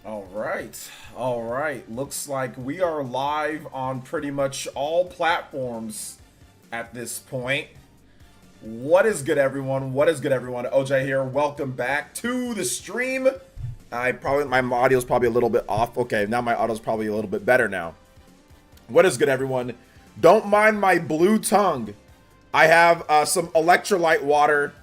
All right. All right. Looks like we are live on pretty much all platforms at this point. What is good, everyone? What is good, everyone? OJ here. Welcome back to the stream. My audio is probably a little bit off. Okay, now my audio is probably a little bit better now. What is good, everyone? Don't mind my blue tongue. I have some electrolyte water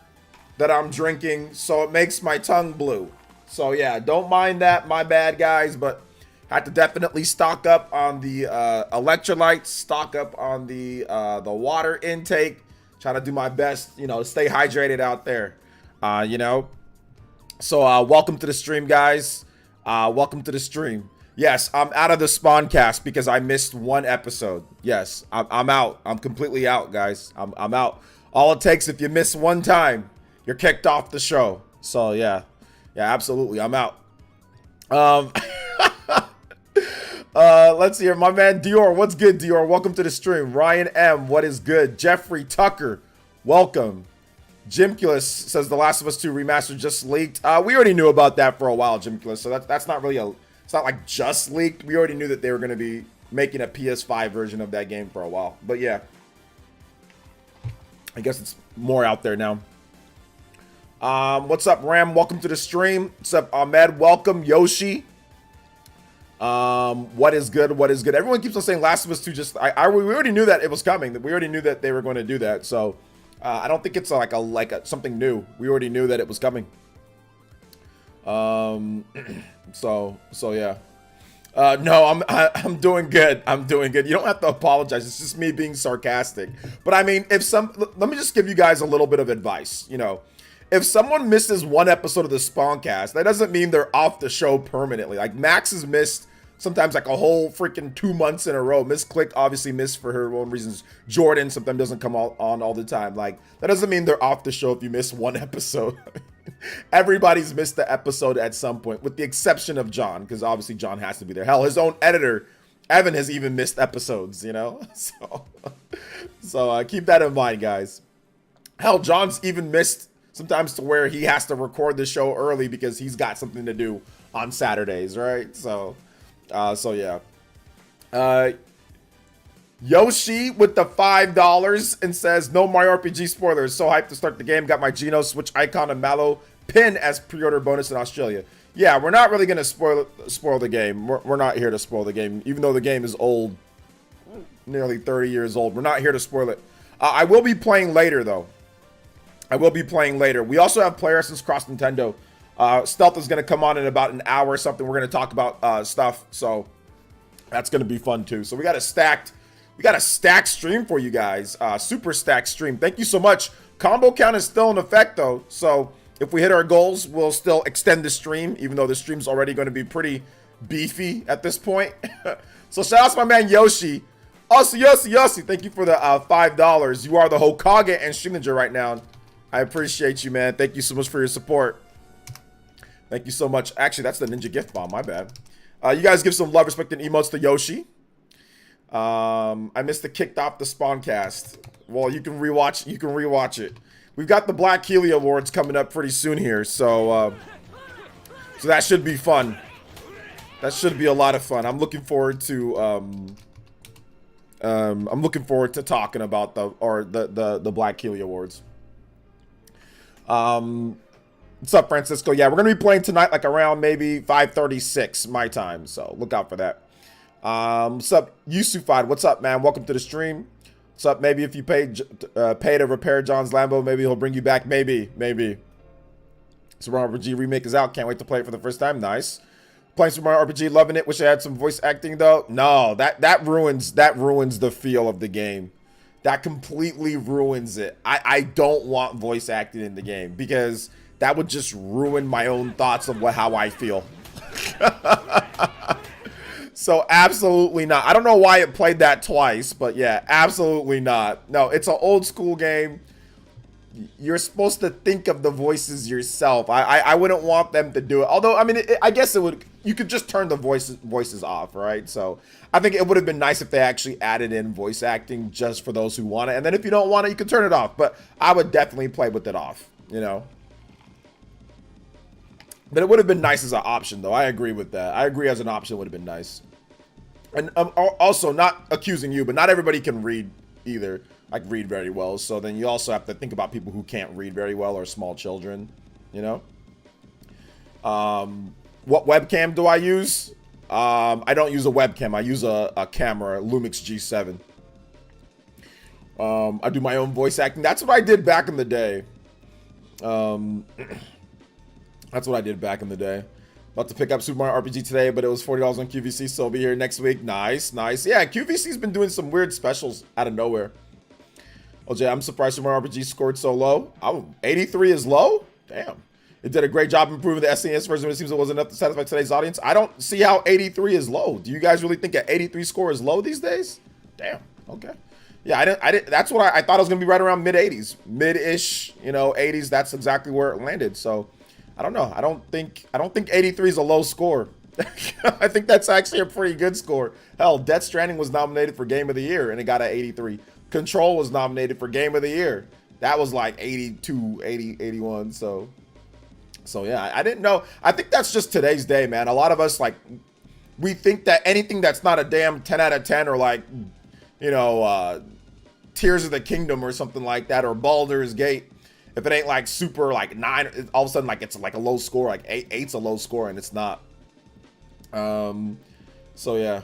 that I'm drinking, so it makes my tongue blue. So yeah, don't mind that, my bad, guys, but I had to definitely stock up on the electrolytes, stock up on the water intake, try to do my best, to stay hydrated out there, you know. So welcome to the stream, guys. Welcome to the stream. Yes, I'm out of the spawn cast because I missed one episode. Yes, I'm out. I'm completely out, guys. I'm out. All it takes, if you miss one time, you're kicked off the show. So yeah. Yeah, absolutely. I'm out. Let's hear my man Dior. What's good, Dior? Welcome to the stream. Ryan M. What is good? Jeffrey Tucker. Welcome. Jimculus says The Last of Us 2 Remastered just leaked. We already knew about that for a while, Jimculus. So that's not really it's not like just leaked. We already knew that they were going to be making a PS5 version of that game for a while. But yeah, I guess it's more out there now. What's up, Ram? Welcome to the stream. What's up, Ahmed? Welcome, Yoshi. What is good? What is good? Everyone keeps on saying Last of Us 2 just... we already knew that it was coming. We already knew that they were going to do that. So, I don't think it's like something new. We already knew that it was coming. So yeah. No, I'm doing good. I'm doing good. You don't have to apologize. It's just me being sarcastic. But I mean, let me just give you guys a little bit of advice, If someone misses one episode of the Spawncast, that doesn't mean they're off the show permanently. Like, Max has missed sometimes like a whole freaking 2 months in a row. Miss Click obviously missed for her own reasons. Jordan sometimes doesn't come on all the time. Like, that doesn't mean they're off the show if you miss one episode. Everybody's missed the episode at some point, with the exception of John, because obviously John has to be there. Hell, his own editor, Evan, has even missed episodes, So keep that in mind, guys. Hell, John's even missed sometimes to where he has to record the show early because he's got something to do on Saturdays, right? So yeah. Yoshi with the $5 and says, no Mario RPG spoilers. So hyped to start the game. Got my Geno Switch icon and Mallow pin as pre-order bonus in Australia. Yeah, we're not really going to spoil the game. We're not here to spoil the game. Even though the game is old, nearly 30 years old. We're not here to spoil it. I will be playing later, though. I will be playing later. We also have PlayerEssence Cross Nintendo. Stealth is going to come on in about an hour or something. We're going to talk about stuff. So that's going to be fun, too. So we got a stacked stream for you guys. Super stacked stream. Thank you so much. Combo count is still in effect, though. So if we hit our goals, we'll still extend the stream, even though the stream's already going to be pretty beefy at this point. So shout out to my man Yoshi. Also, Yoshi, thank you for the $5. You are the Hokage and Stream Ninja right now. I appreciate you, man. Thank you so much for your support. Thank you so much. Actually, that's the Ninja Gift Bomb. My bad. You guys give some love, respect, and emotes to Yoshi. I missed the kicked off the Spawncast. Well, you can rewatch it. We've got the Black Healy Awards coming up pretty soon here, so that should be fun. That should be a lot of fun. I'm looking forward to talking about the Black Healy Awards. What's up, Francisco? Yeah, we're gonna be playing tonight, like around maybe 5:36 my time. So look out for that. What's up, Yusufad? What's up, man? Welcome to the stream. What's up? Maybe if you pay to repair John's Lambo, maybe he'll bring you back. Maybe. Super Mario RPG remake is out. Can't wait to play it for the first time. Nice. Playing Super Mario RPG, loving it. Wish I had some voice acting though. No, that ruins the feel of the game. That completely ruins it. I don't want voice acting in the game because that would just ruin my own thoughts of how I feel. So absolutely not. I don't know why it played that twice, but yeah, absolutely not. No, it's an old school game. You're supposed to think of the voices yourself. I wouldn't want them to do it. Although, I mean, I guess it would. You could just turn the voices off, right? So I think it would have been nice if they actually added in voice acting just for those who want it. And then if you don't want it, you can turn it off. But I would definitely play with it off, But it would have been nice as an option, though. I agree with that. I agree as an option would have been nice. And also, not accusing you, but not everybody can read either. Like, read very well. So then you also have to think about people who can't read very well or small children, you know? What webcam do I use? I don't use a webcam. I use a camera, Lumix G7. I do my own voice acting. That's what I did back in the day. That's what I did back in the day. About to pick up Super Mario RPG today, but it was $40 on QVC, so I'll be here next week. Nice, nice. Yeah, QVC's been doing some weird specials out of nowhere. OJ, I'm surprised Super Mario RPG scored so low. 83 is low? Damn. It did a great job improving the SNES version, but it seems it wasn't enough to satisfy today's audience. I don't see how 83 is low. Do you guys really think an 83 score is low these days? Damn. Okay. Yeah, I didn't. That's what I thought it was gonna be right around mid 80s, mid-ish. You know, 80s. That's exactly where it landed. So, I don't know. I don't think 83 is a low score. I think that's actually a pretty good score. Hell, Death Stranding was nominated for Game of the Year and it got an 83. Control was nominated for Game of the Year. That was like 82, 80, 81. So yeah, I didn't know. I think that's just today's day, man. A lot of us, like, we think that anything that's not a damn 10 out of 10 or like, you know, Tears of the Kingdom or something like that, or Baldur's Gate, if it ain't like super like 9, all of a sudden like it's like a low score, like 8's a low score, and it's not. So yeah.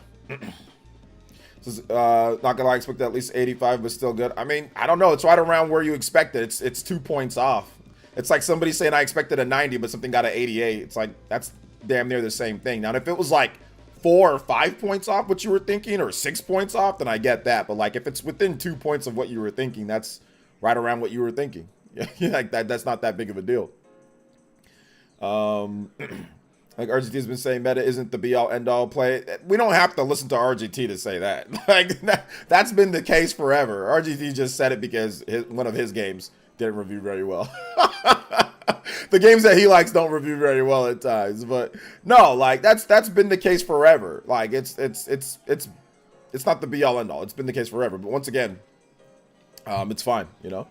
Not gonna lie, I expected at least 85, but still good. I mean, I don't know. It's right around where you expected. It's 2 points off. It's like somebody saying I expected a 90, but something got an 88. It's like, that's damn near the same thing. Now, if it was like 4 or 5 points off what you were thinking, or 6 points off, then I get that. But like, if it's within 2 points of what you were thinking, that's right around what you were thinking. Like that's not that big of a deal. Like RGT has been saying, meta isn't the be-all end-all play. We don't have to listen to RGT to say that. Like that's been the case forever. RGT just said it because one of his games didn't review very well. The games that he likes don't review very well at times, but no, like that's been the case forever. Like it's not the be-all end-all. It's been the case forever. But once again, it's fine, you know.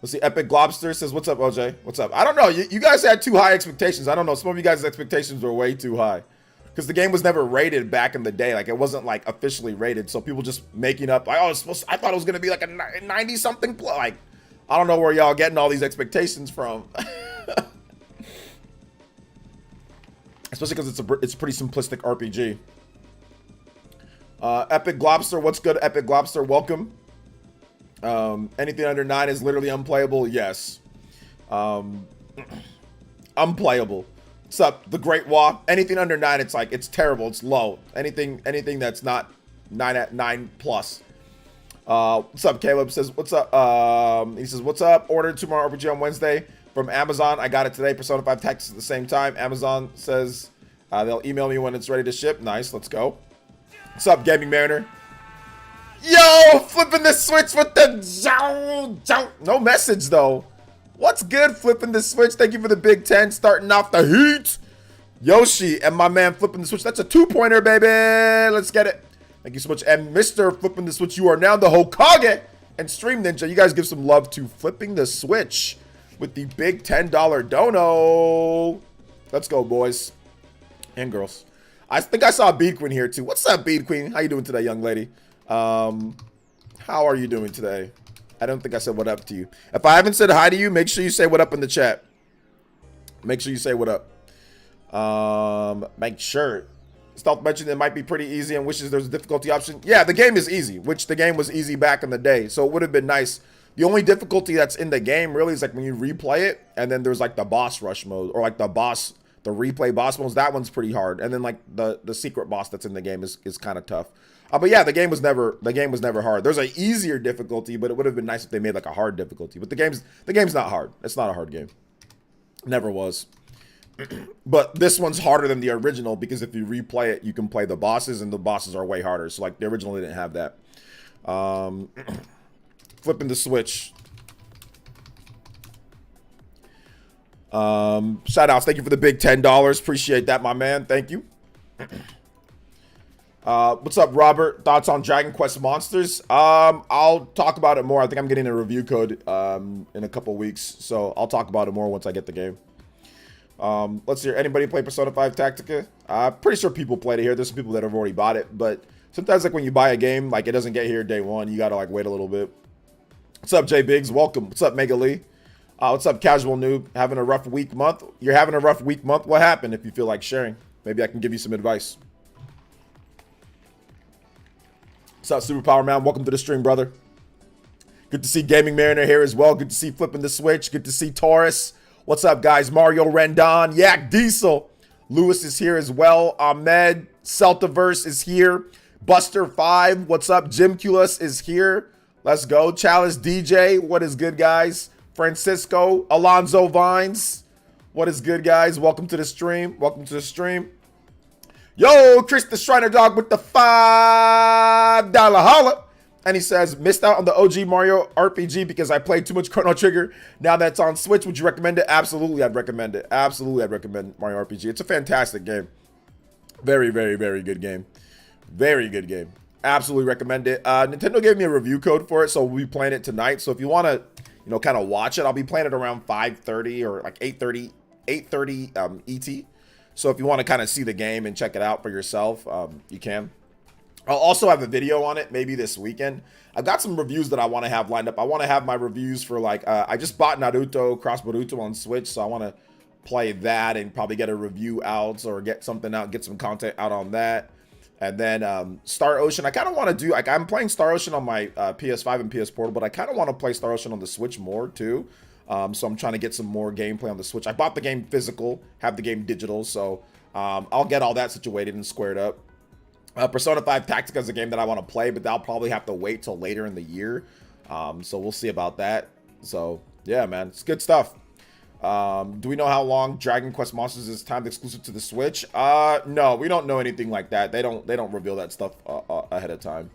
Let's see. Epic Globster says, "What's up, OJ? What's up?" I don't know. You guys had too high expectations. I don't know. Some of you guys' expectations were way too high because the game was never rated back in the day. Like it wasn't like officially rated. So people just making up like, "Oh, I thought it was gonna be like a 90 something." Like I don't know where y'all getting all these expectations from. Especially because it's a pretty simplistic RPG. Epic Globster, what's good? Epic Globster, welcome. Anything under 9 is literally unplayable. Yes. Unplayable. What's up? The Great Wall. Anything under 9, it's like, it's terrible. It's low. Anything that's not 9 plus. What's up? Caleb says, what's up? He says, what's up? Ordered tomorrow RPG on Wednesday from Amazon. I got it today. Persona 5 Tactics at the same time. Amazon says they'll email me when it's ready to ship. Nice. Let's go. What's up, Gaming Mariner? Yo, flipping the switch with the no message though. What's good, flipping the switch? Thank you for the Big 10, starting off the heat. Yoshi and my man flipping the switch. That's a 2-pointer, baby. Let's get it. Thank you so much. And Mr. Flipping the Switch, you are now the Hokage and Stream Ninja. You guys give some love to Flipping the Switch with the big $10 dono. Let's go, boys and girls. I think I saw Bead Queen here too. What's up, Bead Queen? How you doing today, young lady? How are you doing today? I don't think I said what up to you. If I haven't said hi to you, make sure you say what up in the chat. Make sure you say what up. Make sure. Stealth mentioned it might be pretty easy and wishes there's a difficulty option. Yeah, the game is easy, which the game was easy back in the day. So it would have been nice. The only difficulty that's in the game really is like when you replay it, and then there's like the boss rush mode, or like the replay boss modes. That one's pretty hard. And then like the secret boss that's in the game is kind of tough. But yeah, the game was never hard. There's an easier difficulty, but it would have been nice if they made like a hard difficulty. But the game's not hard. It's not a hard game. Never was. But this one's harder than the original because if you replay it, you can play the bosses, and the bosses are way harder. So like the original didn't have that. Flipping the switch. Shout outs. Thank you for the big $10. Appreciate that, my man. Thank you. What's up, Robert? Thoughts on Dragon Quest Monsters? I'll talk about it more. I think I'm getting a review code in a couple weeks. So I'll talk about it more once I get the game. Let's hear. Anybody play Persona 5 Tactica? I'm pretty sure people played it here. There's some people that have already bought it, but sometimes like when you buy a game, like it doesn't get here day one. You gotta like wait a little bit. What's up, Jay Biggs? Welcome. What's up, Mega Lee? What's up, Casual Noob? Having a rough week month? You're having a rough week month? What happened? If you feel like sharing, maybe I can give you some advice. What's up, Superpower Man? Welcome to the stream, brother. Good to see Gaming Mariner here as well. Good to see Flipping the Switch. Good to see Taurus. What's up, guys? Mario Rendon. Yak Diesel. Lewis is here as well. Ahmed. Celtaverse is here. Buster 5. What's up? Jim Culus is here. Let's go. Chalice DJ. What is good, guys? Francisco. Alonzo Vines. What is good, guys? Welcome to the stream. Welcome to the stream. Yo, Chris the Shriner Dog with the $5 holla. And he says, missed out on the OG Mario RPG because I played too much Chrono Trigger. Now that's on Switch, would you recommend it? Absolutely, I'd recommend it. Absolutely, I'd recommend Mario RPG. It's a fantastic game. Very, very, very good game. Very good game. Absolutely recommend it. Nintendo gave me a review code for it, so we'll be playing it tonight. So if you want to, you know, kind of watch it, I'll be playing it around 5:30 or like 8:30 ET. So if you want to kind of see the game and check it out for yourself, you can. I'll also have a video on it maybe this weekend. I've got some reviews that I want to have lined up. I want to have my reviews for like, I just bought Naruto Cross Boruto on Switch, so I want to play that and probably get a review out or get something out, get some content out on that. And then Star Ocean, I kind of want to do, like I'm playing Star Ocean on my PS5 and PS Portal, but I kind of want to play Star Ocean on the Switch more too. So I'm trying to get some more gameplay on the Switch. I bought the game physical, have the game digital, so I'll get all that situated and squared up. Persona 5 Tactica is a game that I want to play, but I'll probably have to wait till later in the year. So we'll see about that. So yeah, man, it's good stuff. Do we know how long Dragon Quest Monsters is timed exclusive to the Switch? No, we don't know anything like that. They don't reveal that stuff ahead of time.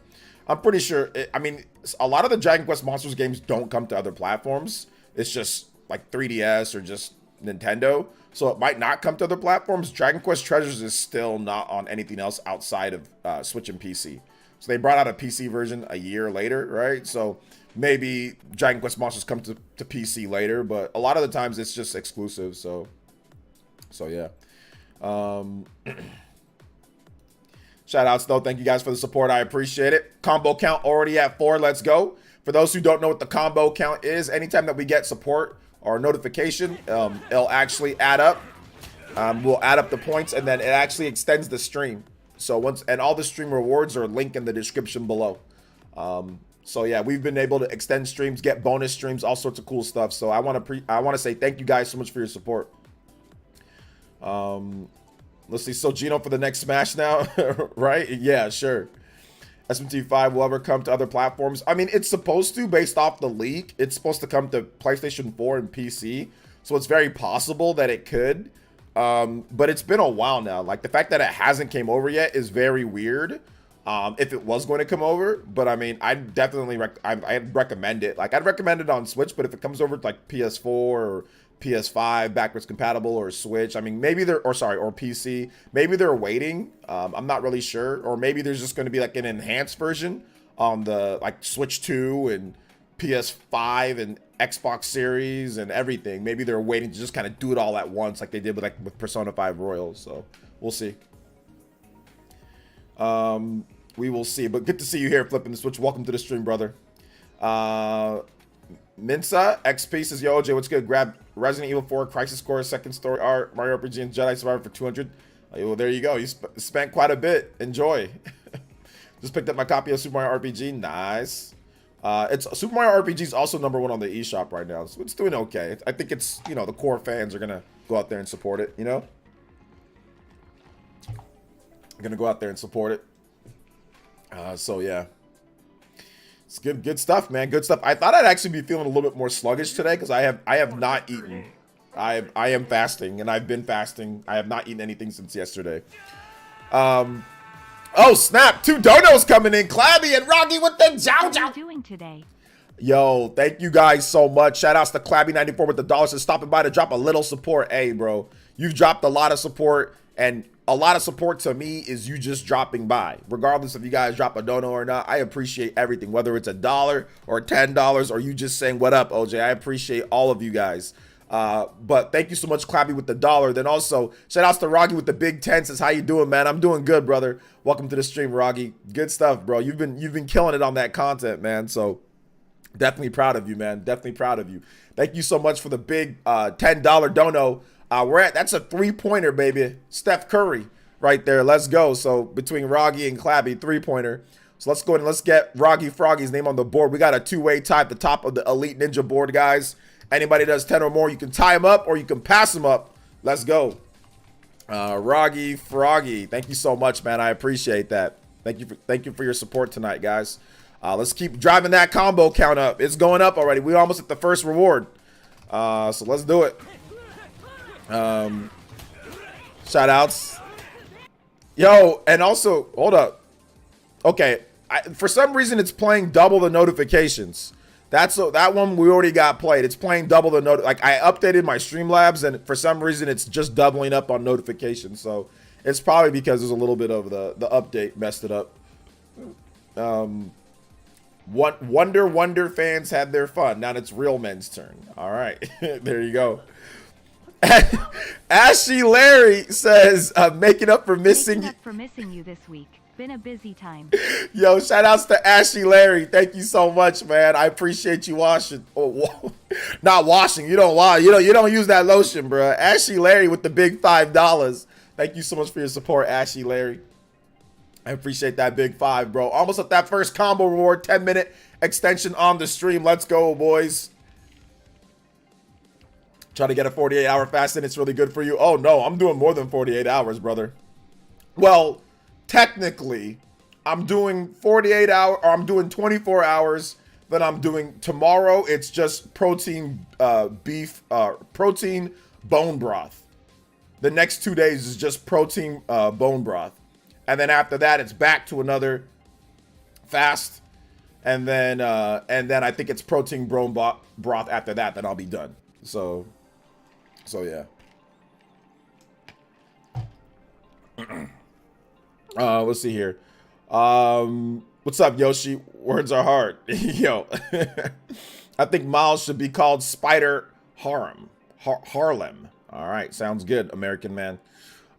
I'm pretty sure. I mean, a lot of the Dragon Quest Monsters games don't come to other platforms. It's just like 3DS or just Nintendo. So it might not come to other platforms. Dragon Quest Treasures is still not on anything else outside of Switch and PC. So they brought out a PC version a year later, right? So maybe Dragon Quest Monsters come to PC later, but a lot of the times it's just exclusive. So yeah. Shout outs though. Thank you guys for the support. I appreciate it. Combo count already at 4. Let's go. For those who don't know what the combo count is, anytime that we get support or notification, it'll actually add up. We'll add up the points, and then it actually extends the stream. So and all the stream rewards are linked in the description below. So yeah, we've been able to extend streams, get bonus streams, all sorts of cool stuff. So I want to say thank you guys so much for your support. Let's see. So Gino for the next Smash now, right? Yeah, sure. SMT5 will ever come to other platforms? I mean, it's supposed to, based off the leak. It's supposed to come to PlayStation 4 and PC. So it's very possible that it could. But it's been a while now. Like, the fact that it hasn't came over yet is very weird. If it was going to come over. But, I mean, I'd definitely I'd recommend it. Like, I'd recommend it on Switch. But if it comes over to, like, PS4 or PS5 backwards compatible or Switch, I mean, maybe or PC, maybe they're waiting. I'm not really sure. Or maybe there's just going to be like an enhanced version on the like Switch 2 and PS5 and Xbox Series and everything. Maybe they're waiting to just kind of do it all at once like they did with Persona 5 Royal. So we'll see. We will see. But good to see you here, Flipping the Switch. Welcome to the stream, brother. Minsa XP says, yo, OJ, what's good? Grab Resident Evil 4 Crisis Core Second Story Art Mario RPG and Jedi Survivor for 200. Well, there you go. You spent quite a bit. Enjoy. Just picked up my copy of Super Mario RPG. Nice. It's Super Mario RPG is also #1 on the eShop right now, so it's doing okay. I think it's, you know, the core fans are gonna go out there and support it. You know, gonna go out there and support it. So yeah. It's good stuff, man. Good stuff. I thought I'd actually be feeling a little bit more sluggish today because I have not eaten. I am fasting, and I've been fasting. I have not eaten anything since yesterday. Oh snap! 2 donos coming in. Clabby and Rocky with the Jow Jow. How are you doing today? Yo, thank you guys so much. Shout outs to Clabby94 with the dollars and stopping by to drop a little support. Hey, bro, you've dropped a lot of support, And a lot of support to me is you just dropping by. Regardless if you guys drop a dono or not, I appreciate everything. Whether it's $1 or $10 or you just saying what up, OJ. I appreciate all of you guys. But thank you so much, Clappy, with the $1. Then also shout outs to Roggy with the big 10. Says, how you doing, man? I'm doing good, brother. Welcome to the stream, Roggy. Good stuff, bro. You've been killing it on that content, man. So definitely proud of you, man. Definitely proud of you. Thank you so much for the big $10 dono. That's a 3-pointer, baby. Steph Curry right there. Let's go. So between Roggy and Clappy, 3-pointer. So let's go ahead and let's get Roggy Froggy's name on the board. We got a 2-way tie at the top of the Elite Ninja board, guys. Anybody does 10 or more, you can tie him up or you can pass him up. Let's go. Roggy Froggy, thank you so much, man. I appreciate that. Thank you for your support tonight, guys. Let's keep driving that combo count up. It's going up already. We almost at the first reward. So let's do it. Shout outs. Yo, and also, hold up. Okay, for some reason it's playing double the notifications. That one we already got played. It's playing double the like I updated my Streamlabs and for some reason it's just doubling up on notifications. So it's probably because there's a little bit of the update messed it up. Wonder fans had their fun. Now it's real men's turn. All right, there you go. Ashley Larry says, making up for missing you this week. Been a busy time. Yo, shout outs to Ashley Larry. Thank you so much, man. I appreciate you washing. Oh, not washing. You don't wash. You don't use that lotion, bro. Ashley Larry with the big $5. Thank you so much for your support, Ashley Larry. I appreciate that big 5, bro. Almost at that first combo reward. 10-minute extension on the stream. Let's go, boys. Try to get a 48-hour fast and it's really good for you. Oh no, I'm doing more than 48 hours, brother. Well, technically, I'm doing 48 hours, or I'm doing 24 hours. Then I'm doing tomorrow. It's just protein, protein bone broth. The next 2 days is just protein bone broth, and then after that, it's back to another fast, and then I think it's protein bone broth after that. Then I'll be done. So yeah. Let's see here. What's up, Yoshi? Words are hard. Yo. I think Miles should be called Spider Harlem. Harlem. All right, sounds good, American man.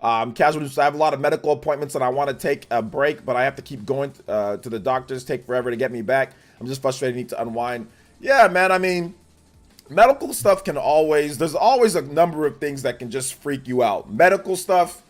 Casual news, I have a lot of medical appointments and I want to take a break, but I have to keep going to the doctors. Take forever to get me back. I'm just frustrated, need to unwind. Yeah, man, I mean, medical stuff can there's always a number of things that can just freak you out. Medical stuff,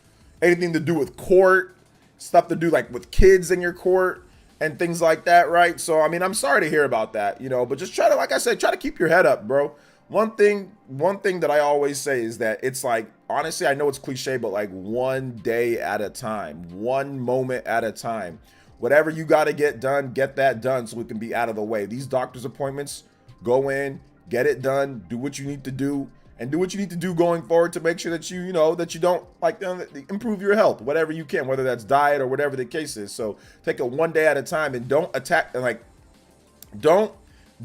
anything to do with court, stuff to do like with kids in your court and things like that, right? So, I mean, I'm sorry to hear about that, but just try to, like I said, try to keep your head up, bro. One thing that I always say is that it's like, honestly, I know it's cliche, but like one day at a time, one moment at a time. Whatever you got to get done, get that done so we can be out of the way. These doctor's appointments, go in, get it done, do what you need to do, and do what you need to do going forward to make sure that you don't like improve your health, whatever you can, whether that's diet or whatever the case is. So take it one day at a time and don't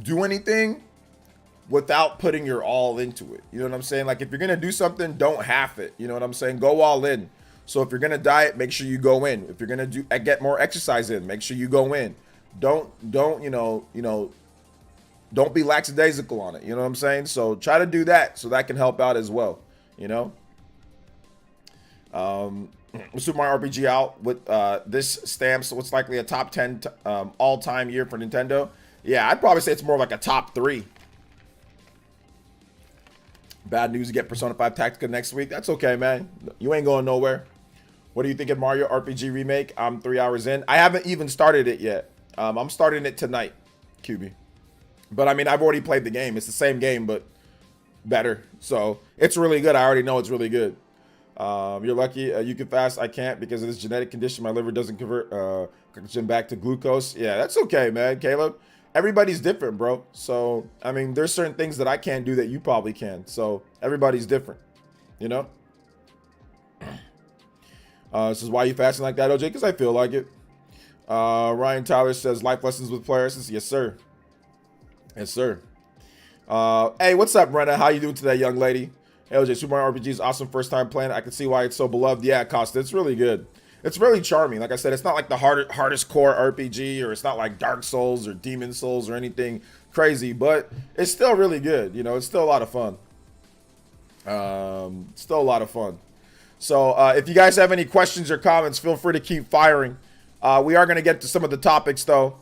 do anything without putting your all into it. You know what I'm saying? Like if you're going to do something, don't half it. You know what I'm saying? Go all in. So if you're going to diet, make sure you go in. If you're going to get more exercise in, make sure you go in. Don't be lackadaisical on it. You know what I'm saying? So try to do that so that can help out as well. Super Mario RPG out with this stamps what's likely a top 10 all-time year for Nintendo. Yeah, I'd probably say it's more like a top 3. Bad news, you get Persona 5 Tactica next week. That's okay, man. You ain't going nowhere. What do you think of Mario RPG Remake? I'm 3 hours in. I haven't even started it yet. I'm starting it tonight, QB. But I mean, I've already played the game. It's the same game, but better. So it's really good. I already know it's really good. You're lucky you can fast. I can't because of this genetic condition. My liver doesn't convert glycogen back to glucose. Yeah, that's okay, man, Caleb. Everybody's different, bro. So, I mean, there's certain things that I can't do that you probably can. So everybody's different, This is why you fasting like that, OJ? Because I feel like it. Ryan Tyler says, life lessons with PlayerEssence. Yes, sir. Yes, sir. Hey, what's up, Brenna? How you doing today, young lady? Hey, OJ, Super Mario RPG is awesome. First time playing it. I can see why it's so beloved. Yeah, Costa, it's really good. It's really charming. Like I said, it's not like the hardest core RPG, or it's not like Dark Souls or Demon Souls or anything crazy, but it's still really good. You know, it's still a lot of fun. Still a lot of fun. So if you guys have any questions or comments, feel free to keep firing. We are going to get to some of the topics, though.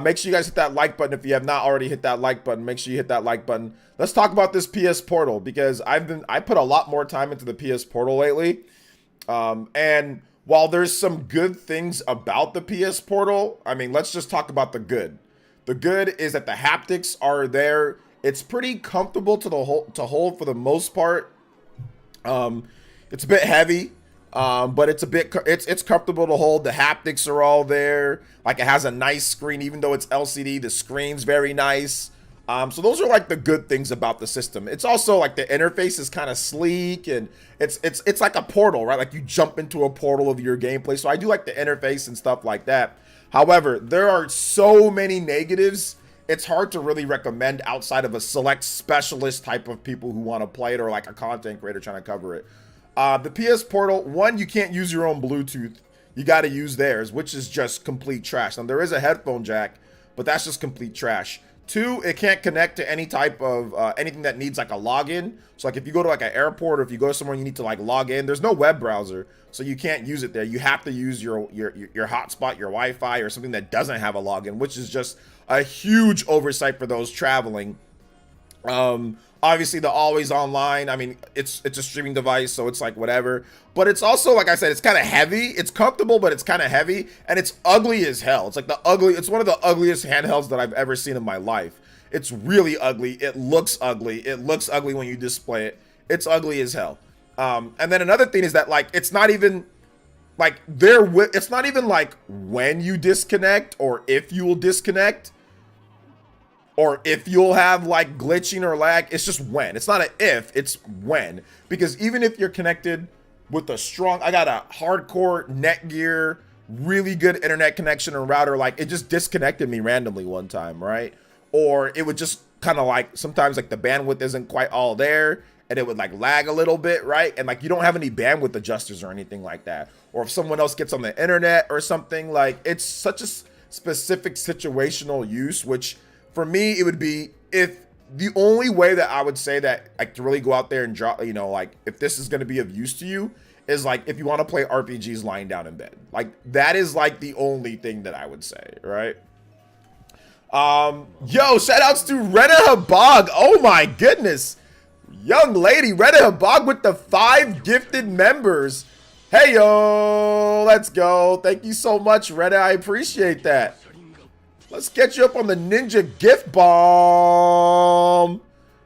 Make sure you guys hit that like button if you have not already hit that like button. Make sure you hit that like button. Let's talk about this PS Portal, because I put a lot more time into the PS Portal lately. And while there's some good things about the PS Portal, I mean, let's just talk about the good. The good is that the haptics are there. It's pretty comfortable to hold for the most part. It's a bit heavy, but it's comfortable to hold. The haptics are all there. Like, it has a nice screen, even though it's LCD. The screen's very nice. So those are like the good things about the system. It's also like the interface is kind of sleek, and it's like a portal, right? Like, you jump into a portal of your gameplay. So I do like the interface and stuff like that. However, there are so many negatives. It's hard to really recommend outside of a select specialist type of people who want to play it, or like a content creator trying to cover it. The PS Portal, one, you can't use your own Bluetooth. You got to use theirs, which is just complete trash. Now, there is a headphone jack, but that's just complete trash. Two, it can't connect to any type of anything that needs like a login. So like, if you go to like an airport, or if you go somewhere you need to like log in, there's no web browser, so you can't use it there. You have to use your hotspot, your Wi-Fi, or something that doesn't have a login, which is just a huge oversight for those traveling. Obviously the always online, I mean, it's a streaming device, so it's like whatever. But it's also, like I said, it's kind of heavy. It's comfortable, but it's kind of heavy, and it's ugly as hell. It's like it's one of the ugliest handhelds that I've ever seen in my life. It's really ugly. It looks ugly. It looks ugly when you display it. It's ugly as hell. And then another thing is that, like, it's not even like it's not even like when you disconnect, or if you will disconnect, or if you'll have like glitching or lag. It's just when. It's not an if, it's when. Because even if you're connected with I got a hardcore Netgear, really good internet connection and router, like, it just disconnected me randomly one time, right? Or it would just kind of like, sometimes like the bandwidth isn't quite all there, and it would like lag a little bit, right? And like, you don't have any bandwidth adjusters or anything like that. Or if someone else gets on the internet or something, like, it's such a specific situational use, which for me, it would be, if the only way that I would say that, like, to really go out there and drop, you know, like, if this is going to be of use to you, is like, if you want to play RPGs lying down in bed. Like, that is like the only thing that I would say, right? Yo, shout outs to Rena Habag. Oh my goodness. Young lady, Rena Habag with the 5 gifted members. Hey, yo, let's go. Thank you so much, Rena. I appreciate that. Let's get you up on the ninja gift bomb.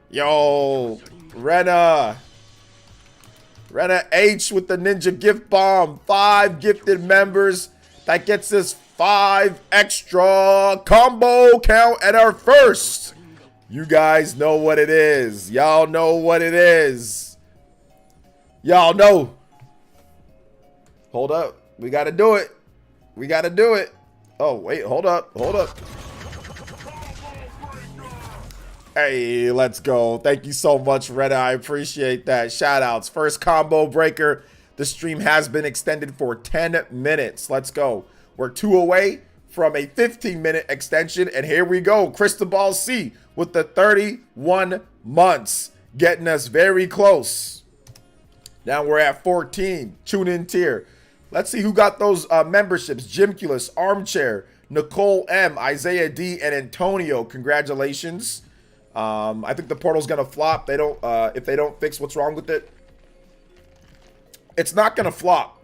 Yo, Rena H with the ninja gift bomb. 5 gifted members. That gets us 5 extra combo count at our first. You guys know what it is. Y'all know what it is. Y'all know. Hold up. We got to do it. We got to do it. Oh, wait, hold up. Hey, let's go. Thank you so much, Rena. I appreciate that. Shout outs. First combo breaker. The stream has been extended for 10 minutes. Let's go. We're 2 away from a 15-minute extension, and here we go. Cristobal C with the 31 months, getting us very close. Now we're at 14. Tune in tier. Let's see who got those memberships. Jimculus, Armchair, Nicole M, Isaiah D, and Antonio. Congratulations. I think the portal's gonna flop. If they don't fix what's wrong with it, it's not gonna flop.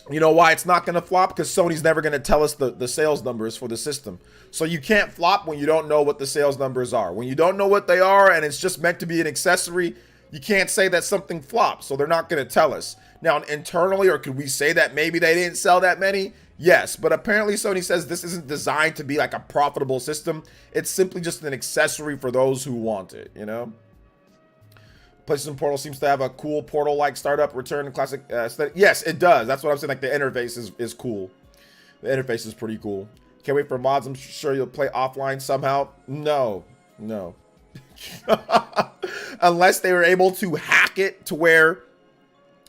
You know why it's not gonna flop? Because Sony's never gonna tell us the sales numbers for the system. So you can't flop when you don't know what the sales numbers are. When you don't know what they are, and it's just meant to be an accessory, you can't say that something flops. So they're not gonna tell us. Now, internally, or could we say that maybe they didn't sell that many? Yes, but apparently Sony says this isn't designed to be like a profitable system. It's simply just an accessory for those who want it, you know? PlayStation Portal seems to have a cool portal-like startup return classic aesthetic. Yes, it does. That's what I'm saying. Like, the interface is cool. The interface is pretty cool. Can't wait for mods. I'm sure you'll play offline somehow. No. unless they were able to hack it to where,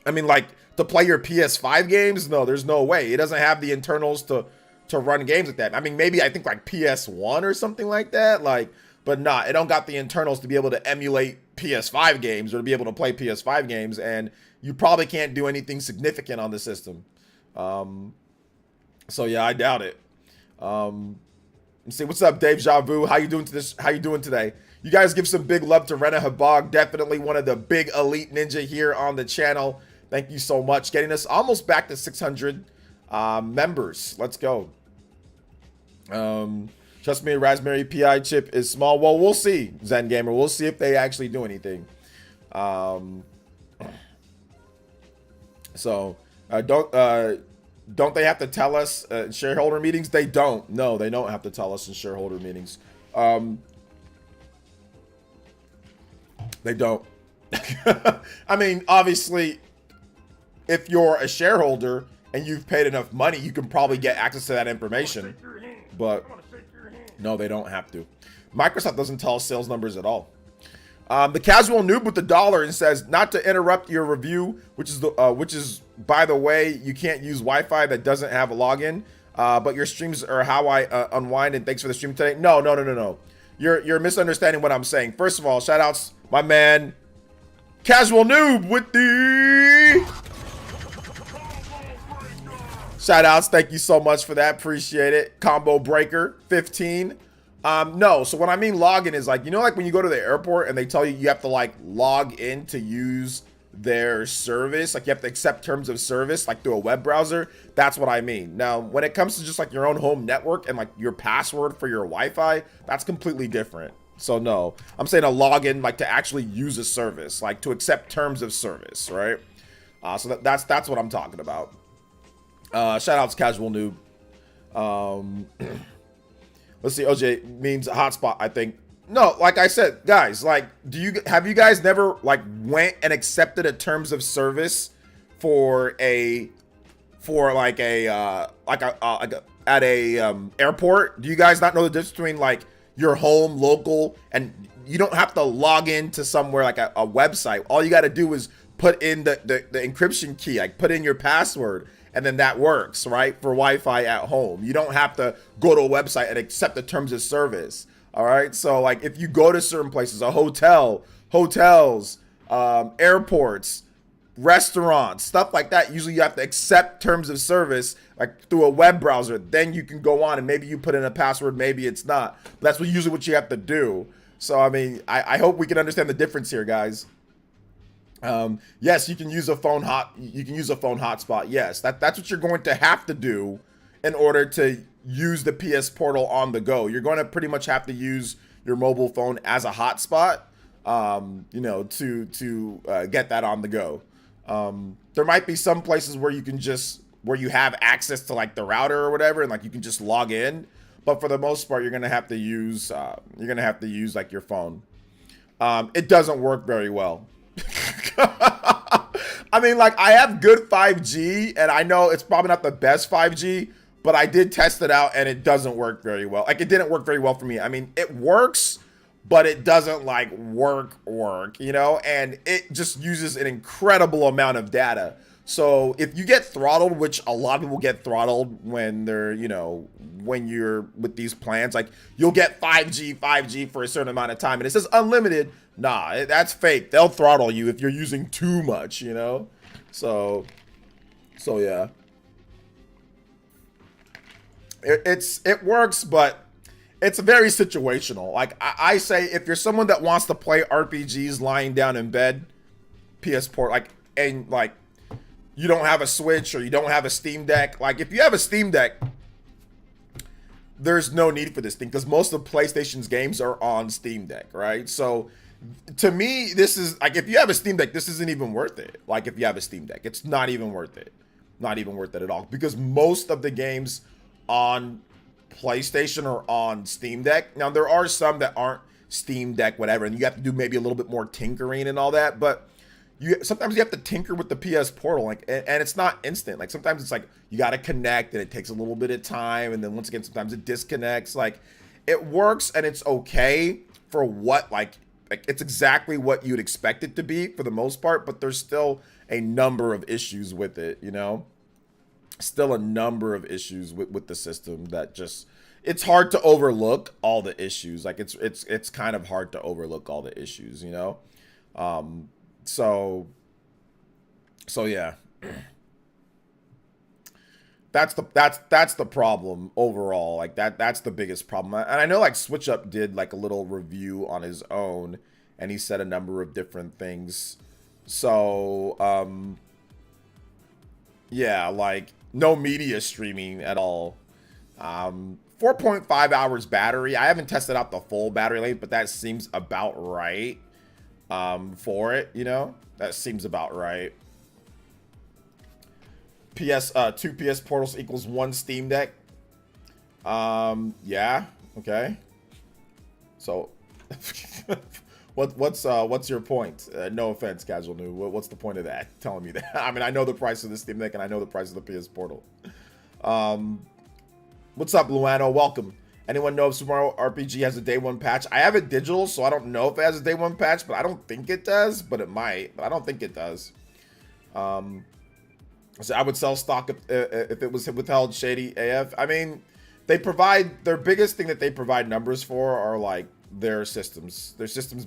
I mean, like, to play your PS5 games, no, there's no way. It doesn't have the internals to run games like that. I mean, maybe I think like PS1 or something like that, like, but nah, it don't got the internals to be able to emulate PS5 games or to be able to play PS5 games, and you probably can't do anything significant on the system. So yeah, I doubt it. Let's see, what's up, Dave Javu? How you doing to this? How you doing today? You guys give some big love to Rena Habag, definitely one of the big elite ninja here on the channel. Thank you so much. Getting us almost back to 600 members. Let's go. Trust me, a Raspberry Pi chip is small. Well, we'll see, Zen Gamer. We'll see if they actually do anything. Don't they have to tell us in shareholder meetings? They don't. No, they don't have to tell us in shareholder meetings. They don't. I mean, obviously, if you're a shareholder and you've paid enough money, you can probably get access to that information. But no, they don't have to. Microsoft doesn't tell us sales numbers at all. The casual noob with the dollar and says, not to interrupt your review, which is by the way, you can't use Wi-Fi that doesn't have a login. But your streams are how I unwind, and thanks for the stream today. No. You're misunderstanding what I'm saying. First of all, shout outs, my man, Casual Noob with the shout outs. Thank you so much for that. Appreciate it. Combo Breaker 15. No, so what I mean login is like, you know, like when you go to the airport and they tell you have to like log in to use their service, like you have to accept terms of service like through a web browser. That's what I mean. Now, when it comes to just like your own home network and like your password for your Wi-Fi, that's completely different. So no, I'm saying a login like to actually use a service, like to accept terms of service, right? So that's what I'm talking about. Shout out to Casual Noob. Let's see, OJ means hotspot, I think. No, like I said, guys, like, have you guys never like went and accepted a terms of service at a airport? Do you guys not know the difference between like your home, local, and you don't have to log into somewhere like a website? All you got to do is put in the encryption key, like put in your password, and then that works, right? For Wi-Fi at home. You don't have to go to a website and accept the terms of service. All right. So like if you go to certain places, a hotel, hotels, airports, restaurants, stuff like that, usually you have to accept terms of service like through a web browser. Then you can go on and maybe you put in a password, maybe it's not. But that's usually what you have to do. So I mean, I hope we can understand the difference here, guys. Yes, you can use a phone hotspot. Yes, that's what you're going to have to do in order to use the PS Portal on the go. You're going to pretty much have to use your mobile phone as a hotspot, you know, to get that on the go. There might be some places where you have access to like the router or whatever, and like you can just log in. But for the most part, you're gonna have to use like your phone. It doesn't work very well. I mean, like I have good 5G, and I know it's probably not the best 5G, but I did test it out, and it doesn't work very well. Like it didn't work very well for me. I mean, it works, but it doesn't like work, you know, and it just uses an incredible amount of data. So if you get throttled, which a lot of people get throttled when they're, you know, when you're with these plans, like you'll get 5G for a certain amount of time and it says unlimited. Nah, that's fake. They'll throttle you if you're using too much, you know? So yeah. It works, but it's very situational. Like I say, if you're someone that wants to play RPGs lying down in bed, PS Port, like, and like, you don't have a Switch or you don't have a Steam Deck. Like if you have a Steam Deck, there's no need for this thing because most of PlayStation's games are on Steam Deck, right? So to me, this is like, if you have a Steam Deck, this isn't even worth it. Like if you have a Steam Deck, it's not even worth it. Not even worth it at all because most of the games on PlayStation are on Steam Deck. Now there are some that aren't Steam Deck, whatever, and you have to do maybe a little bit more tinkering and all that, but sometimes you have to tinker with the PS Portal, like, and it's not instant. Like sometimes it's like you got to connect and it takes a little bit of time, and then once again sometimes it disconnects. Like it works and it's okay for what like like it's exactly what you'd expect it to be for the most part, but there's still a number of issues with it, you know? Still a number of issues with the system that just, it's hard to overlook all the issues. Like it's kind of hard to overlook all the issues, you know? So yeah. That's the problem overall. Like that's the biggest problem. And I know like SwitchUp did like a little review on his own and he said a number of different things. So yeah, like no media streaming at all. 4.5 hours battery. I haven't tested out the full battery life, but that seems about right for it, you know? That seems about right. Two PS portals equals 1 Steam Deck. Yeah, okay. So what's your point? No offense, Casual New. What's the point of that? Telling me that. I mean, I know the price of the Steam Deck and I know the price of the PS Portal. What's up, Luano? Welcome. Anyone know if Super Mario RPG has a day one patch? I have it digital, so I don't know if it has a day one patch, but I don't think it does, but it might. But I don't think it does. So I would sell stock if it was withheld shady AF. I mean, they provide, their biggest thing that they provide numbers for are like their systems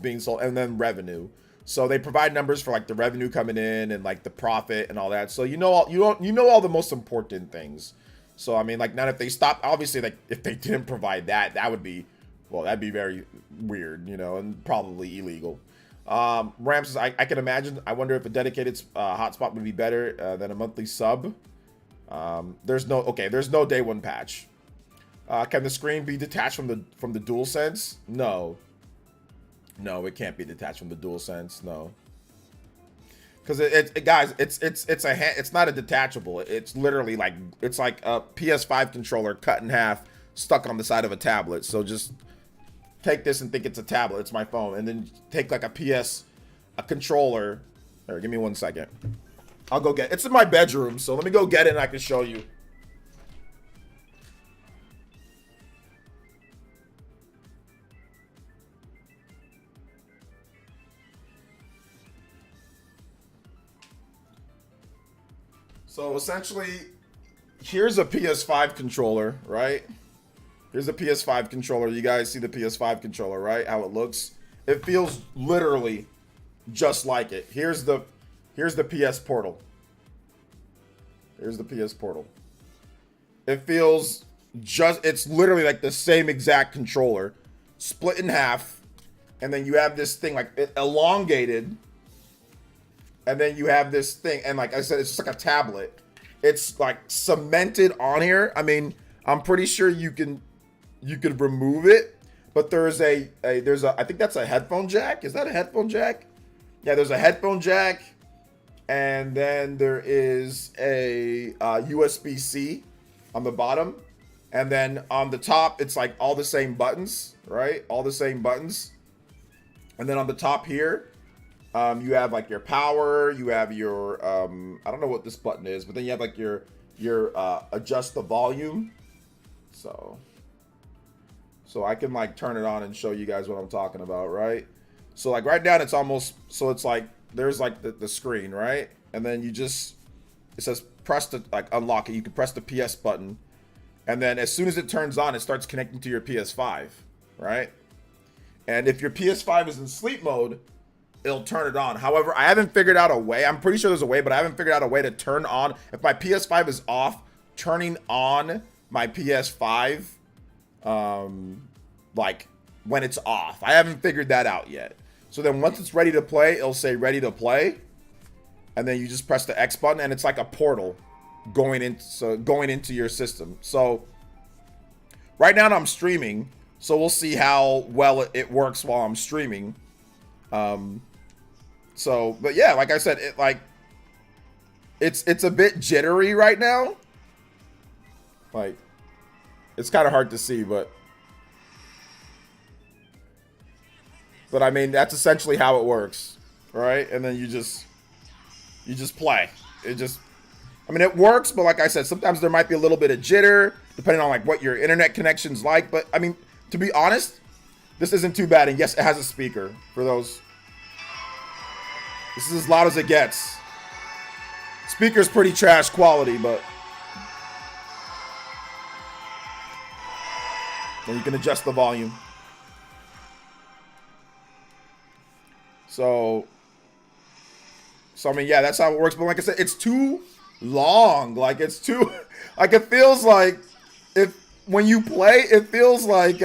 being sold and then revenue. So they provide numbers for like the revenue coming in and like the profit and all that. So you know all the most important things. So I mean, like, not if they stop, obviously, like if they didn't provide that, that would be, well, that'd be very weird, you know, and probably illegal. Ram says, I can imagine. I wonder if a dedicated hotspot would be better than a monthly sub. There's no day one patch. Can the screen be detached from the DualSense? No, it can't be detached from the DualSense. No, because guys, it's not a detachable. It's literally like, it's like a PS5 controller cut in half, stuck on the side of a tablet. So just take this and think it's a tablet. It's my phone, and then take like a controller. There, give me 1 second. I'll go get it. It's in my bedroom, so let me go get it and I can show you. So essentially, here's a PS5 controller, right? Here's a PS5 controller. You guys see the PS5 controller, right? How it looks. It feels literally just like it. Here's the PS Portal. Here's the PS Portal. It feels just, it's literally like the same exact controller, split in half, and then you have this thing like elongated, and then you have this thing, and like I said, it's just like a tablet. It's like cemented on here. I mean, I'm pretty sure you could remove it, but there's a I think that's a headphone jack. Is that a headphone jack? Yeah, there's a headphone jack, and then there is a USB-C on the bottom, and then on the top it's like all the same buttons, right? All the same buttons, and then on the top here, you have like your power, you have your I don't know what this button is, but then you have like your adjust the volume. So I can like turn it on and show you guys what I'm talking about, right? So like right now it's almost, so it's like there's like the screen, right? And then you just, it says press to like unlock it. You can press the PS button, and then as soon as it turns on, it starts connecting to your PS5, right? And if your PS5 is in sleep mode, it'll turn it on. However, I haven't figured out a way. I'm pretty sure there's a way, but I haven't figured out a way to turn on, if my PS5 is off, turning on my PS5 like when it's off. I haven't figured that out yet. So then once it's ready to play, it'll say ready to play, and then you just press the X button, and it's like a portal going into your system. So right now I'm streaming, so we'll see how well it works while I'm streaming. So, but yeah, like I said, it's a bit jittery right now. Like, it's kind of hard to see, but I mean, that's essentially how it works, right? And then you just play. I mean, it works, but like I said, sometimes there might be a little bit of jitter, depending on like what your internet connection's like. But I mean, to be honest, This isn't too bad, and yes, it has a speaker for those. This is as loud as it gets. Speaker's pretty trash quality, but then you can adjust the volume. So I mean, yeah, that's how it works. But like I said, it's too long. Like it's too, like it feels like when you play, it feels like you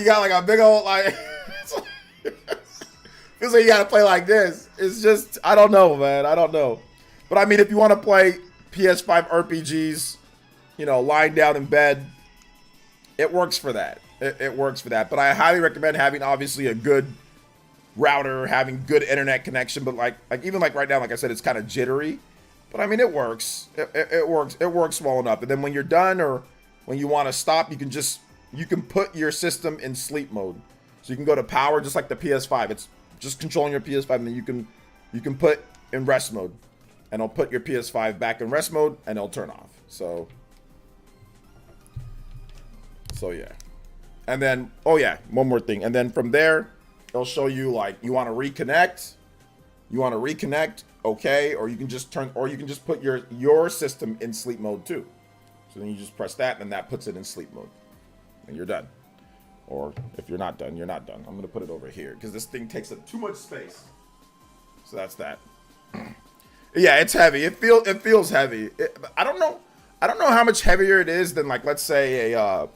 got like a big old like. Feels like you gotta play like this. It's just, I don't know, man. I don't know. But I mean, if you want to play PS5 RPGs, you know, lying down in bed, it works for that. It works for that. But I highly recommend having obviously a good router, having good internet connection. But like even like right now, like I said, it's kind of jittery. But I mean, it works. It works. It works well enough. And then when you're done or when you want to stop, you can put your system in sleep mode. So you can go to power just like the PS5. It's just controlling your PS5, and then you can put in rest mode, and it'll put your PS5 back in rest mode, and it'll turn off. So yeah. And then, oh yeah, one more thing. And then from there, it'll show you like you want to reconnect, okay, or you can just put your system in sleep mode too. So then you just press that, and that puts it in sleep mode, and you're done. Or if you're not done, you're not done. I'm gonna put it over here because this thing takes up too much space. So that's that. Yeah, it's heavy. It feels heavy. I don't know how much heavier it is than like, let's say I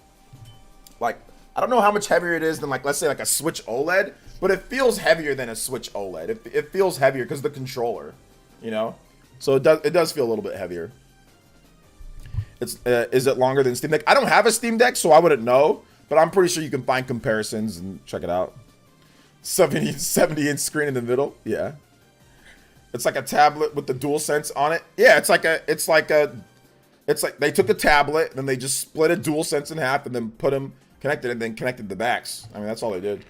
don't know how much heavier it is than like, let's say like a Switch OLED, but it feels heavier than a Switch OLED. It feels heavier because the controller, you know. So it does feel a little bit heavier. Is it longer than Steam Deck? I don't have a Steam Deck, so I wouldn't know. But I'm pretty sure you can find comparisons and check it out. 70-inch screen in the middle. Yeah. It's like a tablet with the DualSense on it. Yeah, it's like they took a tablet, then they just split a DualSense in half and then put them connected and then connected the backs. I mean, that's all they did.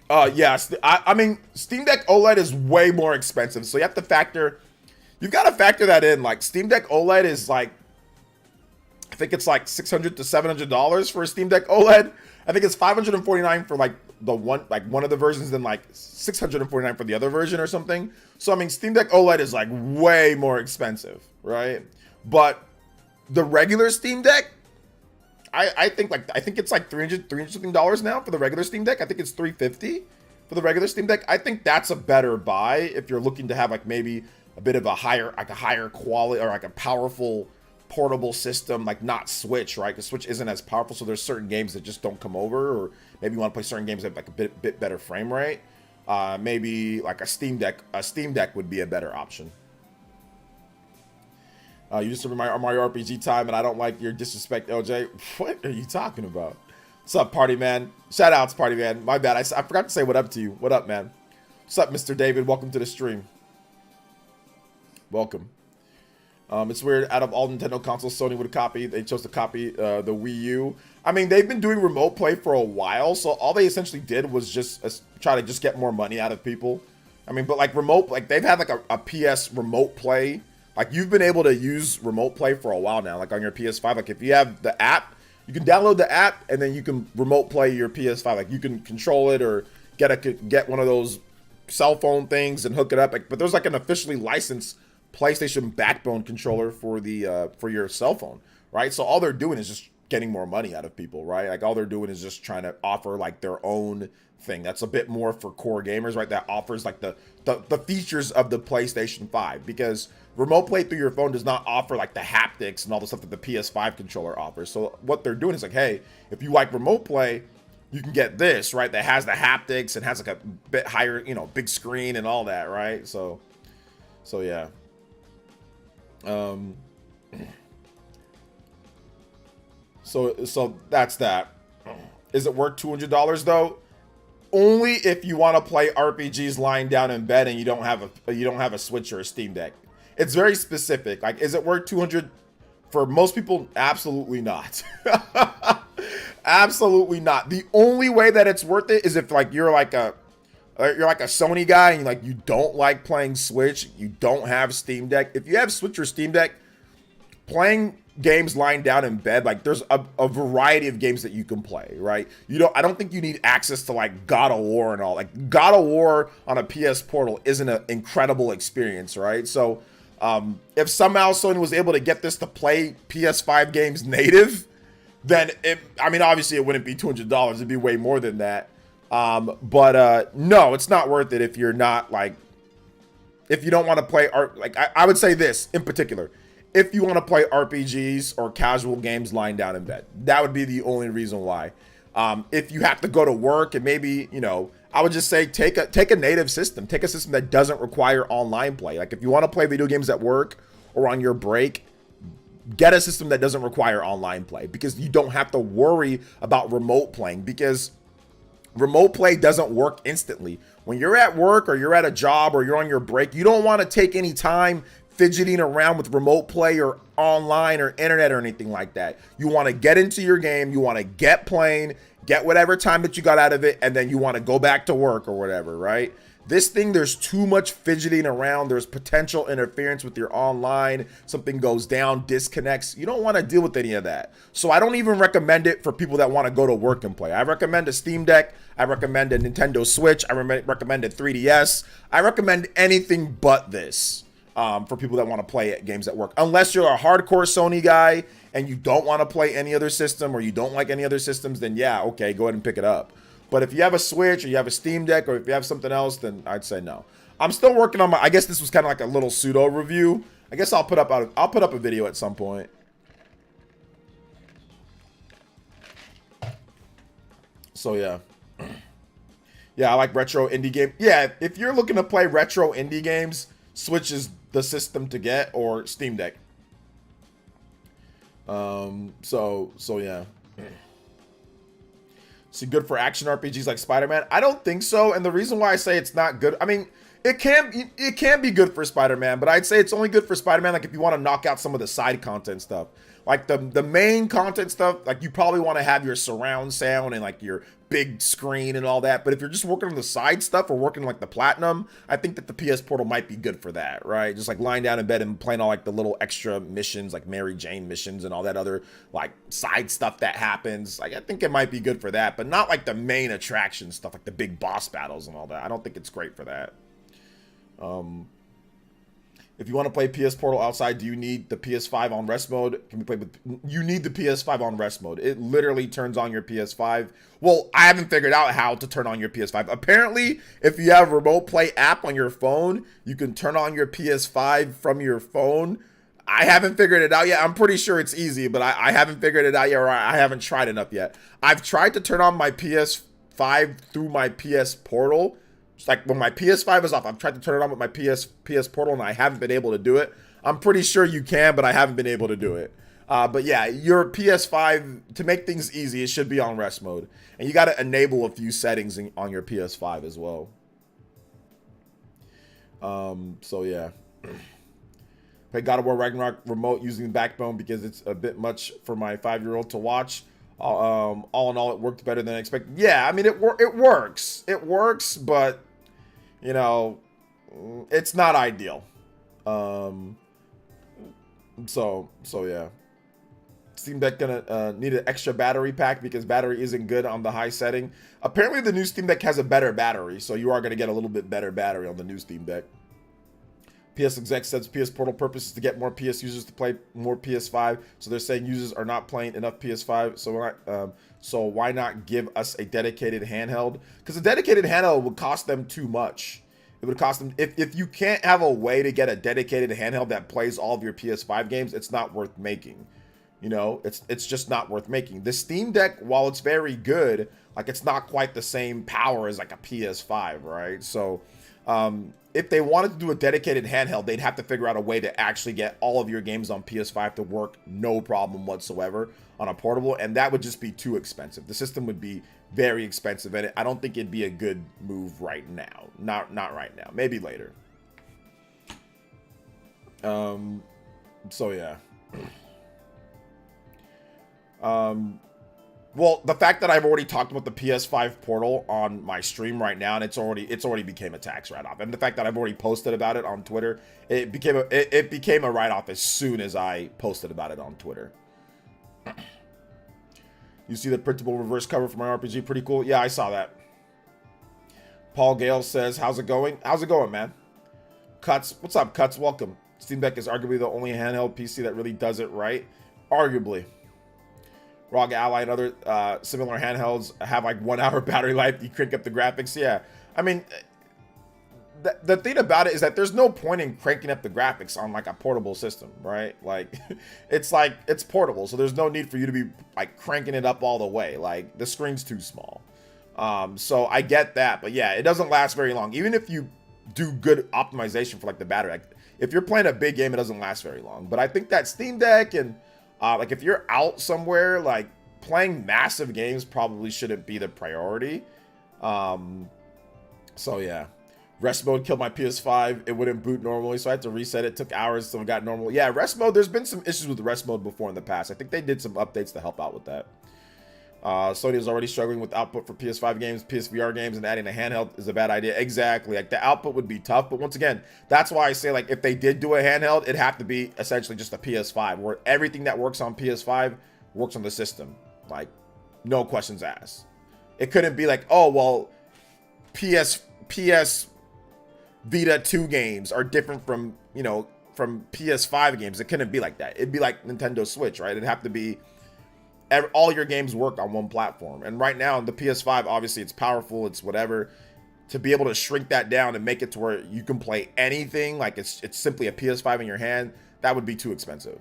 Yes. I mean, Steam Deck OLED is way more expensive. So you've got to factor that in. Like Steam Deck OLED is like, I think it's like $600 to $700 for a Steam Deck OLED. I think it's $549 for like one of the versions, then like $649 for the other version or something. So I mean, Steam Deck OLED is like way more expensive, right? But the regular Steam Deck, I think it's like $300 something now for the regular Steam Deck. I think it's $350 for the regular Steam Deck. I think that's a better buy if you're looking to have like maybe a bit of a higher quality or like a powerful portable system, like not Switch, right? Because Switch isn't as powerful, so there's certain games that just don't come over, or maybe you want to play certain games that have like a bit better frame rate. Maybe like a Steam Deck would be a better option. You just remember Mario RPG time, and I don't like your disrespect, LJ. What are you talking about? What's up, Party Man? Shout outs, Party Man. My bad. I forgot to say what up to you. What up, man? What's up, Mr. David? Welcome to the stream. Welcome. It's weird. Out of all Nintendo consoles, Sony would copy. They chose to copy the Wii U. I mean, they've been doing remote play for a while, so all they essentially did was just try to just get more money out of people. I mean, but like they've had like a PS remote play. Like you've been able to use remote play for a while now. Like on your PS5, like if you have the app, you can download the app and then you can remote play your PS5. Like you can control it or get one of those cell phone things and hook it up. Like, but there's like an officially licensed PlayStation Backbone controller for your cell phone, right? So all they're doing is just getting more money out of people, right? Like all they're doing is just trying to offer like their own thing that's a bit more for core gamers, right? That offers like the features of the PlayStation 5, because remote play through your phone does not offer like the haptics and all the stuff that the PS5 controller offers. So what they're doing is like, hey, if you like remote play, you can get this, right? That has the haptics and has like a bit higher, big screen and all that, right? So yeah. So that's that. Is it worth $200 though? Only if you want to play RPGs lying down in bed and you don't have a Switch or a Steam Deck. It's very specific. Like, is it worth $200 for most people? Absolutely not. Absolutely not. The only way that it's worth it is if like you're like a Sony guy and like you don't like playing Switch, you don't have Steam Deck. If you have Switch or Steam Deck, playing games lying down in bed, like there's a variety of games that you can play, right? I don't think you need access to like God of War and all. Like God of War on a PS Portal isn't an incredible experience, right? So if somehow Sony was able to get this to play PS5 games native, then I mean, obviously it wouldn't be $200. It'd be way more than that. But no, it's not worth it if you're not like, if you don't want to play art. Like I would say this in particular, if you want to play RPGs or casual games lying down in bed, that would be the only reason why. If you have to go to work and maybe, I would just say take a native system, take a system that doesn't require online play. Like if you want to play video games at work or on your break, get a system that doesn't require online play, because you don't have to worry about remote playing, because remote play doesn't work instantly. When you're at work or you're at a job or you're on your break, you don't want to take any time fidgeting around with remote play or online or internet or anything like that. You want to get into your game, you want to get playing, get whatever time that you got out of it, and then you want to go back to work or whatever, right? This thing, there's too much fidgeting around. There's potential interference with your online. Something goes down, disconnects. You don't want to deal with any of that. So I don't even recommend it for people that want to go to work and play. I recommend a Steam Deck. I recommend a Nintendo Switch. I recommend a 3DS. I recommend anything but this for people that want to play games at work. Unless you're a hardcore Sony guy and you don't want to play any other system, or you don't like any other systems, then yeah, okay, go ahead and pick it up. But if you have a Switch or you have a Steam Deck or if you have something else, then I'd say no. I'm still working on I guess this was kind of like a little pseudo review. I guess I'll put up a video at some point. So yeah. Yeah, I like retro indie game. Yeah, if you're looking to play retro indie games, Switch is the system to get, or Steam Deck. So yeah. Is it good for action RPGs like Spider-Man? I don't think so. And the reason why I say it's not good, I mean, it can be good for Spider-Man, but I'd say it's only good for Spider-Man like if you want to knock out some of the side content stuff. Like the main content stuff, like you probably want to have your surround sound and like your big screen and all that. But if you're just working on the side stuff or working like the platinum, I think that the PS Portal might be good for that, right? Just like lying down in bed and playing all like the little extra missions, like Mary Jane missions and all that other like side stuff that happens. Like I think it might be good for that, but not like the main attraction stuff, like the big boss battles and all that. I don't think it's great for that. If you want to play PS Portal outside, do you need the PS5 on rest mode? Can we play with? You need the PS5 on rest mode. It literally turns on your PS5. Well, I haven't figured out how to turn on your PS5. Apparently, if you have a remote play app on your phone, you can turn on your PS5 from your phone. I haven't figured it out yet. I'm pretty sure it's easy, but I haven't figured it out yet, or I haven't tried enough yet. I've tried to turn on my PS5 through my PS Portal. It's like when my PS5 is off, I've tried to turn it on with my PS Portal and I haven't been able to do it. I'm pretty sure you can, but I haven't been able to do it. But yeah, your PS5, to make things easy, it should be on rest mode. And you got to enable a few settings on your PS5 as well. So yeah. Play God of War Ragnarok remote using Backbone because it's a bit much for my 5-year-old to watch. All in all, it worked better than expected. Yeah, I mean, it works. It works, but, you know, it's not ideal. So yeah. Steam Deck gonna need an extra battery pack because battery isn't good on the high setting. Apparently, the new Steam Deck has a better battery, so you are gonna get a little bit better battery on the new Steam Deck. PS Exec says PS Portal purpose is to get more PS users to play more PS5. So they're saying users are not playing enough PS5. So why not give us a dedicated handheld? Because a dedicated handheld would cost them too much. It would cost them, if you can't have a way to get a dedicated handheld that plays all of your PS5 games, it's not worth making. You know, it's just not worth making. The Steam Deck, while it's very good, like it's not quite the same power as like a PS5, right? So if they wanted to do a dedicated handheld, they'd have to figure out a way to actually get all of your games on PS5 to work no problem whatsoever on a portable, and that would just be too expensive. The system would be very expensive, and I don't think it'd be a good move right now. Not right now. Maybe later. So yeah. Well, the fact that I've already talked about the PS5 portal on my stream right now, and it's already became a tax write-off, and the fact that I've already posted about it on Twitter, it became a write-off as soon as I posted about it on Twitter. You see the printable reverse cover for my RPG, pretty cool. Yeah, I saw that. Paul Gale says, "How's it going? How's it going, man?" Cuts, what's up, Cuts? Welcome. Steam Deck is arguably the only handheld PC that really does it right. Arguably. ROG Ally and other similar handhelds have like 1 hour battery life. You crank up the graphics. Yeah. I mean, the thing about it is that there's no point in cranking up the graphics on like a portable system, right? Like, it's portable. So there's no need for you to be like cranking it up all the way. Like, the screen's too small. So I get that. But yeah, it doesn't last very long. Even if you do good optimization for like the battery. Like, if you're playing a big game, it doesn't last very long. But I think that Steam Deck and like if you're out somewhere, like playing massive games probably shouldn't be the priority. So yeah, rest mode killed my PS5. It wouldn't boot normally, so I had to reset it. It took hours until it got normal. Yeah, rest mode. There's been some issues with rest mode before in the past. I think they did some updates to help out with that. Sony is already struggling with output for PS5 games, PSVR games, and adding a handheld is a bad idea. Exactly. Like, the output would be tough, but once again, that's why I say, like, if they did do a handheld, it'd have to be essentially just a PS5, where everything that works on PS5 works on the system. Like, no questions asked. It couldn't be like, oh, well, PS Vita 2 games are different from, you know, from PS5 games. It couldn't be like that. It'd be like Nintendo Switch, right? It'd have to be all your games work on one platform. And right now, the PS5, obviously, it's powerful, it's whatever. To be able to shrink that down and make it to where you can play anything, like it's simply a PS5 in your hand, that would be too expensive.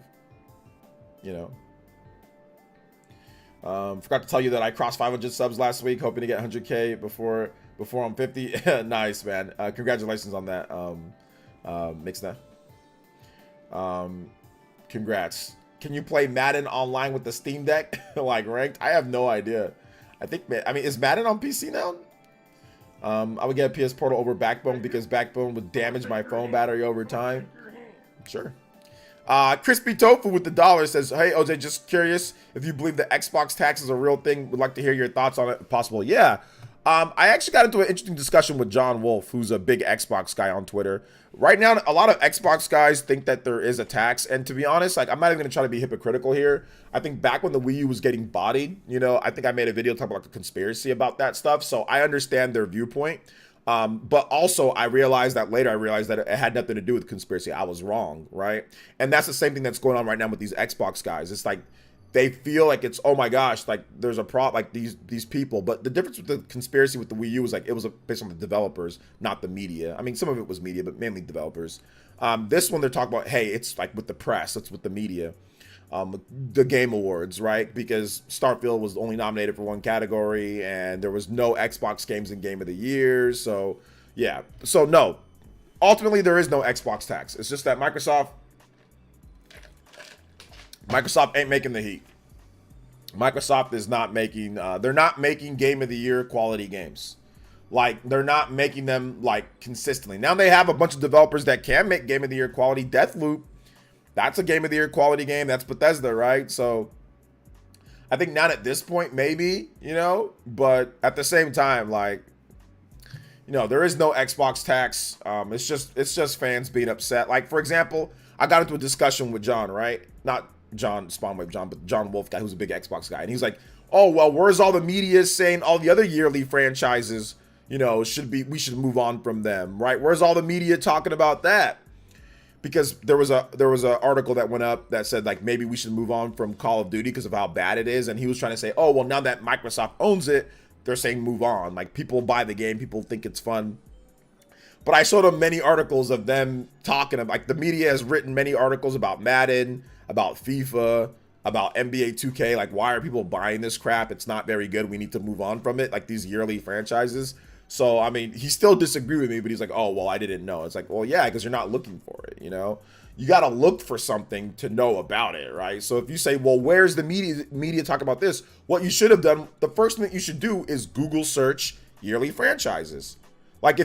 You know? Forgot to tell you that I crossed 500 subs last week, hoping to get 100K before I'm 50. Nice, man. Congratulations on that. Mixna. Congrats. Can you play Madden online with the Steam Deck? Like ranked? I have no idea. I mean, is Madden on PC now? I would get a PS Portal over Backbone because Backbone would damage my phone battery over time. Sure. Crispy Tofu with the dollar says, "Hey OJ, just curious if you believe the Xbox tax is a real thing. Would like to hear your thoughts on it if possible." Yeah. I actually got into an interesting discussion with John Wolf, who's a big Xbox guy on Twitter. Right now, a lot of Xbox guys think that there is a tax. And to be honest, like, I'm not even going to try to be hypocritical here. I think back when the Wii U was getting bodied, you know, I think I made a video talking about the conspiracy about that stuff. So I understand their viewpoint. But also I realized that it had nothing to do with conspiracy. I was wrong, right? And that's the same thing that's going on right now with these Xbox guys. It's like, they feel like it's, oh my gosh, like there's a problem, like these people. But the difference with the conspiracy with the Wii U was like it was based on the developers, not the media. I mean, some of it was media, but mainly developers. This one they're talking about, hey, it's like with the press, it's with the media. The Game Awards, right? Because Starfield was only nominated for one category, and there was no Xbox games in Game of the Year. So yeah, so no, ultimately there is no Xbox tax. It's just that Microsoft ain't making the heat. Microsoft is not making, they're not making Game of the Year quality games. Like, they're not making them, like, consistently. Now they have a bunch of developers that can make Game of the Year quality. Deathloop, that's a Game of the Year quality game. That's Bethesda, right? So, I think not at this point, maybe, you know? But at the same time, like, you know, there is no Xbox tax. It's just fans being upset. Like, for example, I got into a discussion with John, right? Not John Spawnwave John, but John Wolf guy, who's a big Xbox guy, and he's like, "Oh well, where's all the media saying all the other yearly franchises, you know, we should move on from them, right? Where's all the media talking about that?" Because there was a article that went up that said like maybe we should move on from Call of Duty because of how bad it is, and he was trying to say, "Oh well, now that Microsoft owns it, they're saying move on. Like people buy the game, people think it's fun." But I showed him many articles of them talking about, like, the media has written many articles about Madden, about FIFA, about NBA 2K. Like, why are people buying this crap? It's not very good. We need to move on from it. Like, these yearly franchises. So, I mean, he still disagreed with me, but he's like, "Oh, well, I didn't know." It's like, well, yeah, because you're not looking for it, you know? You got to look for something to know about it, right? So if you say, well, where's the media talking about this? What you should have done, the first thing that you should do is Google search yearly franchises. Like,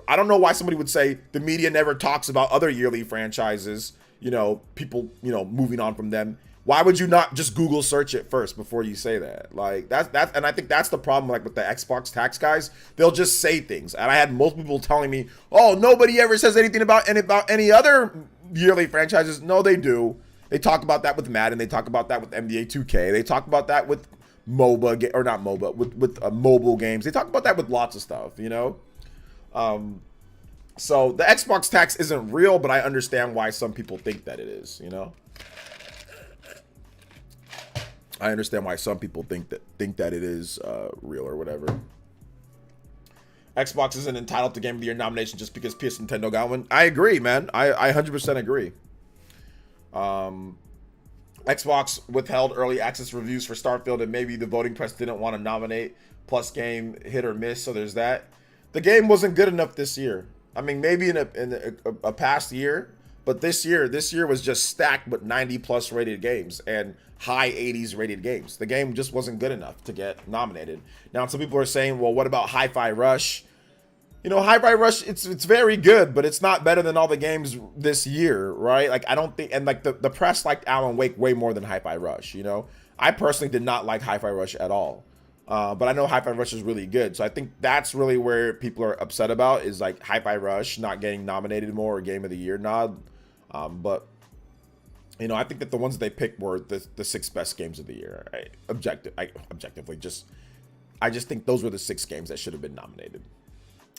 I don't know why somebody would say the media never talks about other yearly franchises, you know, people, you know, moving on from them. Why would you not just Google search it first before you say that? Like that's and I think that's the problem. Like with the Xbox tax guys, they'll just say things, and I had multiple people telling me, "Oh, nobody ever says anything about any other yearly franchises." No, they do. They talk about that with Madden. They talk about that with NBA 2K. They talk about that with MOBA or not MOBA with mobile games. They talk about that with lots of stuff. You know. So the Xbox tax isn't real, but I understand why some people think that it is. You know. I understand why some people think that it is real or whatever. Xbox isn't entitled to Game of the Year nomination just because PS Nintendo got one. I agree, man. I 100% agree. Xbox withheld early access reviews for Starfield, and maybe the voting press didn't want to nominate. Plus, game hit or miss, so there's that. The game wasn't good enough this year. I mean, maybe in a past year, but this year was just stacked with 90+ rated games and high 80s rated games. The game just wasn't good enough to get nominated. Now, some people are saying, well, what about Hi-Fi Rush? You know, Hi-Fi Rush, it's very good, but it's not better than all the games this year, right? Like, I don't think, and like the press liked Alan Wake way more than Hi-Fi Rush, you know? I personally did not like Hi-Fi Rush at all. But I know Hi-Fi Rush is really good. So I think that's really where people are upset about, is like Hi-Fi Rush not getting nominated more or Game of the Year nod. But you know, I think that the ones that they picked were the 6 best games of the year. Objectively, I just think those were the 6 games that should have been nominated.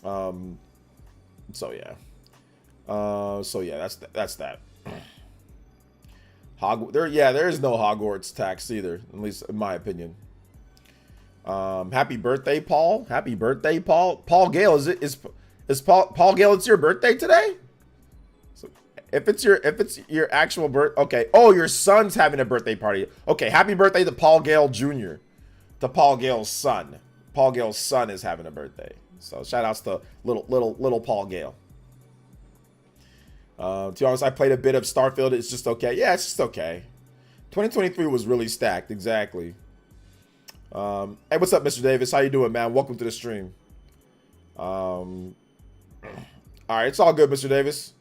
So yeah, that's that. There is no Hogwarts tax either, at least in my opinion. Happy birthday, Paul. Happy birthday, Paul. Paul Gale, is Paul Gale, it's your birthday today? So if it's your actual birth, okay. Oh, your son's having a birthday party. Okay, happy birthday to Paul Gale Jr. To Paul Gale's son. Paul Gale's son is having a birthday. So shout outs to little Paul Gale. To be honest, I played a bit of Starfield. It's just okay. Yeah, it's just okay. 2023 was really stacked. Exactly. Hey, what's up, Mr. Davis? How you doing, man? Welcome to the stream. All right, it's all good, Mr. Davis.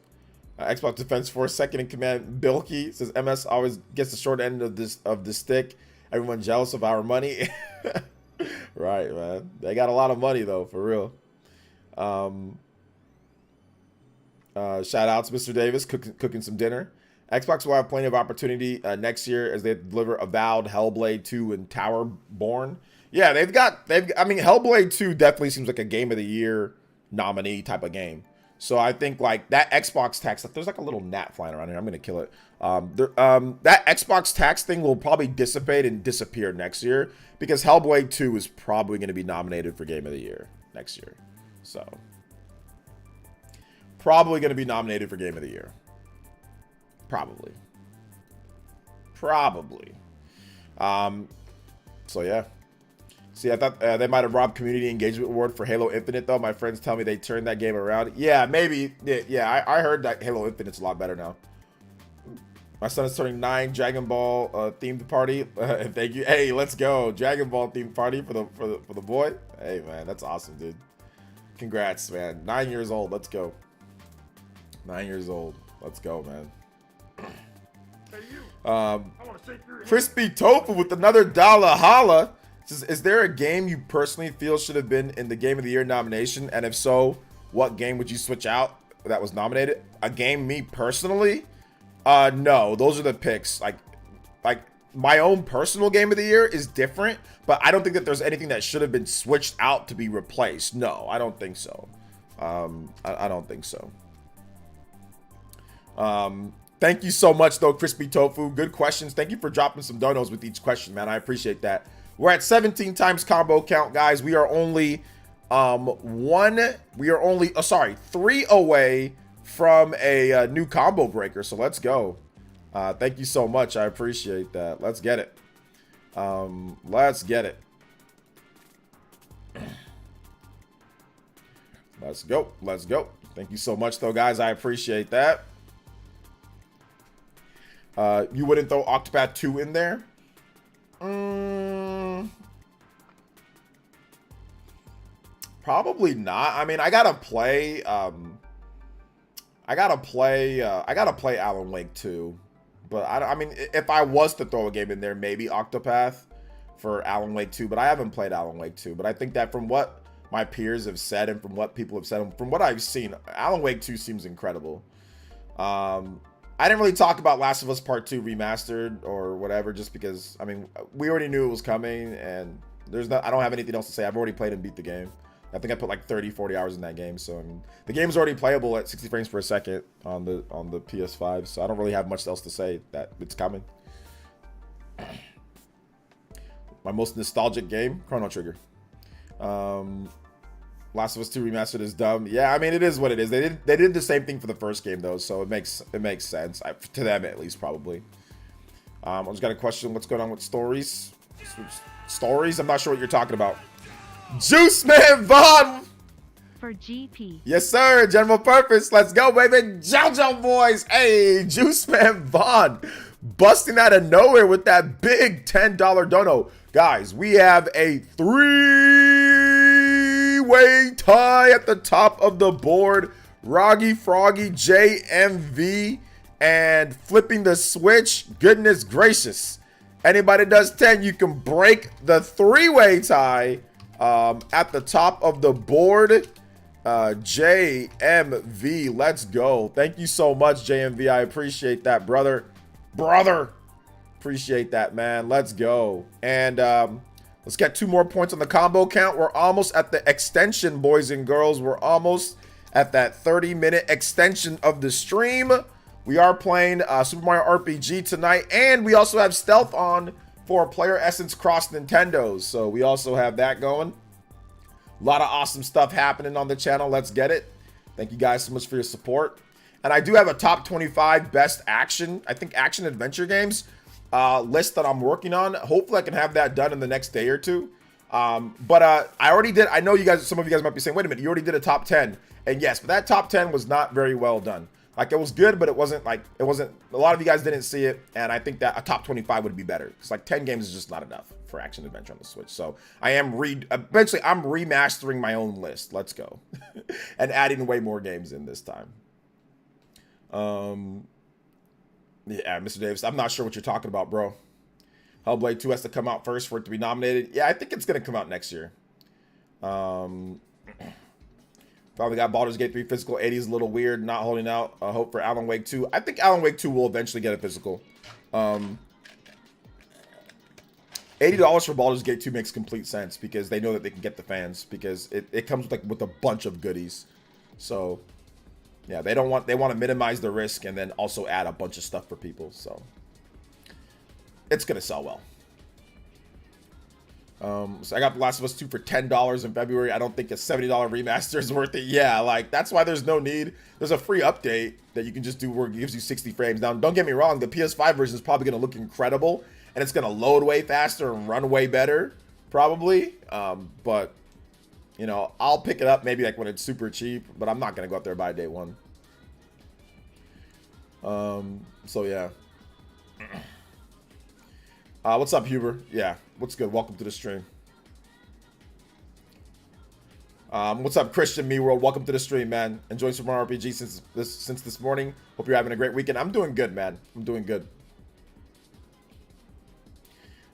Xbox Defense Force second in command Bilky says MS always gets the short end of the stick. Everyone jealous of our money. Right, man. They got a lot of money though, for real. Shout out to Mr. Davis cooking some dinner. Xbox will have plenty of opportunity next year as they deliver Avowed, Hellblade 2, and Towerborn. Yeah, I mean, Hellblade 2 definitely seems like a Game of the Year nominee type of game. So I think like that Xbox tax, there's like a little gnat flying around here. I'm gonna kill it. That Xbox tax thing will probably dissipate and disappear next year because Hellblade 2 is probably going to be nominated for Game of the Year next year. So probably going to be nominated for Game of the Year. Probably. So yeah. See, I thought they might have robbed Community Engagement Award for Halo Infinite, though. My friends tell me they turned that game around. Yeah, maybe. Yeah, I heard that Halo Infinite's a lot better now. My son is turning 9. Dragon Ball themed party. Thank you. Hey, let's go. Dragon Ball themed party for the boy. Hey, man, that's awesome, dude. Congrats, man. 9 years old. Let's go. 9 years old. Let's go, man. Crispy Tofu with another dollar holla. Is there a game you personally feel should have been in the Game of the Year nomination? And if so, what game would you switch out that was nominated? A game me personally? No, those are the picks. Like my own personal Game of the Year is different, but I don't think that there's anything that should have been switched out to be replaced. No, I don't think so. I don't think so. Thank you so much, though, Crispy Tofu. Good questions. Thank you for dropping some donos with each question, man. I appreciate that. We're at 17 times combo count, guys. We are only 3 away from a new combo breaker. So let's go. Thank you so much. I appreciate that. Let's get it. Let's get it. Let's go. Let's go. Thank you so much, though, guys. I appreciate that. You wouldn't throw Octopath 2 in there? Probably not. I mean, I gotta play Alan Wake 2 But I mean, if I was to throw a game in there, maybe Octopath for Alan Wake 2. But I haven't played Alan Wake 2. But I think that from what my peers have said and from what people have said, and from what I've seen, Alan Wake 2 seems incredible. I didn't really talk about Last of Us Part 2 Remastered or whatever, just because, I mean, we already knew it was coming, and I don't have anything else to say. I've already played and beat the game. I think I put like 30, 40 hours in that game, so I mean, the game's already playable at 60 frames per second on the PS5, so I don't really have much else to say that it's coming. My most nostalgic game, Chrono Trigger. Last of Us 2 Remastered is dumb. Yeah, I mean, it is what it is. They did the same thing for the first game though, so it makes sense to them at least, probably. I just got a question. What's going on with stories? Stories? I'm not sure what you're talking about. Juice Man Vaughn For GP. Yes, sir. General purpose. Let's go, baby. JoJo boys. Hey, Juice Man Vaughn busting out of nowhere with that big $10 dono. Guys, we have a three-way tie at the top of the board. Roggy Froggy, JMV, and flipping the switch. Goodness gracious. Anybody does 10, you can break the three-way tie at the top of the board. JMV, let's go. Thank you so much, JMV. I appreciate that, brother. Appreciate that, man. Let's go. And let's get 2 more points on the combo count. We're almost at the extension, boys and girls. We're almost at that 30-minute extension of the stream. We are playing Super Mario RPG tonight, and we also have Stealth on for PlayerEssence Cross Nintendos. So we also have that going. A lot of awesome stuff happening on the channel. Let's get it. Thank you guys so much for your support. And I do have a top 25 best action, I think action adventure games list that I'm working on. Hopefully I can have that done in the next day or two. But I already did. I know you guys, some of you guys might be saying, wait a minute, you already did a top 10. And yes, but that top 10 was not very well done. Like, it was good, but it wasn't a lot of you guys didn't see it. And I think that a top 25 would be better. Because like 10 games is just not enough for action adventure on the Switch. So I am eventually I'm remastering my own list. Let's go. And adding way more games in this time. Yeah, Mr. Davis, I'm not sure what you're talking about, bro. Hellblade 2 has to come out first for it to be nominated. Yeah, I think it's going to come out next year. Probably got Baldur's Gate 3 physical. 80 is a little weird, not holding out hope for Alan Wake 2. I think Alan Wake 2 will eventually get a physical. $80 for Baldur's Gate 2 makes complete sense because they know that they can get the fans because it comes with a bunch of goodies. So yeah, they want to minimize the risk and then also add a bunch of stuff for people. So it's gonna sell well. So I got The Last of Us 2 for $10 in February. I don't think a $70 remaster is worth it. Yeah, like that's why there's no need. There's a free update that you can just do where it gives you 60 frames. Now, don't get me wrong, the PS5 version is probably gonna look incredible and it's gonna load way faster and run way better, probably. But you know, I'll pick it up maybe like when it's super cheap, but I'm not gonna go out there by day one. So yeah. What's up, Huber? Yeah, what's good? Welcome to the stream. What's up, Christian Me World? Welcome to the stream, man. Enjoying Super Mario RPG since this morning. Hope you're having a great weekend. I'm doing good, man. I'm doing good.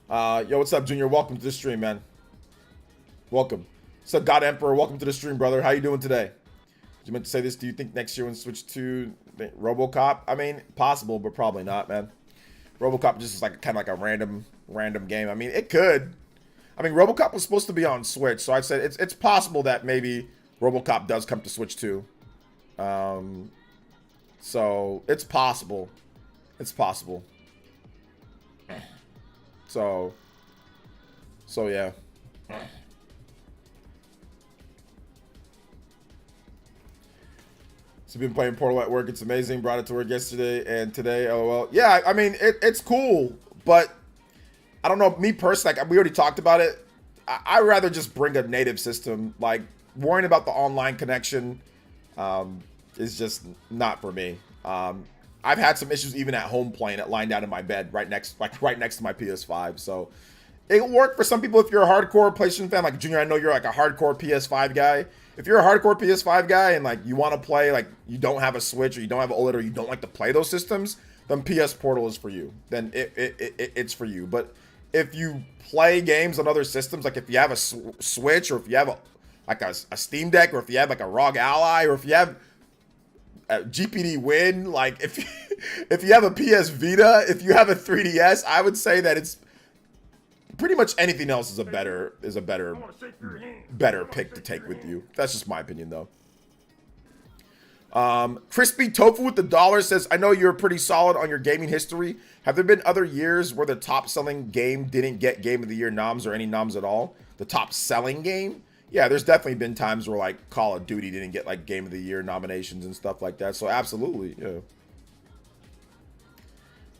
Yo, what's up, Junior? Welcome to the stream, man. Welcome. What's up, God Emperor? Welcome to the stream, brother. How you doing today? You meant to say this? Do you think next year when Switch 2 RoboCop? I mean, possible, but probably not, man. RoboCop just is like kind of like a random game. I mean, it could. I mean, RoboCop was supposed to be on Switch, so I said it's possible that maybe RoboCop does come to Switch 2. So it's possible. It's possible. So yeah. So been playing Portal at work. It's amazing. Brought it to work yesterday and today. LOL. Yeah, I mean it's cool, but I don't know. Me personally, like we already talked about it. I'd rather just bring a native system. Like worrying about the online connection is just not for me. I've had some issues even at home playing it, lying down in my bed right next to my PS5. So it'll work for some people if you're a hardcore PlayStation fan. Like Junior, I know you're like a hardcore PS5 guy. If you're a hardcore PS5 guy and like you want to play, like you don't have a Switch or you don't have an OLED or you don't like to play those systems, then PS Portal is for you. Then it's for you. But if you play games on other systems, like if you have a Switch, or if you have a Steam Deck, or if you have like a ROG Ally, or if you have a GPD Win, like if you have a PS Vita, if you have a 3DS, I would say that it's pretty much anything else is a better pick to take with you. That's just my opinion, though. Crispy Tofu with the $1 says, I know you're pretty solid on your gaming history. Have there been other years where the top selling game didn't get Game of the Year noms or any noms at all? The top selling game? Yeah, there's definitely been times where like Call of Duty didn't get like Game of the Year nominations and stuff like that. So absolutely, yeah.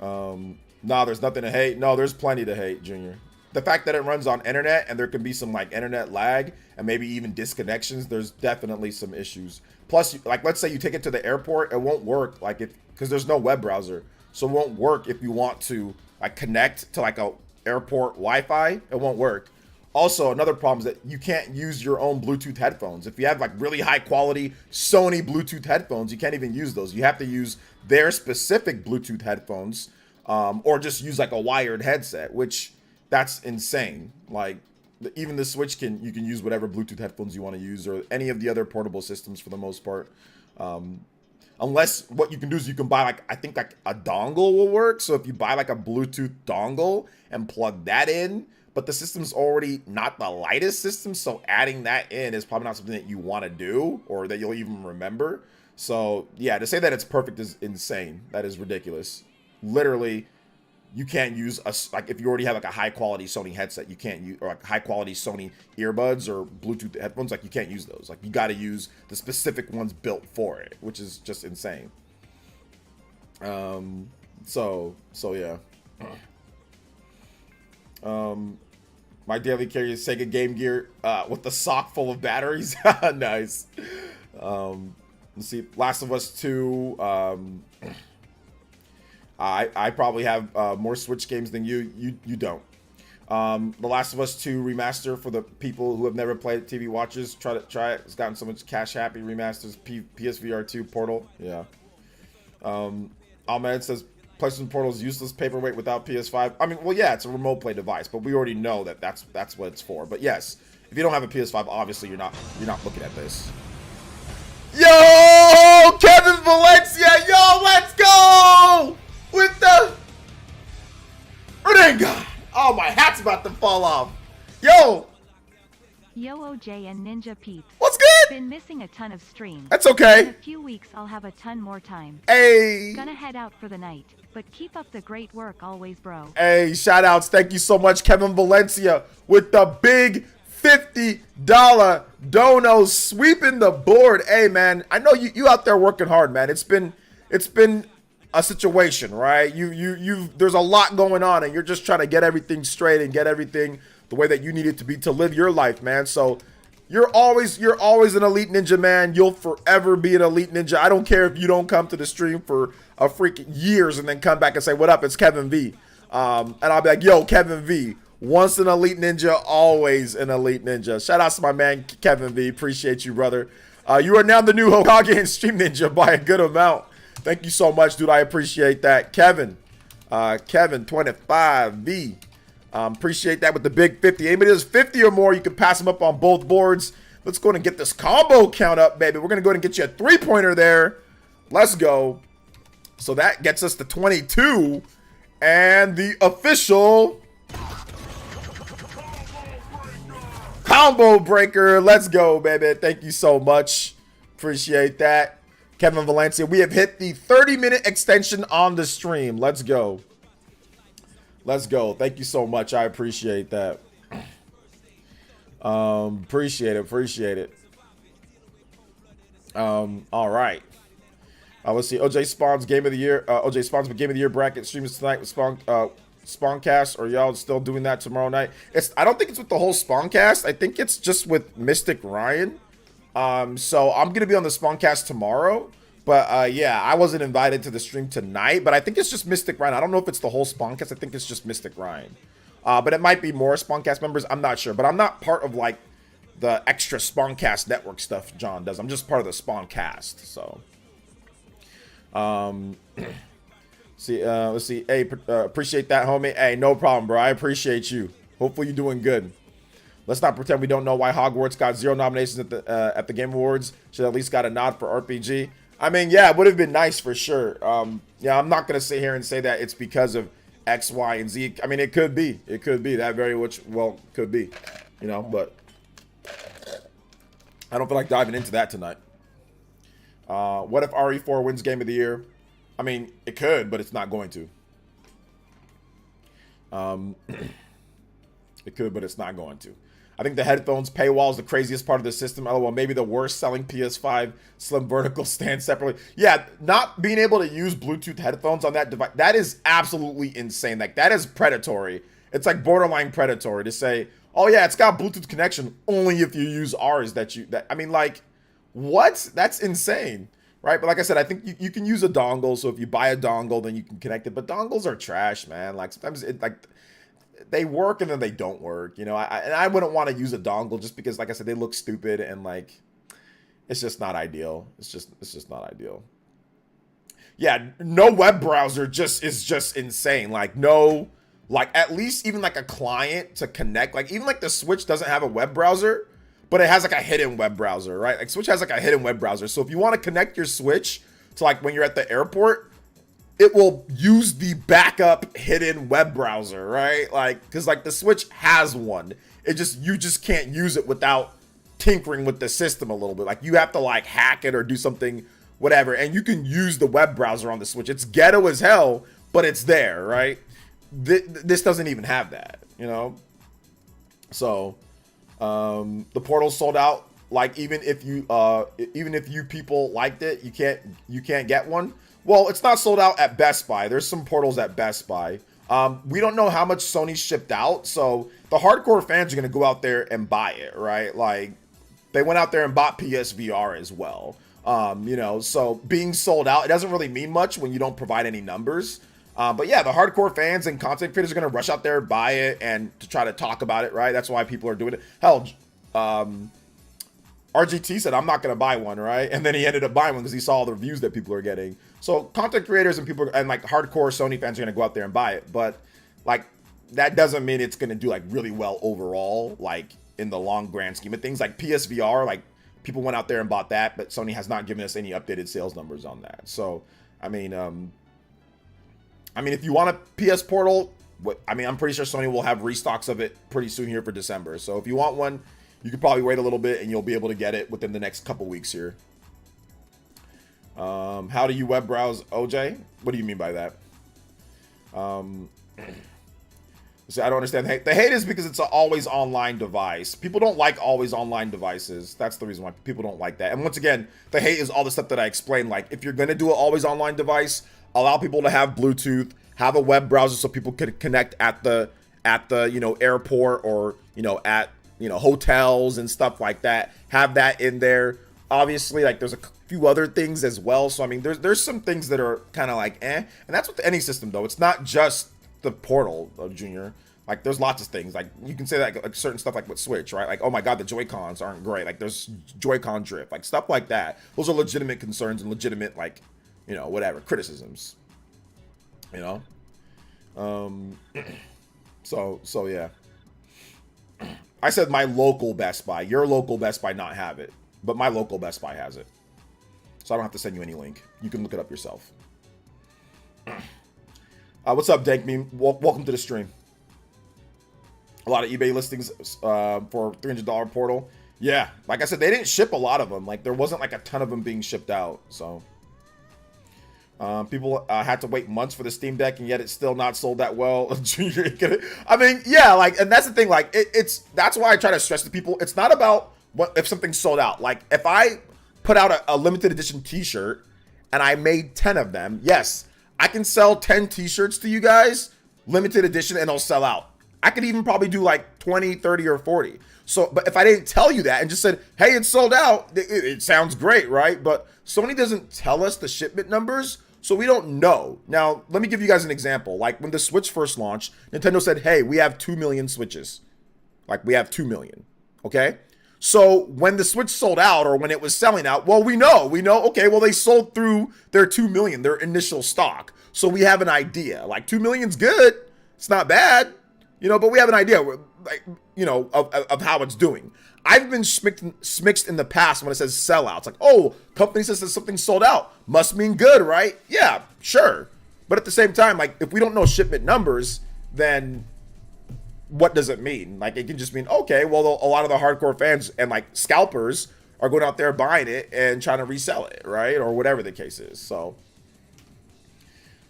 No, there's nothing to hate. No, there's plenty to hate, Junior. The fact that it runs on internet and there can be some like internet lag and maybe even disconnections, there's definitely some issues. Plus, like, let's say you take it to the airport, it won't work, like, because there's no web browser, so it won't work if you want to like connect to like a airport Wi-Fi. It won't work. Also, another problem is that you can't use your own Bluetooth headphones. If you have like really high quality Sony Bluetooth headphones, you can't even use those. You have to use their specific Bluetooth headphones, or just use like a wired headset, which that's insane. Like, even the Switch you can use whatever Bluetooth headphones you want to use, or any of the other portable systems for the most part. Unless what you can do is you can buy like, I think like a dongle will work. So if you buy like a Bluetooth dongle and plug that in, but the system's already not the lightest system, so adding that in is probably not something that you want to do or that you'll even remember. So yeah, to say that it's perfect is insane. That is ridiculous. Literally, you can't use like if you already have like a high quality Sony headset, you can't use, or like high quality Sony earbuds or Bluetooth headphones, like you can't use those. Like you got to use the specific ones built for it, which is just insane. So yeah. My daily carry is Sega Game Gear with the sock full of batteries. Nice. Let's see, Last of Us 2. I probably have more Switch games than you. You don't. The Last of Us 2 remaster, for the people who have never played it, TV watchers, try it. It's gotten so much cash happy remasters. PSVR 2 Portal. Yeah. Ahmed says PlayStation Portal is useless paperweight without PS5. I mean, well, yeah, it's a remote play device, but we already know that that's what it's for. But yes, if you don't have a PS5, obviously you're not looking at this. Yo, Kevin Valencia, yo, let's go with the Ringa. Oh, my hat's about to fall off. Yo, OJ and Ninja Pete. What's good? Been missing a ton of streams. That's okay. In a few weeks I'll have a ton more time. Hey. Gonna head out for the night, but keep up the great work always, bro. Hey, shout outs. Thank you so much, Kevin Valencia, with the big $50 dono, sweeping the board. Hey, man, I know you out there working hard, man. It's been a situation, right? There's a lot going on, and you're just trying to get everything straight and get everything the way that you need it to be to live your life, man. So you're always an elite ninja, man. You'll forever be an elite ninja. I don't care if you don't come to the stream for a freaking years and then come back and say, what up, it's Kevin V. And I'll be like, yo, Kevin V, once an elite ninja, always an elite ninja. Shout out to my man, Kevin V. Appreciate you, brother. You are now the new Hokage and Stream Ninja by a good amount. Thank you so much, dude. I appreciate that. Kevin 25V. Appreciate that with the big 50. Anybody does 50 or more, you can pass them up on both boards. Let's go ahead and get this combo count up, baby. We're going to go ahead and get you a 3-pointer there. Let's go. So that gets us to 22. And the official combo breaker. Let's go, baby. Thank you so much. Appreciate that. Kevin Valencia, we have hit the 30-minute extension on the stream. Let's go. Let's go. Thank you so much. I appreciate that. Appreciate it. All right. Let's see. OJ Spawn's Game of the Year. OJ Spawn's Game of the Year bracket streams tonight with Spawncast. Or y'all still doing that tomorrow night? I don't think it's with the whole Spawncast. I think it's just with Mystic Ryan. So I'm gonna be on the Spawncast tomorrow. But yeah, I wasn't invited to the stream tonight, but I think it's just Mystic Ryan. I don't know if it's the whole Spawncast. I think it's just Mystic Ryan. But it might be more Spawncast members. I'm not sure. But I'm not part of like the extra Spawncast network stuff John does. I'm just part of the Spawncast. So See, let's see. Hey, appreciate that, homie. Hey, no problem, bro. I appreciate you. Hopefully you're doing good. Let's not pretend we don't know why Hogwarts got 0 nominations at the Game Awards. Should at least got a nod for RPG. I mean, yeah, it would have been nice for sure. Yeah, I'm not gonna sit here and say that it's because of X, Y, and Z. I mean, it could be. It could be. That very much well could be. You know, but I don't feel like diving into that tonight. What if RE4 wins Game of the Year? I mean, it could, but it's not going to. It could, but it's not going to. I think the headphones paywall is the craziest part of the system. LOL, maybe the worst selling PS5 slim vertical stand separately. Yeah, not being able to use Bluetooth headphones on that device, that is absolutely insane. Like, that is predatory. It's like borderline predatory to say, oh yeah, it's got Bluetooth connection only if you use ours I mean, like, what? That's insane, right? But like I said, I think you can use a dongle. So if you buy a dongle, then you can connect it. But dongles are trash, man. Like, sometimes they work and then they don't work, you know. I wouldn't want to use a dongle just because, like I said, they look stupid and like it's just not ideal. It's just not ideal. Yeah, no web browser is just insane. Like no, like at least even like a client to connect. Like even like the Switch doesn't have a web browser, but it has like a hidden web browser, right? Like Switch has like a hidden web browser. So if you want to connect your Switch to like when you're at the airport, it will use the backup hidden web browser, right? Like, because like the Switch has one. You just can't use it without tinkering with the system a little bit. Like you have to like hack it or do something, whatever. And you can use the web browser on the Switch. It's ghetto as hell, but it's there, right? This doesn't even have that, you know? So, the Portal sold out. Like even if you people liked it, you can't get one. Well, it's not sold out at Best Buy. There's some Portals at Best Buy. We don't know how much Sony shipped out, so the hardcore fans are going to go out there and buy it, right? Like, they went out there and bought PSVR as well. You know, so being sold out, it doesn't really mean much when you don't provide any numbers. But yeah, the hardcore fans and content creators are going to rush out there, buy it, and to try to talk about it, right? That's why people are doing it. Hell, RGT said, I'm not going to buy one, right? And then he ended up buying one because he saw all the reviews that people are getting. So content creators and people and like hardcore Sony fans are going to go out there and buy it. But like, that doesn't mean it's going to do like really well overall, like in the long grand scheme of things. Like PSVR, like people went out there and bought that, but Sony has not given us any updated sales numbers on that. So, I mean, if you want a PS Portal, I'm pretty sure Sony will have restocks of it pretty soon here for December. So if you want one, you could probably wait a little bit and you'll be able to get it within the next couple weeks here. How do you web browse, OJ? What do you mean by that? See, I don't understand. The hate is because it's an always online device. People don't like always online devices. That's the reason why people don't like that. And once again, the hate is all the stuff that I explained. Like, if you're going to do an always online device, allow people to have Bluetooth, have a web browser so people could connect at the airport or, at hotels and stuff like that. Have that in there. Obviously, like, there's a few other things as well. So, I mean, there's some things that are kind of like, And that's with any system, though. It's not just the Portal, Junior. Like, there's lots of things. Like, you can say that, like certain stuff like with Switch, right? Like, oh my God, the Joy-Cons aren't great. Like, there's Joy-Con drift. Like, stuff like that. Those are legitimate concerns and legitimate, like, whatever, criticisms. So yeah. I said my local Best Buy. Your local Best Buy not have it, but my local Best Buy has it. So I don't have to send you any link. You can look it up yourself. What's up, Dank Meme? Welcome to the stream. A lot of eBay listings for $300 Portal. Yeah, like I said, they didn't ship a lot of them. Like, there wasn't like a ton of them being shipped out. So people had to wait months for the Steam Deck, and yet it's still not sold that well. I mean, yeah, like, and that's the thing. Like, that's why I try to stress to people. It's not about if something's sold out. Like, if I put out a limited edition T-shirt and I made 10 of them, yes, I can sell 10 T-shirts to you guys, limited edition, and they'll sell out. I could even probably do like 20, 30, or 40. So, but if I didn't tell you that and just said, hey, it's sold out, it sounds great, right? But Sony doesn't tell us the shipment numbers, so we don't know. Now, let me give you guys an example. Like, when the Switch first launched, Nintendo said, hey, we have 2 million Switches. Like, we have 2 million, okay? So when the Switch sold out or when it was selling out, well, we know, okay, well, they sold through their 2 million, their initial stock. So we have an idea. Like 2 million's good. It's not bad, but we have an idea, like, of how it's doing. I've been smixed in the past when it says sellouts. Like, oh, company says that something sold out. Must mean good, right? Yeah, sure. But at the same time, like, if we don't know shipment numbers, then what does it mean? Like, it can just mean, okay, well, a lot of the hardcore fans and like scalpers are going out there buying it and trying to resell it, right? Or whatever the case is. So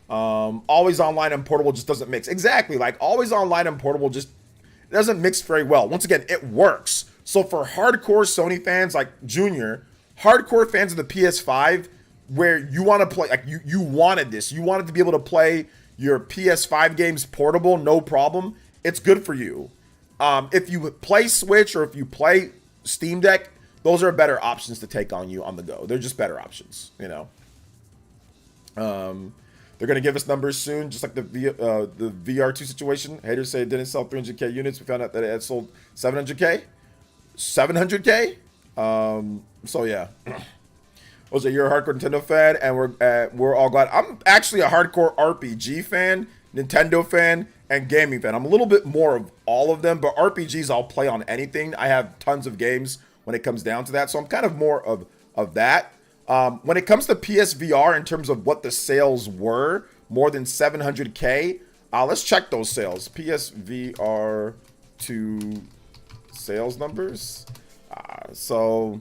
always online and portable just doesn't mix. Exactly. Like, always online and portable just doesn't mix very well. Once again, it works. So for hardcore Sony fans like Junior, hardcore fans of the PS5, where you want to play, like you wanted this, you wanted to be able to play your PS5 games portable, no problem. It's good for you. If you play Switch or if you play Steam Deck, those are better options to take on you on the go. They're just better options, They're going to give us numbers soon, just like the VR2 situation. Haters say it didn't sell 300K units. We found out that it had sold 700K. 700K? So, yeah. Jose, you're a hardcore Nintendo fan, and we're all glad. I'm actually a hardcore RPG fan, Nintendo fan, and gaming fan. I'm a little bit more of all of them, but RPGs I'll play on anything. I have tons of games when it comes down to that, so I'm kind of more of that. When it comes to PSVR, in terms of what the sales were, more than 700K, let's check those sales. PSVR 2 sales numbers. So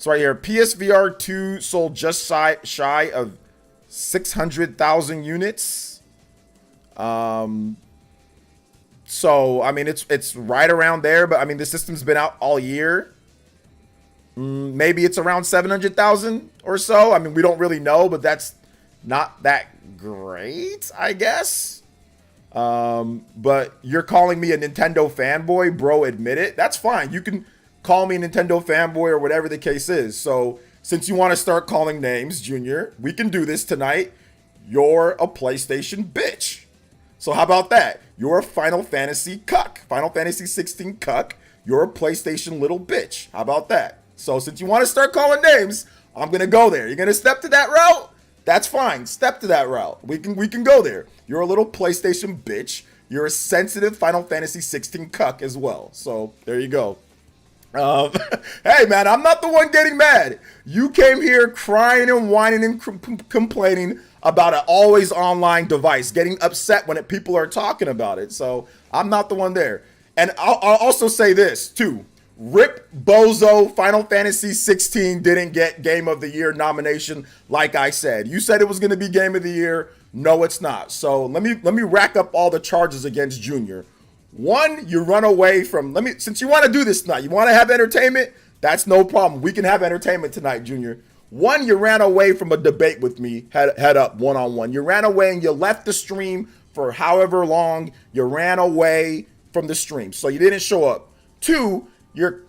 right here, PSVR 2 sold just shy of 600,000 units. So I mean, it's right around there, but I mean, the system's been out all year. Maybe it's around 700,000 or so. I mean, we don't really know, but that's not that great, I guess. But you're calling me a Nintendo fanboy, bro, admit it. That's fine. You can call me a Nintendo fanboy or whatever the case is. So since you want to start calling names, Junior, we can do this tonight. You're a PlayStation bitch. So how about that? You're a Final Fantasy cuck. Final Fantasy 16 cuck. You're a PlayStation little bitch. How about that? So since you want to start calling names, I'm going to go there. You're going to step to that route? That's fine. Step to that route. We can go there. You're a little PlayStation bitch. You're a sensitive Final Fantasy 16 cuck as well. So there you go. Hey, man, I'm not the one getting mad. You came here crying and whining and complaining about an always online device, getting upset when people are talking about it. So I'm not the one there. And I'll also say this, too. Rip Bozo, Final Fantasy 16 didn't get Game of the Year nomination, like I said. You said it was going to be Game of the Year. No, it's not. So let me rack up all the charges against Junior. One, you run away from, since you want to do this tonight, you want to have entertainment, that's no problem. We can have entertainment tonight, Junior. One, you ran away from a debate with me, head up, one-on-one. You ran away and you left the stream for however long. You ran away from the stream, so you didn't show up. Two, your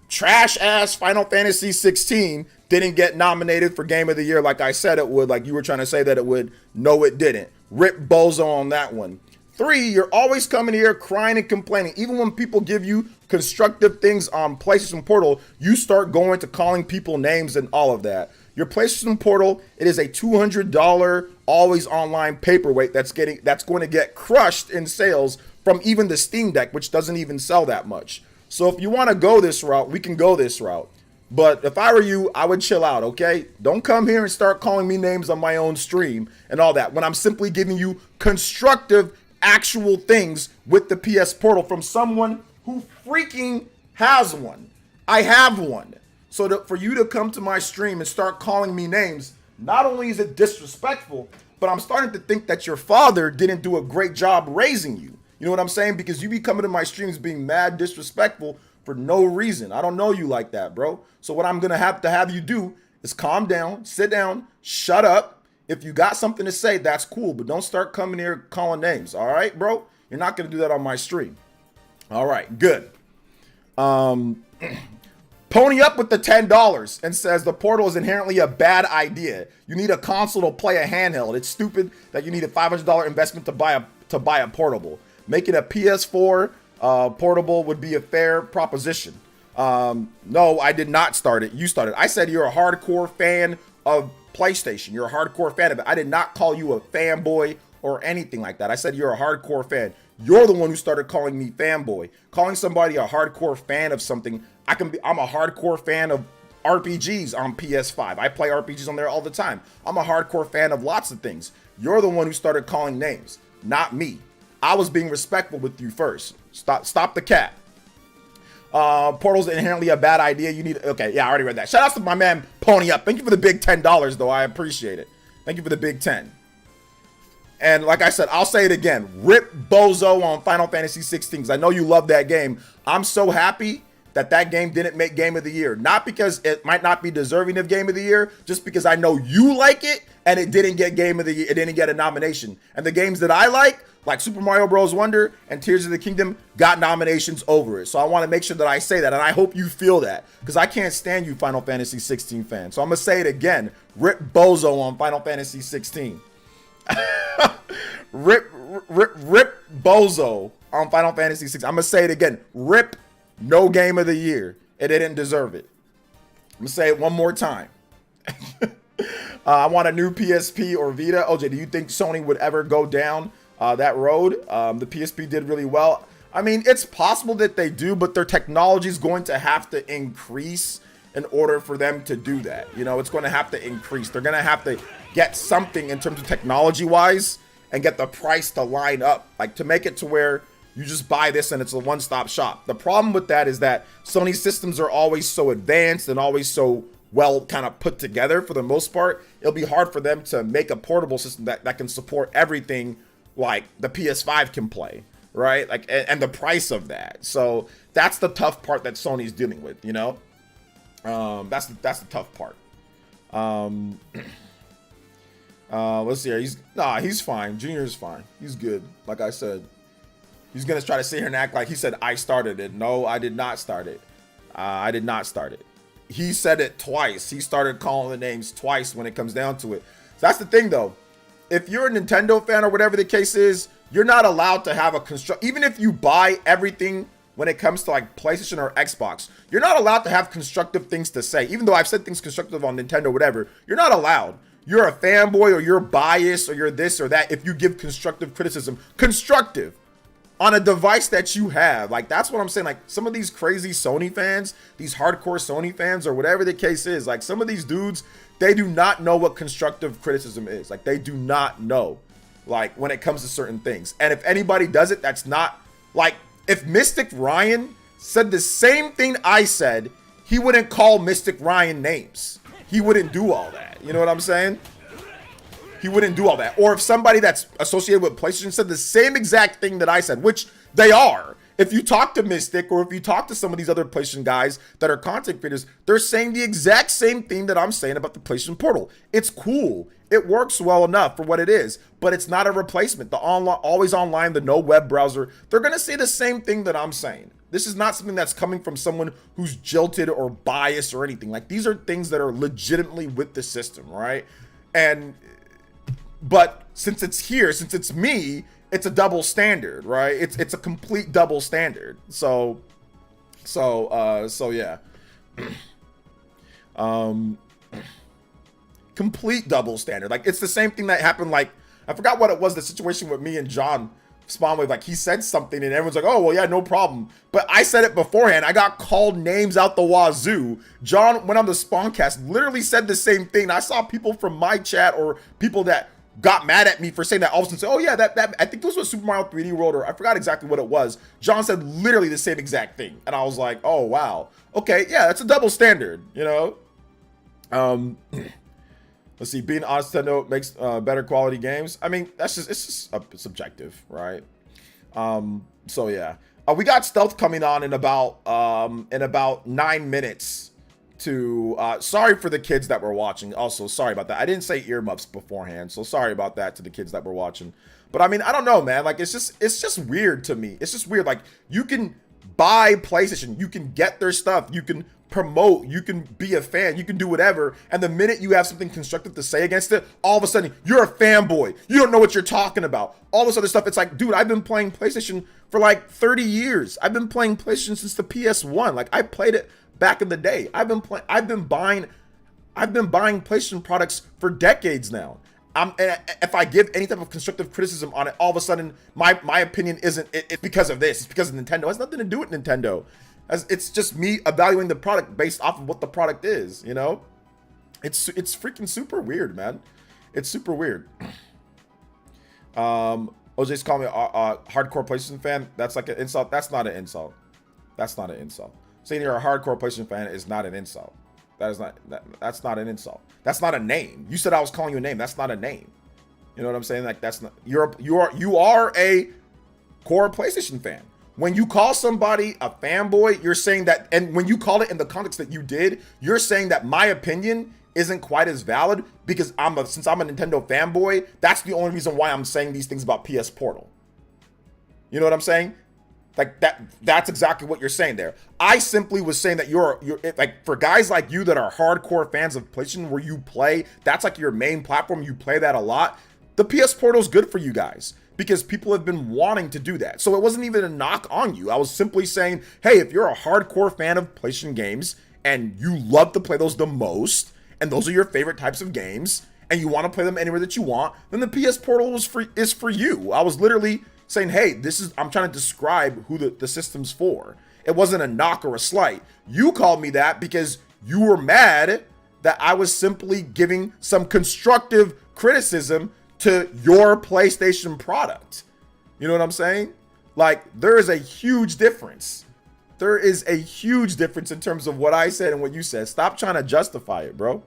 trash ass Final Fantasy 16 didn't get nominated for Game of the Year like I said it would, like you were trying to say that it would. No, it didn't. Rip Bozo on that one. Three, you're always coming here crying and complaining. Even when people give you constructive things on PlayStation Portal, you start going to calling people names and all of that. Your PlayStation Portal, it is a $200 always online paperweight that's going to get crushed in sales from even the Steam Deck, which doesn't even sell that much. So if you want to go this route, we can go this route. But if I were you, I would chill out, okay? Don't come here and start calling me names on my own stream and all that when I'm simply giving you constructive, actual things with the PS Portal from someone who freaking has one. I have one. So for you to come to my stream and start calling me names, not only is it disrespectful, but I'm starting to think that your father didn't do a great job raising you. You know what I'm saying? Because you be coming to my streams being mad disrespectful for no reason. I don't know you like that, bro. So what I'm going to have you do is calm down, sit down, shut up. If you got something to say, that's cool. But don't start coming here calling names. All right, bro? You're not going to do that on my stream. All right, good. Pony up with the $10 and says the Portal is inherently a bad idea. You need a console to play a handheld. It's stupid that you need a $500 investment to buy a portable. Making a PS4 portable would be a fair proposition. No, I did not start it. You started. I said you're a hardcore fan of PlayStation. You're a hardcore fan of it. I did not call you a fanboy or anything like that. I said you're a hardcore fan. You're the one who started calling me fanboy. Calling somebody a hardcore fan of something. I'm a hardcore fan of RPGs on PS5. I play RPGs on there all the time. I'm a hardcore fan of lots of things. You're the one who started calling names, not me. I was being respectful with you first. Stop the cat. Portal's inherently a bad idea. You need, okay, yeah, I already read that. Shout out to my man Pony Up. Thank you for the big $10 though. I appreciate it. Thank you for the big 10. And like I said, I'll say it again. Rip Bozo on Final Fantasy 16 because I know you love that game. I'm so happy that that game didn't make Game of the Year. Not because it might not be deserving of Game of the Year, just because I know you like it and it didn't get Game of the Year. It didn't get a nomination. And the games that I like Super Mario Bros. Wonder and Tears of the Kingdom, got nominations over it. So I want to make sure that I say that, and I hope you feel that, because I can't stand you Final Fantasy 16 fans. So I'm going to say it again. Rip Bozo on Final Fantasy 16. Rip Bozo on Final Fantasy 16. I'm going to say it again. Rip, no Game of the Year. It didn't deserve it. I'm going to say it one more time. I want a new PSP or Vita. OJ, do you think Sony would ever go down that road? The PSP did really well. I mean, it's possible that they do, but their technology is going to have to increase in order for them to do that. You know, it's going to have to increase. They're going to have to get something in terms of technology wise and get the price to line up, like to make it to where you just buy this and it's a one-stop shop. The problem with that is that Sony systems are always so advanced and always so well kind of put together for the most part. It'll be hard for them to make a portable system that can support everything like the PS5 can play, right? Like, and the price of that. So that's the tough part that Sony's dealing with, you know? That's the tough part. Let's see here. He's fine. Junior's fine. He's good. Like I said, he's gonna try to sit here and act like he said I started it. No, I did not start it. I did not start it. He said it twice. He started calling the names twice when it comes down to it. So that's the thing though. If you're a Nintendo fan or whatever the case is, you're not allowed to have a even if you buy everything when it comes to like PlayStation or Xbox, you're not allowed to have constructive things to say. Even though I've said things constructive on Nintendo, whatever, you're not allowed. You're a fanboy or you're biased or you're this or that if you give constructive criticism. Constructive on a device that you have. Like, that's what I'm saying. Like, some of these crazy Sony fans, these hardcore Sony fans or whatever the case is, like some of these dudes, they do not know what constructive criticism is. Like, they do not know, like, when it comes to certain things. And if anybody does it, that's not, like, if Mystic Ryan said the same thing I said, he wouldn't call Mystic Ryan names. He wouldn't do all that. You know what I'm saying? He wouldn't do all that. Or if somebody that's associated with PlayStation said the same exact thing that I said, which they are. If you talk to Mystic or if you talk to some of these other PlayStation guys that are content creators, they're saying the exact same thing that I'm saying about the PlayStation Portal. It's cool. It works well enough for what it is, but it's not a replacement. The always online, the no web browser, they're going to say the same thing that I'm saying. This is not something that's coming from someone who's jilted or biased or anything. Like, these are things that are legitimately with the system, right? But since it's here, since it's me, it's a double standard, right? It's a complete double standard. So yeah. Complete double standard. Like, it's the same thing that happened, like, I forgot what it was, the situation with me and John Spawnwave. Like, he said something and everyone's like, oh, well, yeah, no problem. But I said it beforehand. I got called names out the wazoo. John went on the Spawncast, literally said the same thing. I saw people from my chat or people that got mad at me for saying that all of a sudden say, oh yeah, that I think this was Super Mario 3D World, or I forgot exactly what it was. John said literally the same exact thing. And I was like, oh wow. Okay, yeah, that's a double standard, you know? Let's see, being honest, Nintendo makes better quality games. I mean, it's just subjective, right? So yeah. We got Stealth coming on in about 9 minutes. Sorry for the kids that were watching. Also, sorry about that. I didn't say earmuffs beforehand, so sorry about that to the kids that were watching. But I mean, I don't know, man. Like, it's just weird to me. It's just weird. Like, you can buy PlayStation, you can get their stuff, you can promote, you can be a fan, you can do whatever, and the minute you have something constructive to say against it, all of a sudden you're a fanboy, you don't know what you're talking about, all this other stuff. It's like, dude, I've been playing PlayStation for like 30 years. I've been playing PlayStation since the PS1. Like, I played it back in the day. I've been buying PlayStation products for decades now. And if I give any type of constructive criticism on it, all of a sudden my opinion isn't it's because of this. It's because of Nintendo. It has nothing to do with Nintendo. It's just me evaluating the product based off of what the product is. You know, it's freaking super weird, man. It's super weird. OJ's calling me a hardcore PlayStation fan. That's like an insult. That's not an insult. That's not an insult. Saying you're a hardcore PlayStation fan is not an insult. That's not an insult. That's not a name. You said I was calling you a name. That's not a name. You know what I'm saying? Like, that's not, you are a core PlayStation fan. When you call somebody a fanboy, you're saying that, and when you call it in the context that you did, you're saying that my opinion isn't quite as valid because since I'm a Nintendo fanboy, that's the only reason why I'm saying these things about PS Portal. You know what I'm saying? Like, that's exactly what you're saying there. I simply was saying that you're like, for guys like you that are hardcore fans of PlayStation, where you play, that's like your main platform, you play that a lot, the PS Portal is good for you guys because people have been wanting to do that. So it wasn't even a knock on you. I was simply saying, hey, if you're a hardcore fan of PlayStation games and you love to play those the most, and those are your favorite types of games, and you want to play them anywhere that you want, then the PS Portal is for you. I was literally saying, hey, I'm trying to describe who the system's for. It wasn't a knock or a slight. You called me that because you were mad that I was simply giving some constructive criticism to your PlayStation product. You know what I'm saying? Like, there is a huge difference. There is a huge difference in terms of what I said and what you said. Stop trying to justify it, bro.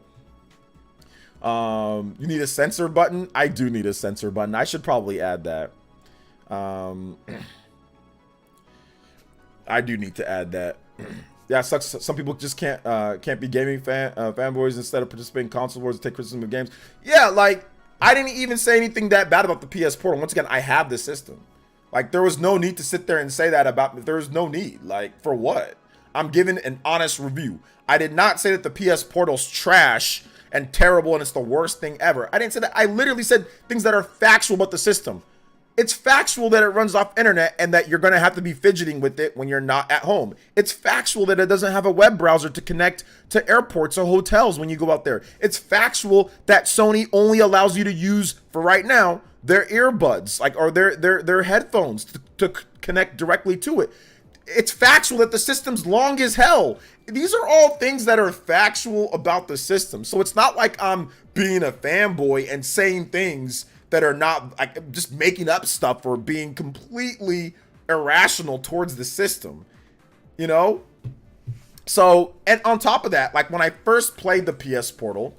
You need a censor button? I do need a censor button. I should probably add that. I do need to add that. Yeah, it sucks. Some people just can't be gaming fanboys instead of participating in console wars and take criticism of games. Yeah, like, I didn't even say anything that bad about the PS Portal. Once again, I have the system. Like, there was no need to sit there and say that about me. There was no need. Like, for what? I'm giving an honest review. I did not say that the PS Portal's trash and terrible and it's the worst thing ever. I didn't say that. I literally said things that are factual about the system. It's factual that it runs off internet and that you're going to have to be fidgeting with it when you're not at home. It's factual that it doesn't have a web browser to connect to airports or hotels when you go out there. It's factual that Sony only allows you to use, for right now, their earbuds, like, or their headphones to connect directly to it. It's factual that the system's long as hell. These are all things that are factual about the system. So it's not like I'm being a fanboy and saying things that are not, like, just making up stuff or being completely irrational towards the system, you know? So, and on top of that, like, when I first played the PS Portal,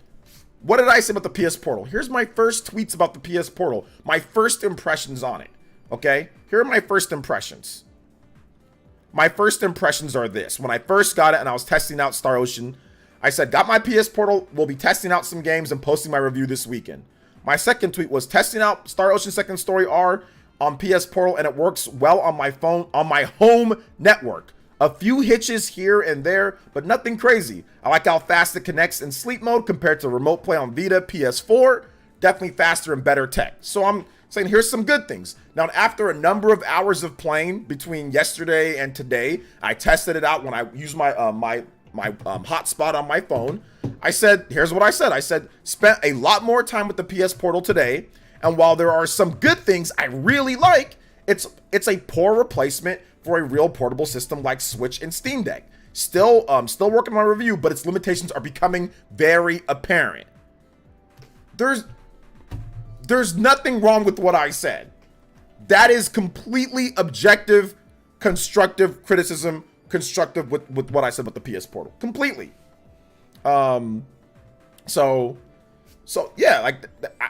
what did I say about the PS Portal? Here's my first tweets about the PS Portal. My first impressions on it, okay? Here are my first impressions. My first impressions are this. When I first got it and I was testing out Star Ocean, I said, got my PS Portal, we'll be testing out some games and posting my review this weekend. My second tweet was testing out Star Ocean Second Story R on PS Portal, and it works well on my phone, on my home network. A few hitches here and there, but nothing crazy. I like how fast it connects in sleep mode compared to remote play on Vita, PS4. Definitely faster and better tech. So I'm saying here's some good things. Now, after a number of hours of playing between yesterday and today, I tested it out when I used my hotspot on my phone. I said, here's what I said. I said, spent a lot more time with the PS Portal today, and while there are some good things I really like, it's a poor replacement for a real portable system like Switch and Steam Deck. Still working on my review, but its limitations are becoming very apparent. There's nothing wrong with what I said. That is completely objective, constructive criticism, constructive with what I said about the PS Portal. Completely. So yeah, like,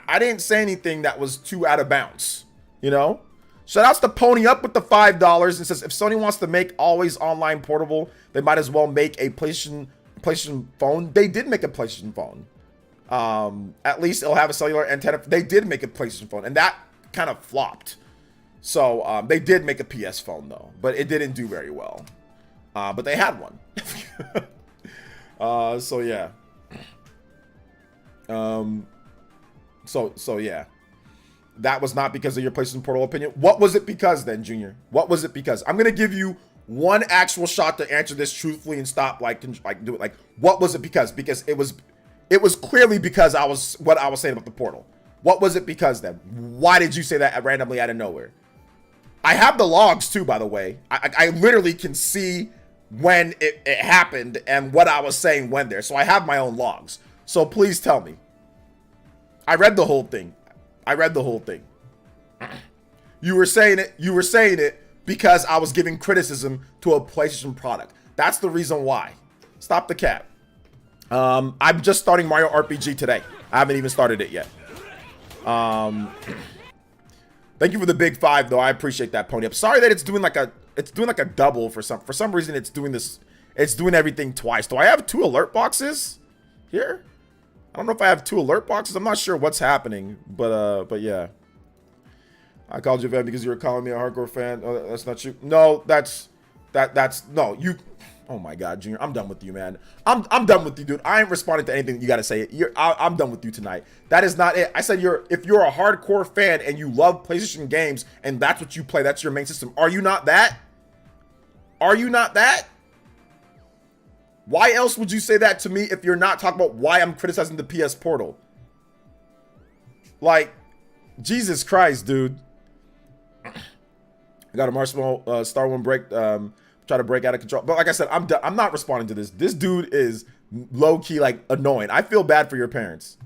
I didn't say anything that was too out of bounds, you know? Shout outs to Pony Up with the $5 and says, if Sony wants to make always online portable, they might as well make a PlayStation phone. They did make a PlayStation phone. At least it'll have a cellular antenna. They did make a PlayStation phone, and that kind of flopped. So they did make a PS phone though, but it didn't do very well. But they had one. So yeah. So yeah. That was not because of your PlayStation Portal opinion. What was it because then, Junior? What was it because? I'm gonna give you one actual shot to answer this truthfully and stop like do it. Like, what was it because? Because it was clearly because I was what I was saying about the portal. What was it because then? Why did you say that randomly out of nowhere? I have the logs too, by the way. I literally can see when it happened and what I was saying when there. So I have my own logs. So please tell me. I read the whole thing. I read the whole thing. You were saying it because I was giving criticism to a PlayStation product. That's the reason why. Stop the cap. I'm just starting Mario RPG today. I haven't even started it yet. Thank you for the big 5 though. I appreciate that, Pony Up. Sorry that it's doing like a double for some reason. It's doing everything twice. Do I have 2 alert boxes here? I don't know if I have 2 alert boxes. I'm not sure what's happening, but yeah. I called you a fan because you were calling me a hardcore fan. Oh, that's not you. No, that's no, you. Oh my God, Junior, I'm done with you, man. I'm done with you, dude. I ain't responding to anything you gotta say. I'm done with you tonight. That is not it. I said if you're a hardcore fan and you love PlayStation games and that's what you play, that's your main system. Are you not that? Are you not that? Why else would you say that to me if you're not talking about why I'm criticizing the PS Portal? Like, Jesus Christ, dude. I got a Marshmallow Star One break. Try to break out of control. But like I said, I'm not responding to this. This dude is low-key, like, annoying. I feel bad for your parents.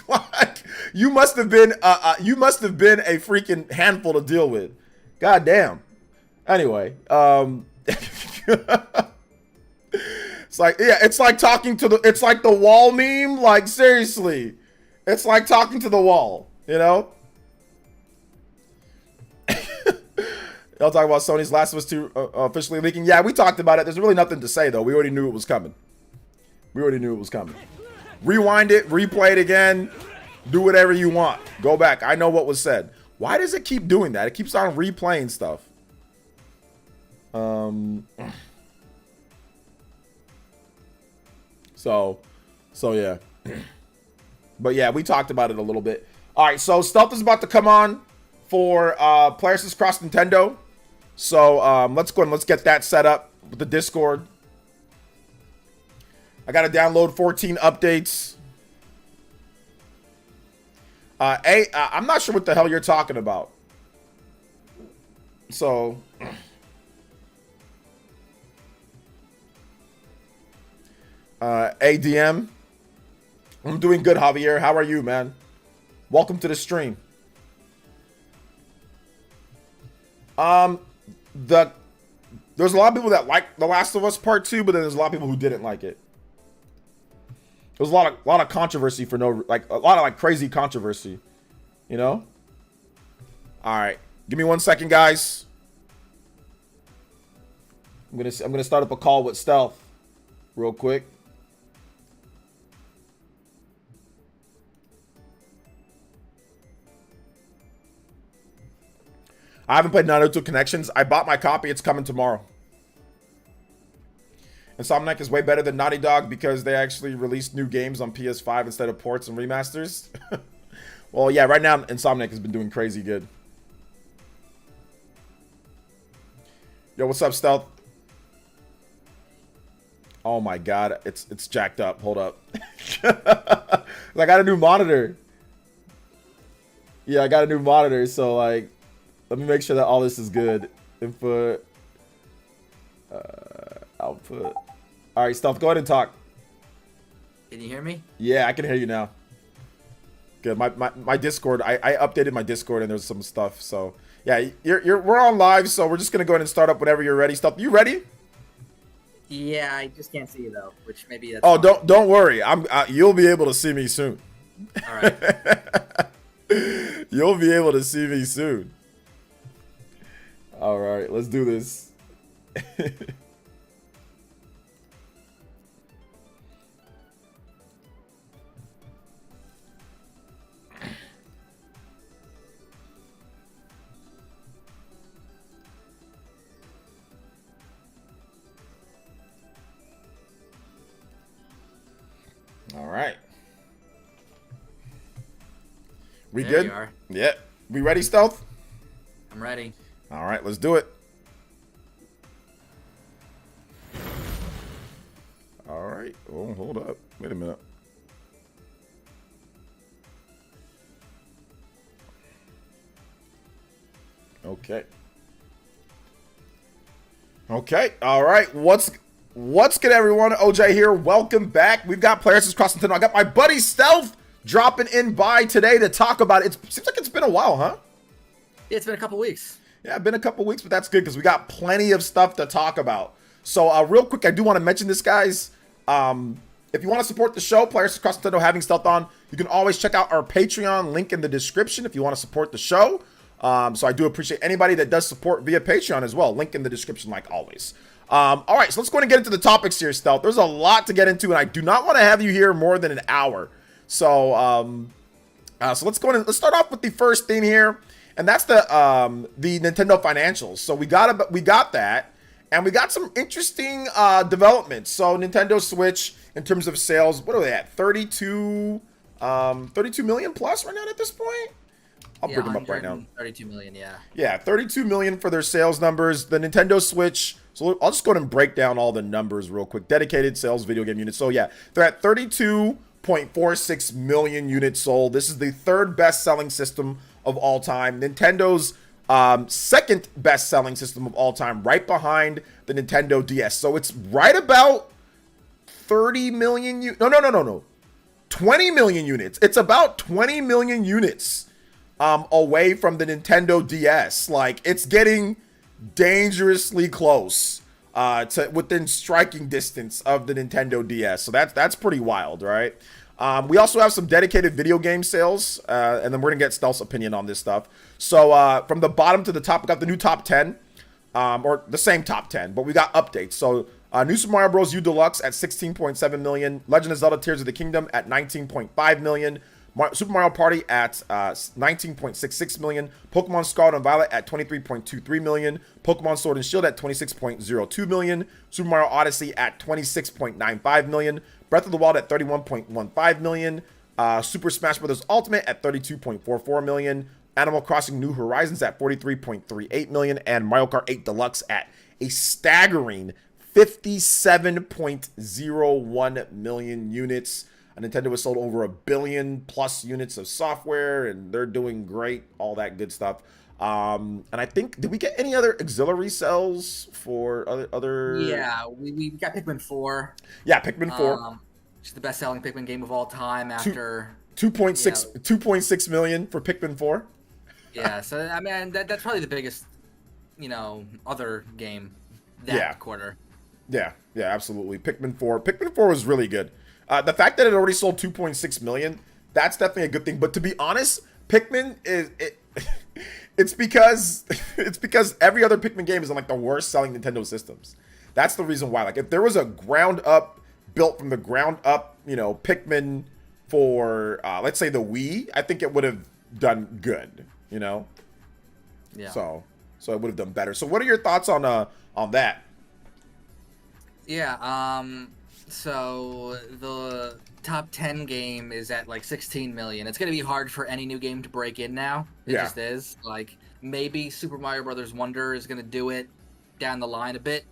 Like, you must have been a freaking handful to deal with. God damn. Anyway, it's like, yeah, it's like talking to it's like the wall meme. Like, seriously, it's like talking to the wall, you know? Y'all talk about Sony's Last of Us 2 officially leaking. Yeah, we talked about it. There's really nothing to say, though. We already knew it was coming. Rewind it, replay it again, do whatever you want. Go back. I know what was said. Why does it keep doing that? It keeps on replaying stuff. So yeah. But yeah, we talked about it a little bit. All right, so Stealth is about to come on for PlayerEssence Cross Nintendo. So let's go and let's get that set up with the Discord. I got to download 14 updates. I'm not sure what the hell you're talking about. So ADM. I'm doing good, Javier. How are you, man? Welcome to the stream. There's a lot of people that like The Last of Us Part 2, but then there's a lot of people who didn't like it. There's a lot of controversy for no, like, a lot of like crazy controversy, you know? All right, give me 1 second, guys. I'm gonna start up a call with Stealth real quick. I haven't played Naruto Connections. I bought my copy. It's coming tomorrow. Insomniac is way better than Naughty Dog because they actually released new games on PS5 instead of ports and remasters. Well, yeah, right now Insomniac has been doing crazy good. Yo, what's up, Stealth? Oh my God, it's jacked up. Hold up. I got a new monitor. Yeah, I got a new monitor, so like, let me make sure that all this is good. Input, output. All right, Stealth, go ahead and talk. Can you hear me? Yeah, I can hear you now. Good. My Discord, I updated my Discord and there's some stuff. So yeah, we're on live, so we're just gonna go ahead and start up whenever you're ready. Stealth, you ready? Yeah, I just can't see you though, which maybe that's. Oh, fine. Don't worry. You'll be able to see me soon. All right. You'll be able to see me soon. All right, let's do this. We There good? you are. Yeah. We ready, Stealth? I'm ready. All right, let's do it. All right. Oh, hold up. Wait a minute. Okay. Okay. All right. What's good, everyone? OJ here. Welcome back. We've got PlayerEssence Cross Nintendo. I got my buddy Stealth dropping in by today to talk about it. It seems like it's been a while, huh? Yeah, it's been a couple weeks. Yeah, been a couple weeks, but that's good because we got plenty of stuff to talk about. So real quick, I do want to mention this, guys. If you want to support the show, PlayerEssence Cross Nintendo having Stealth on, you can always check out our Patreon link in the description if you want to support the show. So I do appreciate anybody that does support via Patreon as well. Link in the description like always. All right, so let's go ahead and get into the topics here, Stealth. There's a lot to get into, and I do not want to have you here more than an hour. So let's go ahead and let's start off with the first thing here, and that's the Nintendo financials. So we got that, and we got some interesting developments. So Nintendo Switch, in terms of sales, what are they at? 32 million plus right now at this point? I'll bring them up right now. 32 million, yeah. Yeah, 32 million for their sales numbers. The Nintendo Switch, so I'll just go ahead and break down all the numbers real quick. Dedicated sales video game units. So yeah, they're at 32.46 million units sold. This is the third best selling system of all time. Nintendo's second best selling system of all time, right behind the Nintendo DS. So it's right about 30 million. No. 20 million units. It's about 20 million units away from the Nintendo DS. Like, it's getting dangerously close to within striking distance of the Nintendo DS. So that's pretty wild, right? We also have some dedicated video game sales, and then we're gonna get Stealth's opinion on this stuff. So from the bottom to the top, we got the new top 10, or the same top 10, but we got updates. So New Super Mario Bros. U Deluxe at 16.7 million, Legend of Zelda Tears of the Kingdom at 19.5 million, Super Mario Party at 19.66 million, Pokemon Scarlet and Violet at 23.23 million, Pokemon Sword and Shield at 26.02 million, Super Mario Odyssey at 26.95 million, Breath of the Wild at 31.15 million, Super Smash Bros. Ultimate at 32.44 million, Animal Crossing New Horizons at 43.38 million, and Mario Kart 8 Deluxe at a staggering 57.01 million units. Nintendo has sold over 1 billion plus units of software, and they're doing great, all that good stuff. And I think, did we get any other auxiliary sales for other? Yeah, we got Pikmin 4. Yeah, Pikmin 4. Which is the best-selling Pikmin game of all time after 2.6 million for Pikmin 4. Yeah, so I mean that's probably the biggest, other game that quarter. Yeah, absolutely. Pikmin 4. Pikmin 4 was really good. The fact that it already sold 2.6 million, that's definitely a good thing. But to be honest, Pikmin it's because every other Pikmin game is on like the worst selling Nintendo systems. That's the reason why. Like, if there was a built from the ground up, Pikmin for let's say the Wii, I think it would have done good. Yeah. So it would have done better. So what are your thoughts on that? Yeah. So the top 10 game is at like 16 million. It's gonna be hard for any new game to break in now. It just is. Like, maybe Super Mario Brothers Wonder is gonna do it down the line a bit,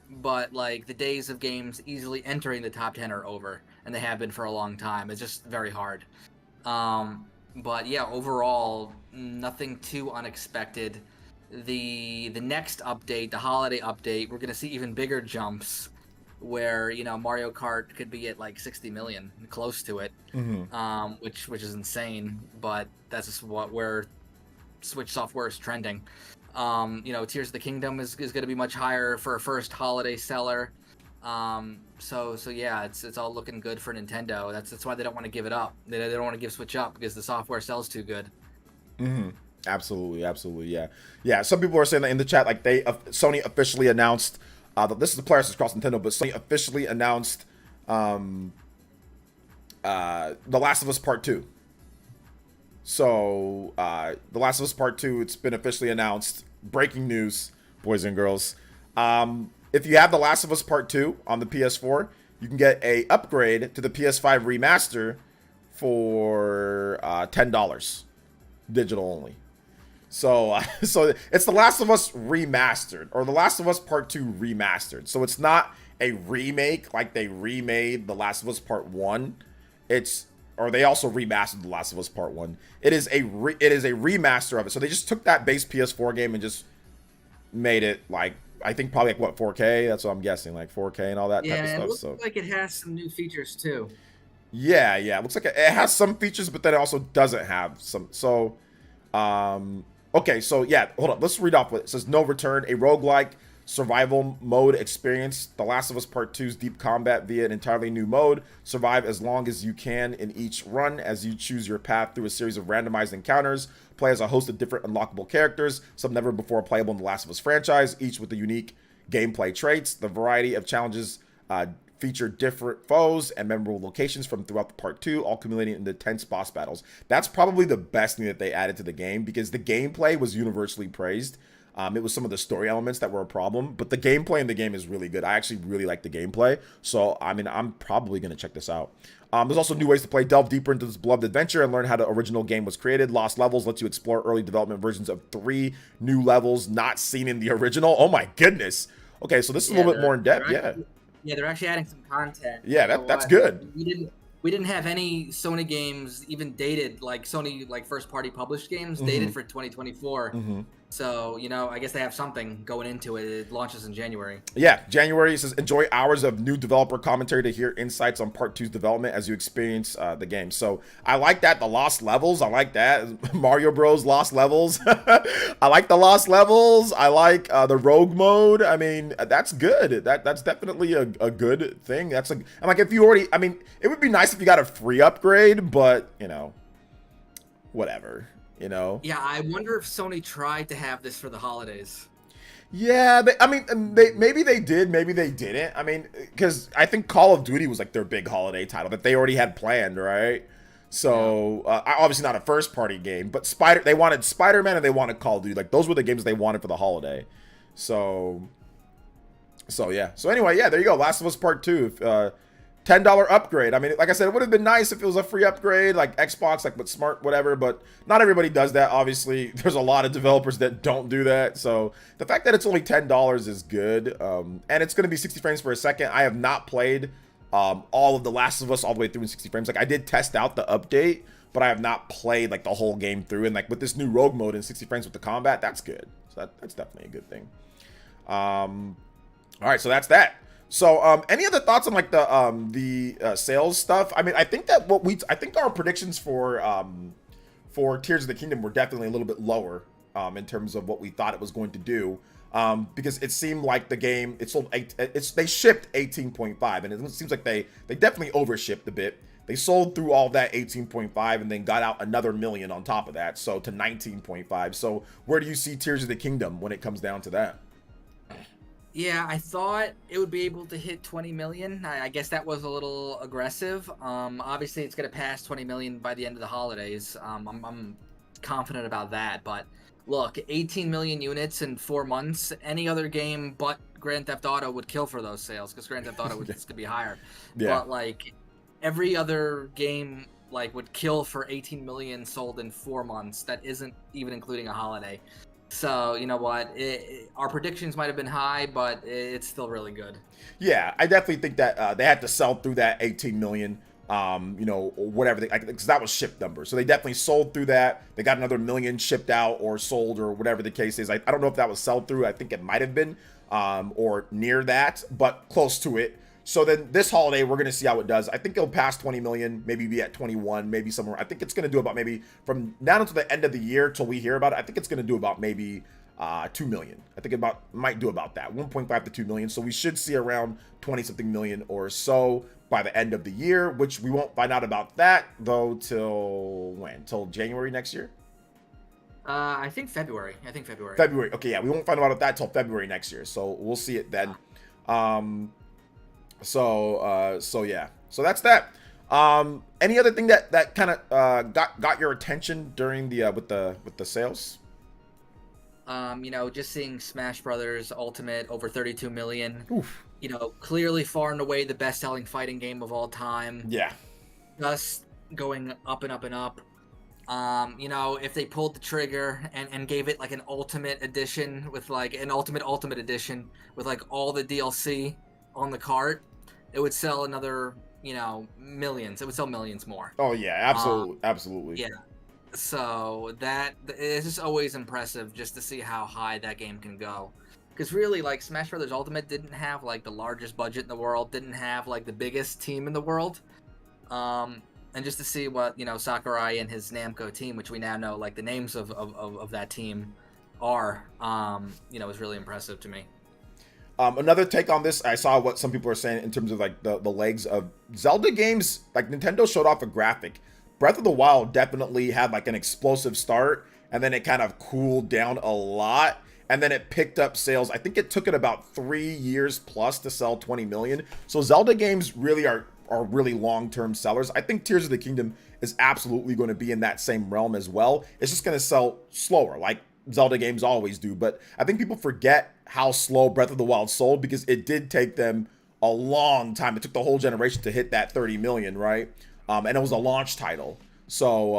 but like the days of games easily entering the top 10 are over, and they have been for a long time. It's just very hard. But yeah, overall, nothing too unexpected. The next update, the holiday update, we're gonna see even bigger jumps, where Mario Kart could be at like 60 million, close to it, which is insane. But that's just where Switch software is trending. Tears of the Kingdom is going to be much higher for a first holiday seller. So yeah, it's all looking good for Nintendo. That's why they don't want to give it up. They don't want to give Switch up, because the software sells too good. Absolutely, yeah. Some people are saying that in the chat, like Sony officially announced. This is the PlayerEssence Cross Nintendo, but Sony officially announced The Last of Us Part 2. So, The Last of Us Part 2, it's been officially announced. Breaking news, boys and girls. If you have The Last of Us Part 2 on the PS4, you can get a upgrade to the PS5 remaster for $10. digital only. So, so it's The Last of Us Remastered, or The Last of Us Part 2 Remastered. So it's not a remake like they remade The Last of Us Part 1. Or they also remastered The Last of Us Part 1. It is a remaster of it. So they just took that base PS4 game and just made it like, I think probably like what, 4K? That's what I'm guessing, like 4K and all that type of stuff. It looks So like it has some new features too. yeah, it looks like it has some features, but then it also doesn't have some. So, okay, so yeah, hold on. Let's read off what it says. No Return, a roguelike survival mode experience. The Last of Us Part 2's deep combat via an entirely new mode. Survive as long as you can in each run as you choose your path through a series of randomized encounters. Play as a host of different unlockable characters, some never before playable in the Last of Us franchise, each with the unique gameplay traits. The variety of challenges feature different foes and memorable locations from throughout the part 2, all culminating into tense boss battles. That's probably the best thing that they added to the game, because the gameplay was universally praised. It was some of the story elements that were a problem, but the gameplay in the game is really good. I actually really like the gameplay, so I mean, I'm probably going to check this out. There's also new ways to play. Delve deeper into this beloved adventure and learn how the original game was created. Lost Levels lets you explore early development versions of 3 new levels not seen in the original. Oh my goodness. Okay, so this is a little bit more in depth. Yeah, they're actually adding some content. Yeah, that's good. We didn't have any Sony games even dated, like Sony like first party published games dated for 2024. So, you know, I guess they have something going into it. It launches in January. Yeah, January. It says, enjoy hours of new developer commentary to hear insights on Part 2's development as you experience the game. So I like that. The Lost Levels, I like that. Mario Bros. Lost Levels. I like the Lost Levels. I like the Rogue mode. I mean, that's good. That's definitely a good thing. That's I'm like, if you already, I mean, it would be nice if you got a free upgrade, but, you know, whatever. You know? Yeah, I wonder if Sony tried to have this for the holidays. Yeah, maybe they did, maybe they didn't. I mean, because I think Call of Duty was like their big holiday title that they already had planned, right? So obviously not a first-party game, but they wanted Spider-Man and they wanted Call of Duty. Like those were the games they wanted for the holiday. So yeah. So anyway, yeah, there you go. Last of Us Part 2. $10 upgrade. I mean, like I said, it would have been nice if it was a free upgrade, like Xbox, like with Smart, whatever, but not everybody does that, obviously. There's a lot of developers that don't do that, so the fact that it's only $10 is good, and it's going to be 60 frames per second. I have not played all of The Last of Us all the way through in 60 frames. Like, I did test out the update, but I have not played, like, the whole game through, and, like, with this new Rogue mode in 60 frames with the combat, that's good. So that's definitely a good thing. All right, so that's that. So, any other thoughts on like the sales stuff? I mean, I think that I think our predictions for Tears of the Kingdom were definitely a little bit lower in terms of what we thought it was going to do, because it seemed like the game they shipped 18.5, and it seems like they definitely overshipped a bit. They sold through all that 18.5 and then got out another million on top of that, so to 19.5. So, where do you see Tears of the Kingdom when it comes down to that? Yeah, I thought it would be able to hit 20 million. I guess that was a little aggressive. Obviously, it's going to pass 20 million by the end of the holidays. I'm confident about that. But look, 18 million units in 4 months. Any other game but Grand Theft Auto would kill for those sales, because Grand Theft Auto would going to be higher. Yeah. But like every other game like would kill for 18 million sold in 4 months. That isn't even including a holiday. So, you know what, our predictions might have been high, but it's still really good. Yeah, I definitely think that they had to sell through that 18 million, you know, or whatever, because that was shipped number. So they definitely sold through that. They got another million shipped out or sold or whatever the case is. I don't know if that was sell through. I think it might have been, or near that, but close to it. So then this holiday, we're going to see how it does. I think it'll pass 20 million, maybe be at 21, maybe somewhere. I think it's going to do about maybe from now until the end of the year till we hear about it. I think it's going to do about maybe 2 million. I think it might do about that, 1.5 to 2 million. So we should see around 20 something million or so by the end of the year, which we won't find out about that though till when? Till January next year? I think February. February. Okay, yeah, we won't find out about that till February next year. So we'll see it then. So yeah, so that's that. Any other thing that kind of got your attention during the with the sales? You know, just seeing Smash Brothers Ultimate over 32 million. Oof. You know, clearly far and away the best-selling fighting game of all time. Yeah. Just going up and up and up. You know, if they pulled the trigger and gave it like an ultimate edition with like an ultimate edition with like all the DLC on the cart, it would sell another, you know, millions. It would sell millions more. Oh yeah, absolutely, absolutely. Yeah. So that it's just always impressive just to see how high that game can go. Because really, like Smash Brothers Ultimate didn't have like the largest budget in the world, didn't have like the biggest team in the world. And just to see what, you know, Sakurai and his Namco team, which we now know like the names of that team are, you know, is really impressive to me. Another take on this, I saw what some people are saying in terms of like the legs of Zelda games. Like Nintendo showed off a graphic. Breath of the Wild definitely had like an explosive start, and then it kind of cooled down a lot, and then it picked up sales. I think it took it about 3 years plus to sell 20 million. So Zelda games really are really long-term sellers. I think Tears of the Kingdom is absolutely going to be in that same realm as well. It's just going to sell slower, like Zelda games always do. But I think people forget how slow Breath of the Wild sold, because it did take them a long time. It took the whole generation to hit that 30 million, right? And it was a launch title. So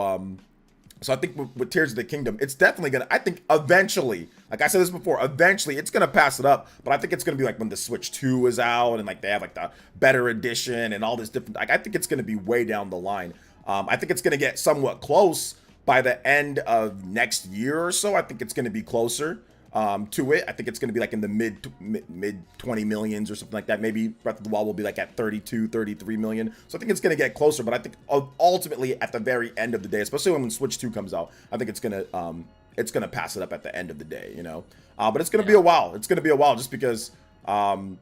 I think with Tears of the Kingdom, it's definitely gonna, I think eventually, like I said this before, eventually it's gonna pass it up. But I think it's gonna be like when the Switch 2 is out and like they have like the better edition and all this different, like I think it's gonna be way down the line. I think it's gonna get somewhat close by the end of next year or so. I think it's gonna be closer to it. I think it's going to be like in the mid 20 millions or something like that. Maybe Breath of the Wild will be like at 32, 33 million. So I think it's going to get closer, but I think ultimately at the very end of the day, especially when Switch 2 comes out, I think it's going to pass it up at the end of the day, you know. But it's going to be a while. It's going to be a while just because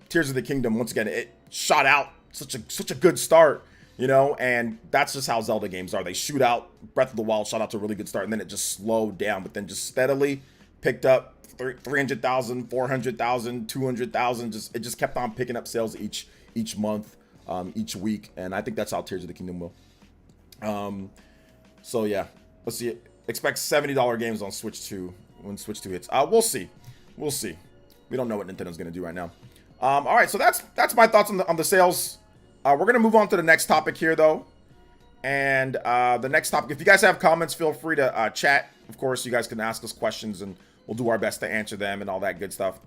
Tears of the Kingdom, once again, it shot out such a good start, you know, and that's just how Zelda games are. They shoot out. Breath of the Wild shot out to a really good start, and then it just slowed down, but then just steadily picked up 300,000, 400,000, 200,000. It just kept on picking up sales each month, each week, and I think that's how Tears of the Kingdom will. So yeah, let's see. Expect $70 games on Switch 2 when Switch 2 hits. We'll see. We don't know what Nintendo's gonna do right now. All right, so that's my thoughts on the sales. We're gonna move on to the next topic here though, and the next topic. If you guys have comments, feel free to chat. Of course, you guys can ask us questions and we'll do our best to answer them and all that good stuff.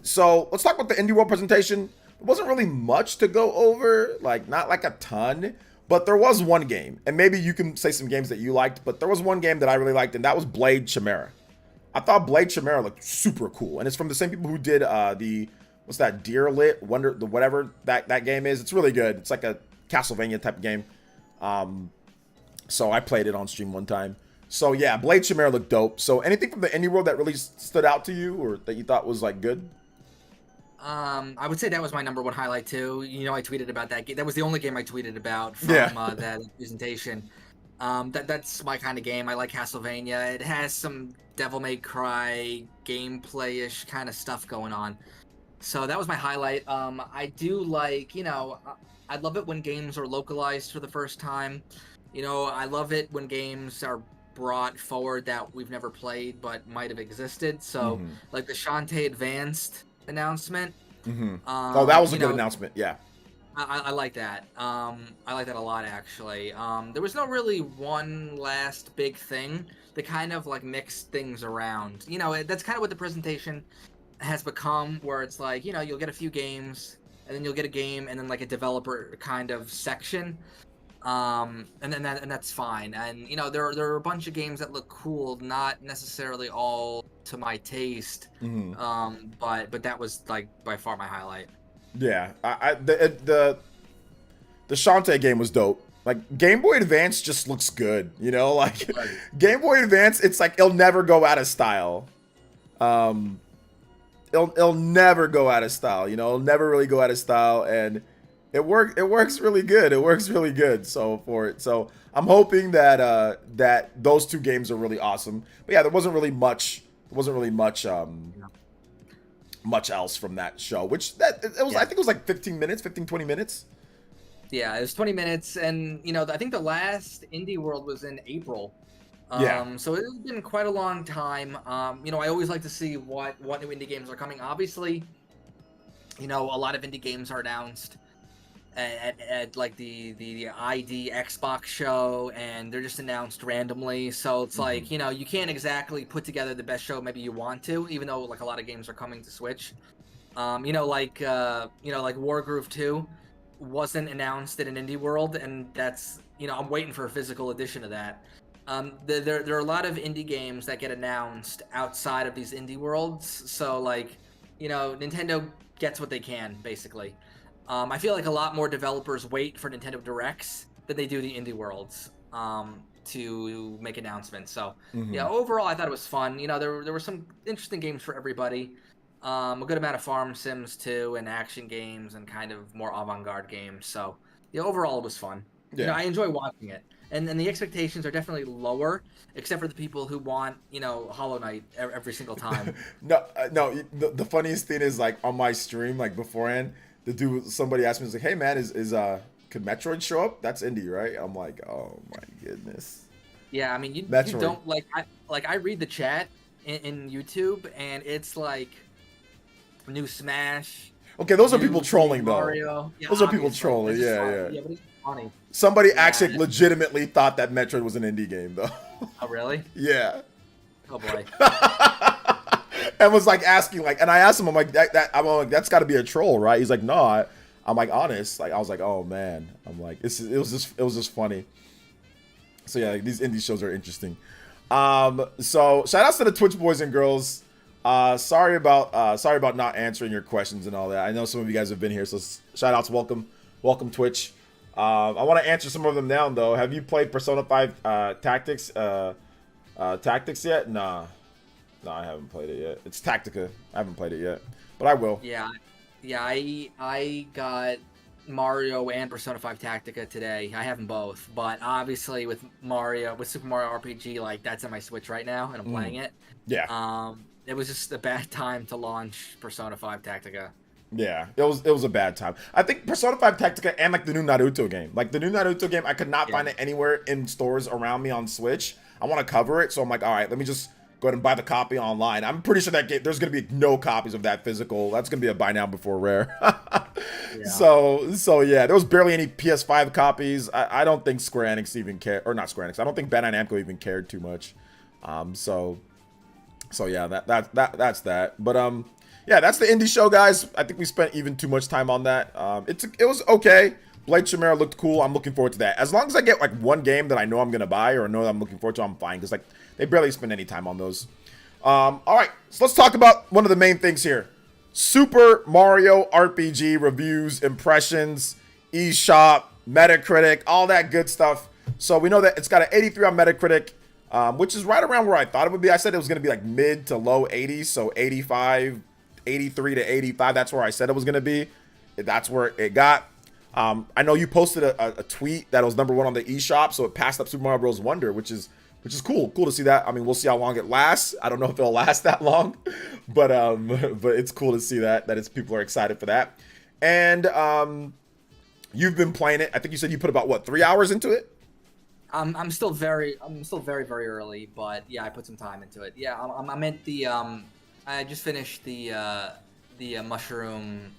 So let's talk about the Indie World presentation. There wasn't really much to go over, like not like a ton, but there was one game, and maybe you can say some games that you liked, but there was one game that I really liked, and that was Blade Chimera. I thought Blade Chimera looked super cool, and it's from the same people who did what's that, Deer Lit, whatever that game is. It's really good. It's like a Castlevania type of game. So I played it on stream one time. So yeah, Blade Chimera looked dope. So anything from the Indie World that really stood out to you or that you thought was like good? I would say that was my number one highlight too. You know, I tweeted about that game. That was the only game I tweeted about from that presentation. That's my kind of game. I like Castlevania. It has some Devil May Cry gameplay-ish kind of stuff going on. So that was my highlight. I do like, you know, I love it when games are localized for the first time. You know, I love it when games are brought forward that we've never played but might have existed. So like the Shantae Advanced announcement. Oh, that was a good announcement. Yeah. I like that. I like that a lot, actually. There was no really one last big thing. They kind of like mixed things around. You know, that's kind of what the presentation has become, where it's like, you know, you'll get a few games, and then you'll get a game, and then like a developer kind of section. And that's fine. And you know, there are a bunch of games that look cool, not necessarily all to my taste. But that was like by far my highlight. Yeah, the Shantae game was dope. Like Game Boy Advance just looks good, you know. Like Game Boy Advance, it's like it'll never go out of style. It'll never go out of style, you know. It'll never really go out of style, and it works really good. It works really good. So I'm hoping that that those two games are really awesome. But yeah, there wasn't really much much else from that show, which it was. I think it was like 20 minutes. Yeah, it was 20 minutes, and you know, I think the last Indie World was in April. So it's been quite a long time. You know, I always like to see what new indie games are coming. Obviously, you know, a lot of indie games are announced, at like the ID Xbox show, and they're just announced randomly. So it's like, you know, you can't exactly put together the best show maybe you want to, even though like a lot of games are coming to Switch. You know, like Wargroove 2 wasn't announced in an indie world, and that's, you know, I'm waiting for a physical edition of that. There are a lot of indie games that get announced outside of these indie worlds, so like, you know, Nintendo gets what they can basically. I feel like a lot more developers wait for Nintendo Directs than they do the indie worlds to make announcements. So yeah, overall I thought it was fun. You know, there were some interesting games for everybody. A good amount of farm sims too, and action games, and kind of more avant-garde games. So yeah, overall it was fun. Yeah. You know, I enjoy watching it. And the expectations are definitely lower, except for the people who want, you know, Hollow Knight every single time. No, the funniest thing is, like, on my stream, like, beforehand, somebody asked me, was like, hey man, could Metroid show up? That's indie, right? I'm like, oh my goodness. Yeah, I mean, you don't like I read the chat in YouTube, and it's like new Smash. Okay, those are people trolling Mario. though. Yeah, those are people trolling. Yeah. Yeah, but it's funny. Somebody actually legitimately thought that Metroid was an indie game though. Oh really? Yeah. Oh boy. And was like asking, like, and I asked him, I'm like, that's got to be a troll, right? He's like, no. I'm like, honest. Like, I was like, oh man. I'm like, it was just funny. So yeah, like, these indie shows are interesting. So shout outs to the Twitch boys and girls. Sorry about not answering your questions and all that. I know some of you guys have been here, so shout outs, welcome Twitch. I want to answer some of them now though. Have you played Persona 5 Tactics yet? Nah, I haven't played it yet. It's Tactica. I haven't played it yet, but I will. Yeah, I got Mario and Persona 5 Tactica today. I have them both, but obviously with Super Mario RPG, like, that's on my Switch right now, and I'm playing it. Yeah. It was just a bad time to launch Persona 5 Tactica. Yeah, it was a bad time. I think Persona 5 Tactica and like the new Naruto game. Like the new Naruto game, I could not find it anywhere in stores around me on Switch. I want to cover it, so I'm like, all right, let me just go ahead and buy the copy online. I'm pretty sure that game, there's going to be no copies of that physical. That's going to be a buy now before rare. So yeah, there was barely any PS5 copies. I don't think Square Enix even cared, or not Square Enix. I don't think Bandai Namco even cared too much. So yeah, that's that. But yeah, that's the indie show, guys. I think we spent even too much time on that. It was okay. Blade Chimera looked cool. I'm looking forward to that. As long as I get like one game that I know I'm gonna buy or know that I'm looking forward to, I'm fine. Because like they barely spend any time on those. All right, so let's talk about one of the main things here: Super Mario RPG reviews, impressions, eShop, Metacritic, all that good stuff. So we know that it's got an 83 on Metacritic, which is right around where I thought it would be. I said it was gonna be like mid to low 80s, so 85, 83 to 85. That's where I said it was gonna be. That's where it got. I know you posted a tweet that was #1 on the eShop, so it passed up Super Mario Bros. Wonder, which is cool. Cool to see that. I mean, we'll see how long it lasts. I don't know if it'll last that long, but it's cool to see that people are excited for that. And you've been playing it. I think you said you put about 3 hours into it. I'm still very early, but yeah, I put some time into it. Yeah, I'm at the I just finished the Mushroom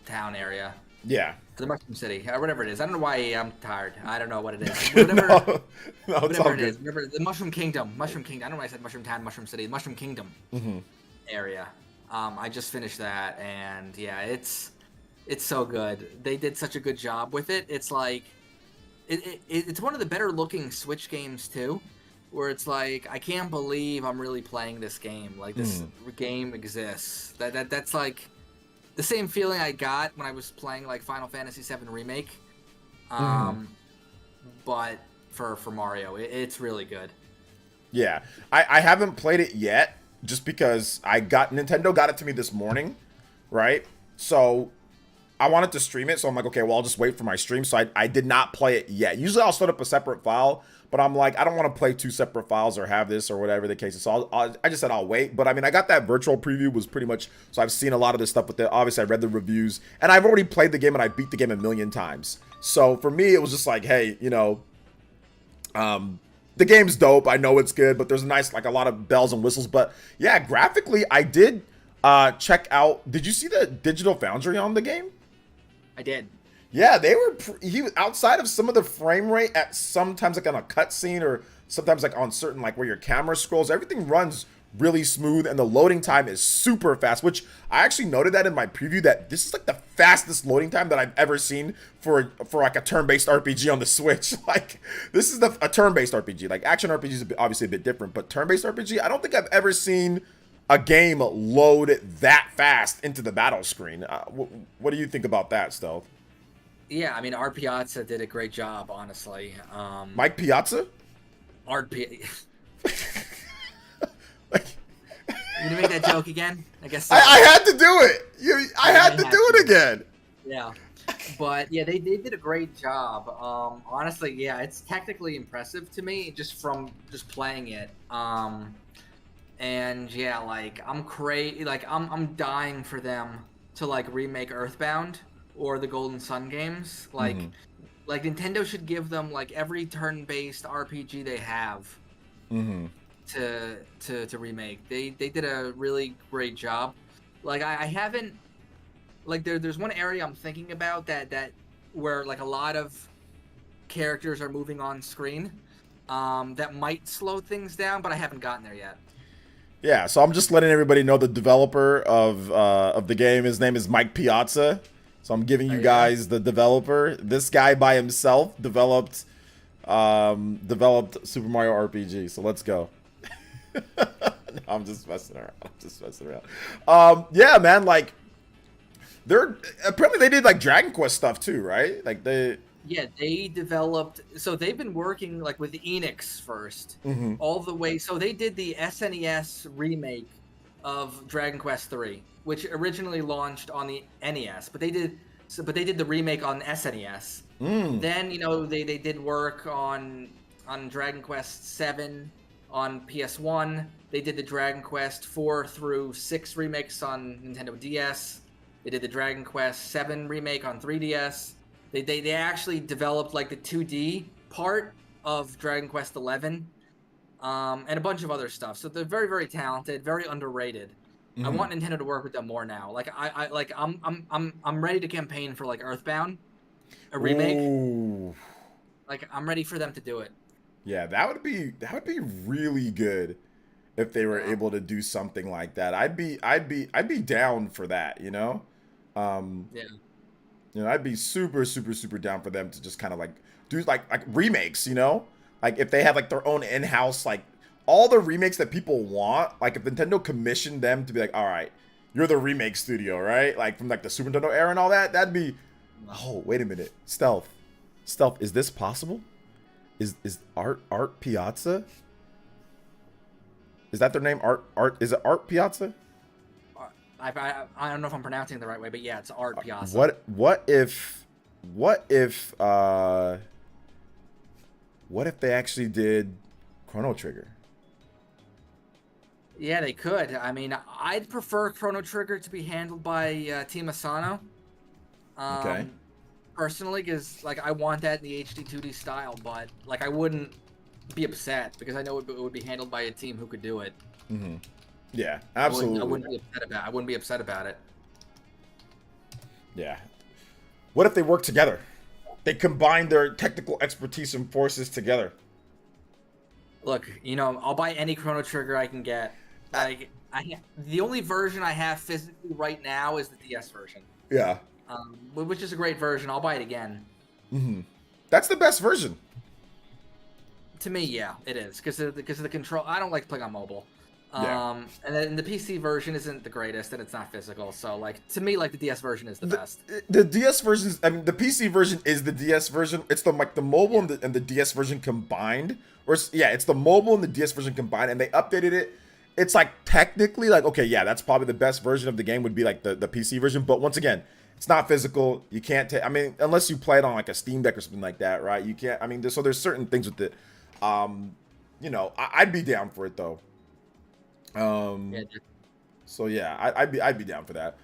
Town area. Yeah. The Mushroom City, or whatever it is. I don't know why I'm tired. I don't know what it is. Whatever, whatever it is. Remember the Mushroom Kingdom. I don't know why I said Mushroom Town, Mushroom City. The Mushroom Kingdom area. I just finished that, and yeah, it's so good. They did such a good job with it. It's like it's one of the better looking Switch games too, where it's like, I can't believe I'm really playing this game. Like this game exists. That's like the same feeling I got when I was playing like Final Fantasy VII Remake, but for Mario, it's really good. Yeah, I haven't played it yet, just because Nintendo got it to me this morning, right? So I wanted to stream it, so I'm like, okay, well, I'll just wait for my stream. So I did not play it yet. Usually I'll start up a separate file, but I'm like, I don't want to play 2 separate files or have this or whatever the case is. So I just said I'll wait. But I mean, I got that virtual preview, was pretty much, so I've seen a lot of this stuff with it. Obviously, I read the reviews, and I've already played the game, and I beat the game 1,000,000 times. So for me, it was just like, hey, you know, the game's dope. I know it's good, but there's a lot of bells and whistles. But yeah, graphically, I did check out. Did you see the Digital Foundry on the game? I did. Yeah, they were. He was outside of some of the frame rate at sometimes like on a cutscene or sometimes like on certain like where your camera scrolls. Everything runs really smooth and the loading time is super fast. Which I actually noted that in my preview that this is like the fastest loading time that I've ever seen for like a turn-based RPG on the Switch. Like this is a turn-based RPG. Like action RPG is obviously a bit different, but turn-based RPG, I don't think I've ever seen a game load that fast into the battle screen. What do you think about that, Stealth? Yeah, I mean, Art Piazza did a great job, honestly. Mike Piazza? Art Piazza. Like, You gonna make that joke again? I guess so. I had to do it. I had to do it again. Yeah. But yeah, they did a great job. Honestly, yeah, it's technically impressive to me just from just playing it. And yeah, like I'm dying for them to like remake Earthbound or the Golden Sun games. Like Nintendo should give them like every turn-based RPG they have to remake. They did a really great job. Like I haven't like there's one area I'm thinking about that where like a lot of characters are moving on screen that might slow things down, but I haven't gotten there yet. Yeah, so I'm just letting everybody know the developer of the game. His name is Mike Piazza. So I'm giving you guys the developer. This guy by himself developed Super Mario RPG. So let's go. No, I'm just messing around. Yeah, man. Like, apparently they did like Dragon Quest stuff too, right? Like Yeah, they developed. So they've been working like with Enix first, all the way. So they did the SNES remake of Dragon Quest 3, which originally launched on the NES, but they did the remake on SNES. Then they did work on Dragon Quest 7 on PS1. They did the Dragon Quest 4 through 6 remakes on Nintendo DS. They did the Dragon Quest 7 remake on 3DS. They actually developed like the 2D part of Dragon Quest 11, and a bunch of other stuff. So they're very, very talented, very underrated. I want Nintendo to work with them more now. Like I'm ready to campaign for like Earthbound, a remake. Ooh. Like I'm ready for them to do it. Yeah, that would be really good if they were able to do something like that. I'd be down for that, you know? Yeah. You know, I'd be super, super, super down for them to just kind of like do like remakes, you know? Like if they have like their own in-house, like all the remakes that people want, like if Nintendo commissioned them to be like, all right, you're the remake studio, right? Like from like the Super Nintendo era and all that, that'd be, oh, wait a minute. Stealth, is this possible? Is Art Piazza? Is that their name? Is it Art Piazza? I don't know if I'm pronouncing it the right way, but yeah, it's Art Piazza. What if they actually did Chrono Trigger? Yeah, they could. I mean, I'd prefer Chrono Trigger to be handled by Team Asano. Okay. Personally, because like I want that in the HD 2D style, but like I wouldn't be upset because I know it would be handled by a team who could do it. Yeah, absolutely. I wouldn't be upset about it. Yeah. What if they work together? They combine their technical expertise and forces together. Look, I'll buy any Chrono Trigger I can get. Like, the only version I have physically right now is the DS version. Yeah. Which is a great version. I'll buy it again. That's the best version. To me, yeah, it is because of the control. I don't like playing on mobile. Yeah. And then the PC version isn't the greatest, and it's not physical. So, like, to me, like the DS version is the best. The DS version, I mean, the PC version is the DS version. It's the mobile and the DS version combined. It's the mobile and the DS version combined, and they updated it. It's like technically like, okay, yeah, that's probably the best version of the game would be like the PC version. But once again, it's not physical. You can't I mean, unless you play it on like a Steam Deck or something like that, right? You can't. I mean, there's certain things with it. I'd be down for it though. So yeah, I'd be down for that.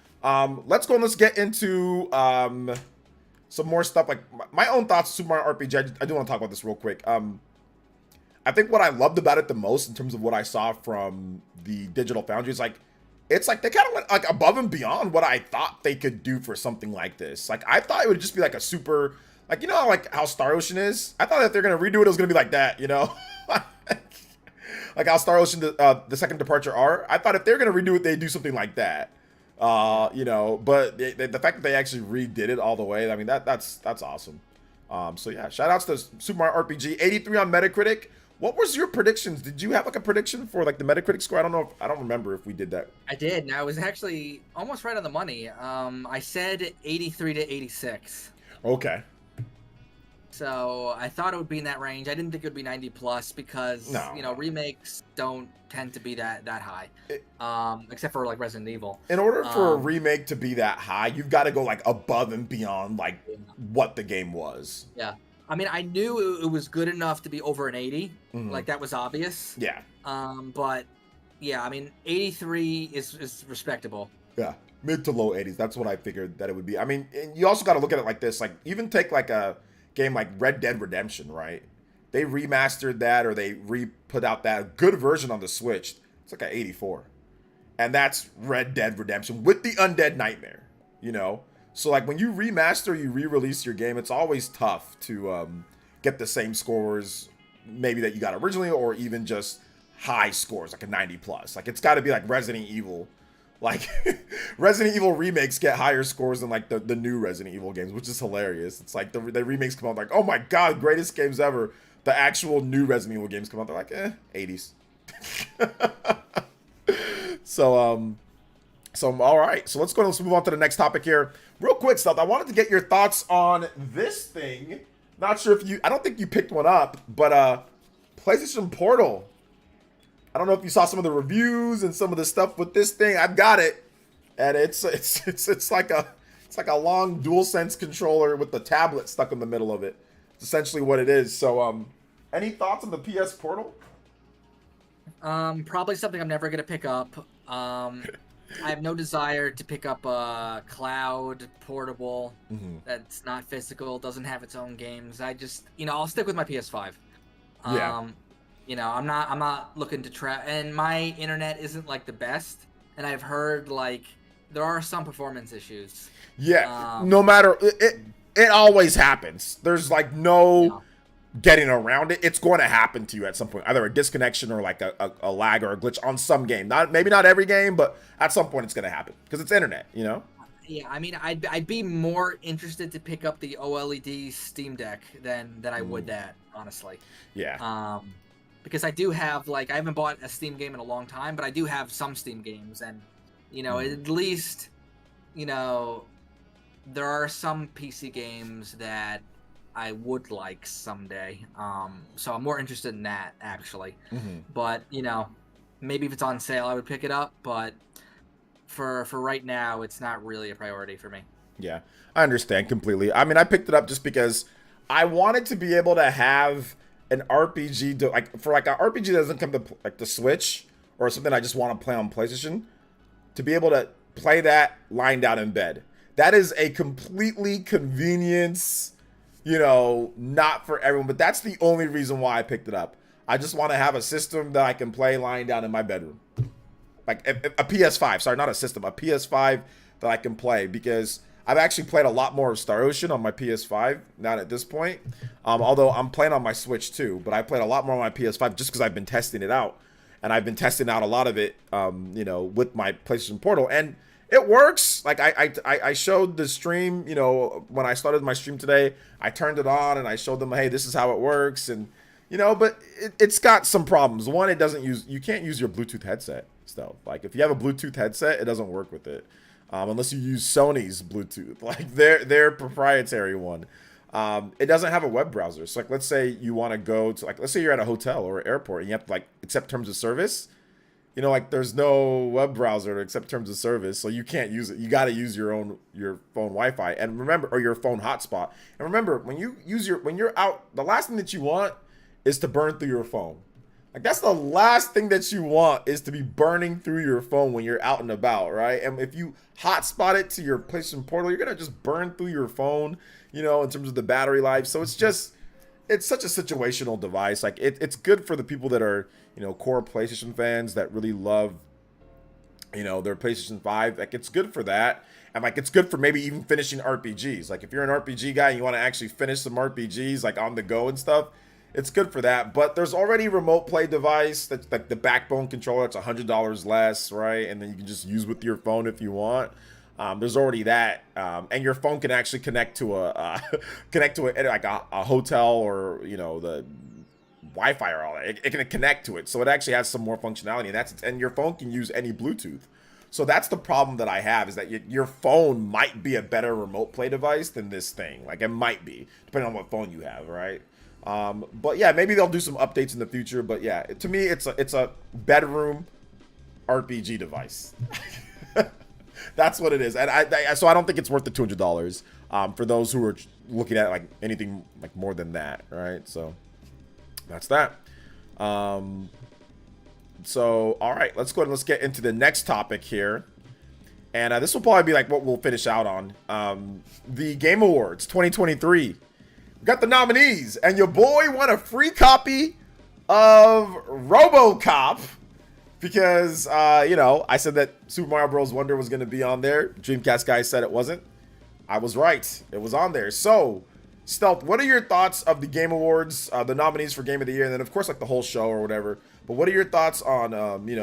Let's go and let's get into some more stuff. Like my own thoughts on Super Mario RPG. I do want to talk about this real quick. I think what I loved about it the most in terms of what I saw from the Digital Foundry is like it's like they kind of went like above and beyond what I thought they could do for something like this. Like I thought it would just be like a super, like you know, like how Star Ocean is. I thought that they're gonna redo it, it was gonna be like that, you know, like how Star Ocean the second departure are. I thought if they're gonna redo it, they'd do something like that. You know, but the fact that they actually redid it all the way, I mean that's awesome. So yeah, shout outs to Super Mario RPG. 83 on Metacritic. What was your predictions? Did you have like a prediction for like the Metacritic score? I don't remember if we did that. I did, and I was actually almost right on the money. I said 83 to 86. Okay. So I thought it would be in that range. I didn't think it would be 90 plus because you know remakes don't tend to be that high, except for like Resident Evil. In order for a remake to be that high, you've got to go like above and beyond like what the game was. Yeah. I mean, I knew it was good enough to be over an 80. Like, that was obvious. Yeah. But, yeah, I mean, 83 is respectable. Yeah. Mid to low 80s. That's what I figured that it would be. I mean, you also got to look at it like this. Like, even take, like, a game like Red Dead Redemption, right? They remastered that or they put out that good version on the Switch. It's like an 84. And that's Red Dead Redemption with the Undead Nightmare, you know? So, like, when you remaster, you re-release your game, it's always tough to get the same scores maybe that you got originally or even just high scores, like a 90 plus. Like, it's got to be like Resident Evil. Like, Resident Evil remakes get higher scores than, like, the new Resident Evil games, which is hilarious. It's like the remakes come out like, oh, my God, greatest games ever. The actual new Resident Evil games come out, they're like, 80s. So, all right. So let's go. Let's move on to the next topic here. Real quick, Stealth. I wanted to get your thoughts on this thing. Not sure if I don't think you picked one up, but PlayStation Portal. I don't know if you saw some of the reviews and some of the stuff with this thing. I've got it, and it's like a long DualSense controller with the tablet stuck in the middle of it. It's essentially what it is. So, any thoughts on the PS Portal? Probably something I'm never gonna pick up. I have no desire to pick up a cloud portable that's not physical, doesn't have its own games. I just, you know, I'll stick with my PS5. Yeah. You know, I'm not looking to try, and my internet isn't like the best, and I've heard like there are some performance issues. Yeah. No matter it always happens. There's like no getting around it. It's going to happen to you at some point, either a disconnection or like a lag or a glitch on some game. Maybe not every game, but at some point it's going to happen because it's internet, you know. Yeah, I mean, I'd be more interested to pick up the OLED Steam Deck than I would that, honestly. Yeah. Because I do have, like, I haven't bought a Steam game in a long time, but I do have some Steam games, and you know, at least, you know, there are some PC games that I would like someday. So I'm more interested in that, actually. But, you know, maybe if it's on sale, I would pick it up. But for right now, it's not really a priority for me. Yeah, I understand completely. I mean, I picked it up just because I wanted to be able to have an RPG, for like an RPG that doesn't come to like the Switch or something I just want to play on PlayStation, to be able to play that lying down in bed. That is a completely convenience, you know, not for everyone, but that's the only reason why I picked it up. I just want to have a system that I can play lying down in my bedroom. Like a PS5, sorry, not a system, a PS5 that I can play, because I've actually played a lot more of Star Ocean on my PS5, not at this point. Although I'm playing on my Switch too, but I played a lot more on my PS5 just because I've been testing it out. And I've been testing out a lot of it, you know, with my PlayStation Portal. And it works. Like I showed the stream, you know, when I started my stream today, I turned it on and I showed them, hey, this is how it works. And, you know, but it's got some problems. One, you can't use your Bluetooth headset still. Like if you have a Bluetooth headset, it doesn't work with it. Unless you use Sony's Bluetooth, like their proprietary one. It doesn't have a web browser. So like, let's say you want to go to, like, let's say you're at a hotel or an airport and you have to like accept terms of service. You know, like there's no web browser to accept terms of service, so you can't use it. You got to use your phone Wi-Fi, and remember, or your phone hotspot. And remember, when you're out, the last thing that you want is to burn through your phone. Like that's the last thing that you want, is to be burning through your phone when you're out and about, right? And if you hotspot it to your PlayStation Portal, you're gonna just burn through your phone, you know, in terms of the battery life. So it's such a situational device. Like it's good for the people that are, you know, core PlayStation fans that really love You know, their PlayStation 5, like it's good for that. And like it's good for maybe even finishing RPGs. Like if you're an RPG guy and you want to actually finish some RPGs like on the go and stuff, it's good for that. But there's already a remote play device that's like the Backbone controller. It's $100 less, right? And then you can just use with your phone if you want. There's already that, and your phone can actually connect to a connect to a hotel or the Wi-Fi or all that. It can connect to it, so it actually has some more functionality, and your phone can use any Bluetooth. So that's the problem that I have, is that your phone might be a better remote play device than this thing. Like it might be, depending on what phone you have, right? But yeah, maybe they'll do some updates in the future. But yeah, to me, it's a bedroom RPG device. That's what it is, and so I don't think it's worth the $200 for those who are looking at like anything like more than that, right? So that's that. So all right, let's go ahead and let's get into the next topic here, and this will probably be like what we'll finish out on. The Game Awards 2023. We got the nominees, and your boy won a free copy of RoboCop. Because, I said that Super Mario Bros. Wonder was going to be on there. Dreamcast guys said it wasn't. I was right. It was on there. So, Stealth, what are your thoughts of the Game Awards, the nominees for Game of the Year, and then, of course, like the whole show or whatever. But what are your thoughts on,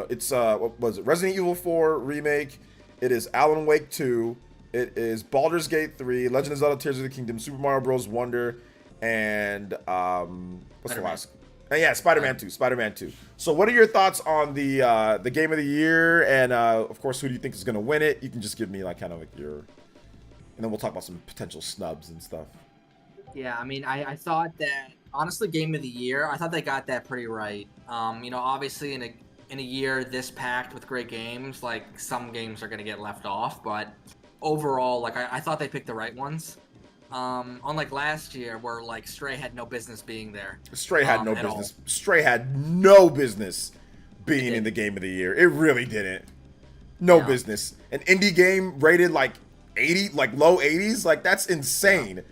it's, what was it? Resident Evil 4 Remake. It is Alan Wake 2. It is Baldur's Gate 3, Legend of Zelda Tears of the Kingdom, Super Mario Bros. Wonder, and, what's the last? Yeah, Spider-Man 2. Spider-Man 2. So what are your thoughts on the Game of the Year? And, of course, who do you think is going to win it? You can just give me, like, kind of like your... And then we'll talk about some potential snubs and stuff. Yeah, I mean, I thought that, honestly, Game of the Year, I thought they got that pretty right. Obviously, in a year this packed with great games, like, some games are going to get left off. But overall, like, I thought they picked the right ones. Unlike last year where like Stray had no business being there. Stray had no business. Stray had no business being in the Game of the Year. It really didn't. No business. An indie game rated like 80, like low 80s, like that's insane.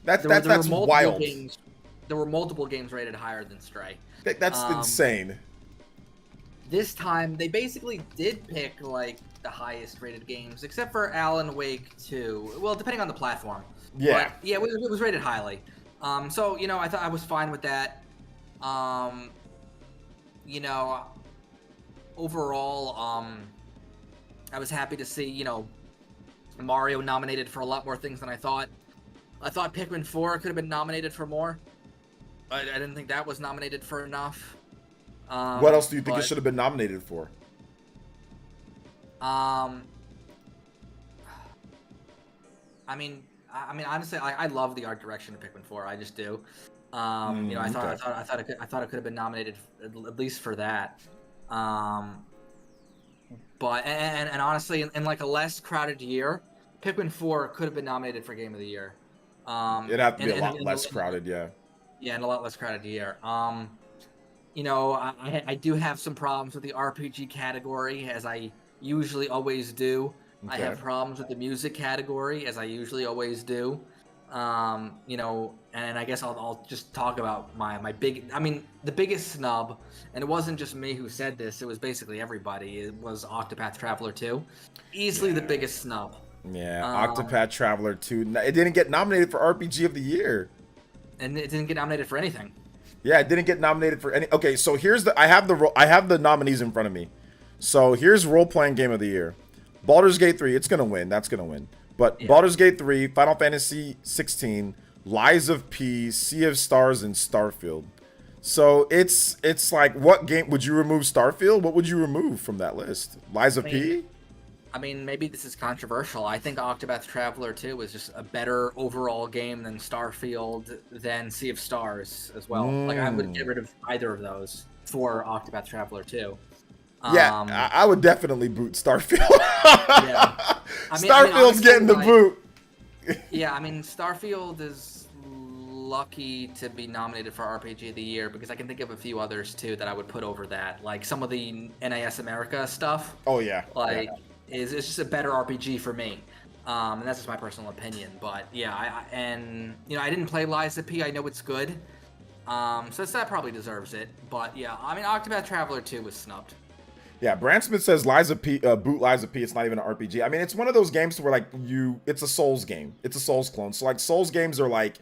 That's wild. There were multiple games rated higher than Stray. That's insane. This time they basically did pick like the highest rated games, except for Alan Wake 2. Well, depending on the platform. Yeah. But, yeah, it was rated highly. So, I thought I was fine with that. Overall, I was happy to see, Mario nominated for a lot more things than I thought. I thought Pikmin 4 could have been nominated for more. I didn't think that was nominated for enough. What else do you think it should have been nominated for? Honestly, I love the art direction of Pikmin 4. I just do. I thought it could have been nominated at least for that. But honestly, in like a less crowded year, Pikmin 4 could have been nominated for Game of the Year. It'd have to be a lot less crowded, yeah. Yeah, in a lot less crowded year. I do have some problems with the RPG category, as I usually always do. Okay. I have problems with the music category, as I usually always do. And I guess I'll just talk about the biggest snub, and it wasn't just me who said this, it was basically everybody. It was Octopath Traveler 2. Easily the biggest snub. Yeah, Octopath Traveler 2. It didn't get nominated for RPG of the Year. And it didn't get nominated for anything. Yeah, it didn't get nominated for any. Okay, so here's I have the nominees in front of me. So here's role-playing game of the year. Baldur's Gate 3, it's gonna win. That's gonna win. But yeah. Baldur's Gate 3, Final Fantasy 16, Lies of P, Sea of Stars, and Starfield. So it's like, what game would you remove? Starfield? What would you remove from that list? Lies of P? I mean, maybe this is controversial. I think Octopath Traveler 2 is just a better overall game than Starfield, than Sea of Stars as well. Like, I would get rid of either of those for Octopath Traveler 2. Yeah, I would definitely boot Starfield. Yeah. Starfield's getting the boot. Yeah, Starfield is lucky to be nominated for RPG of the Year, because I can think of a few others too that I would put over that. Like some of the NIS America stuff. Oh yeah. It's just a better RPG for me. And that's just my personal opinion. But yeah, I didn't play Lies of P. I know it's good. So that probably deserves it. But yeah, Octopath Traveler 2 was snubbed. Yeah, Brand Smith says Liza P, boot Liza P. It's not even an RPG. I mean, it's one of those games where like it's a Souls game. It's a Souls clone. So like Souls games are like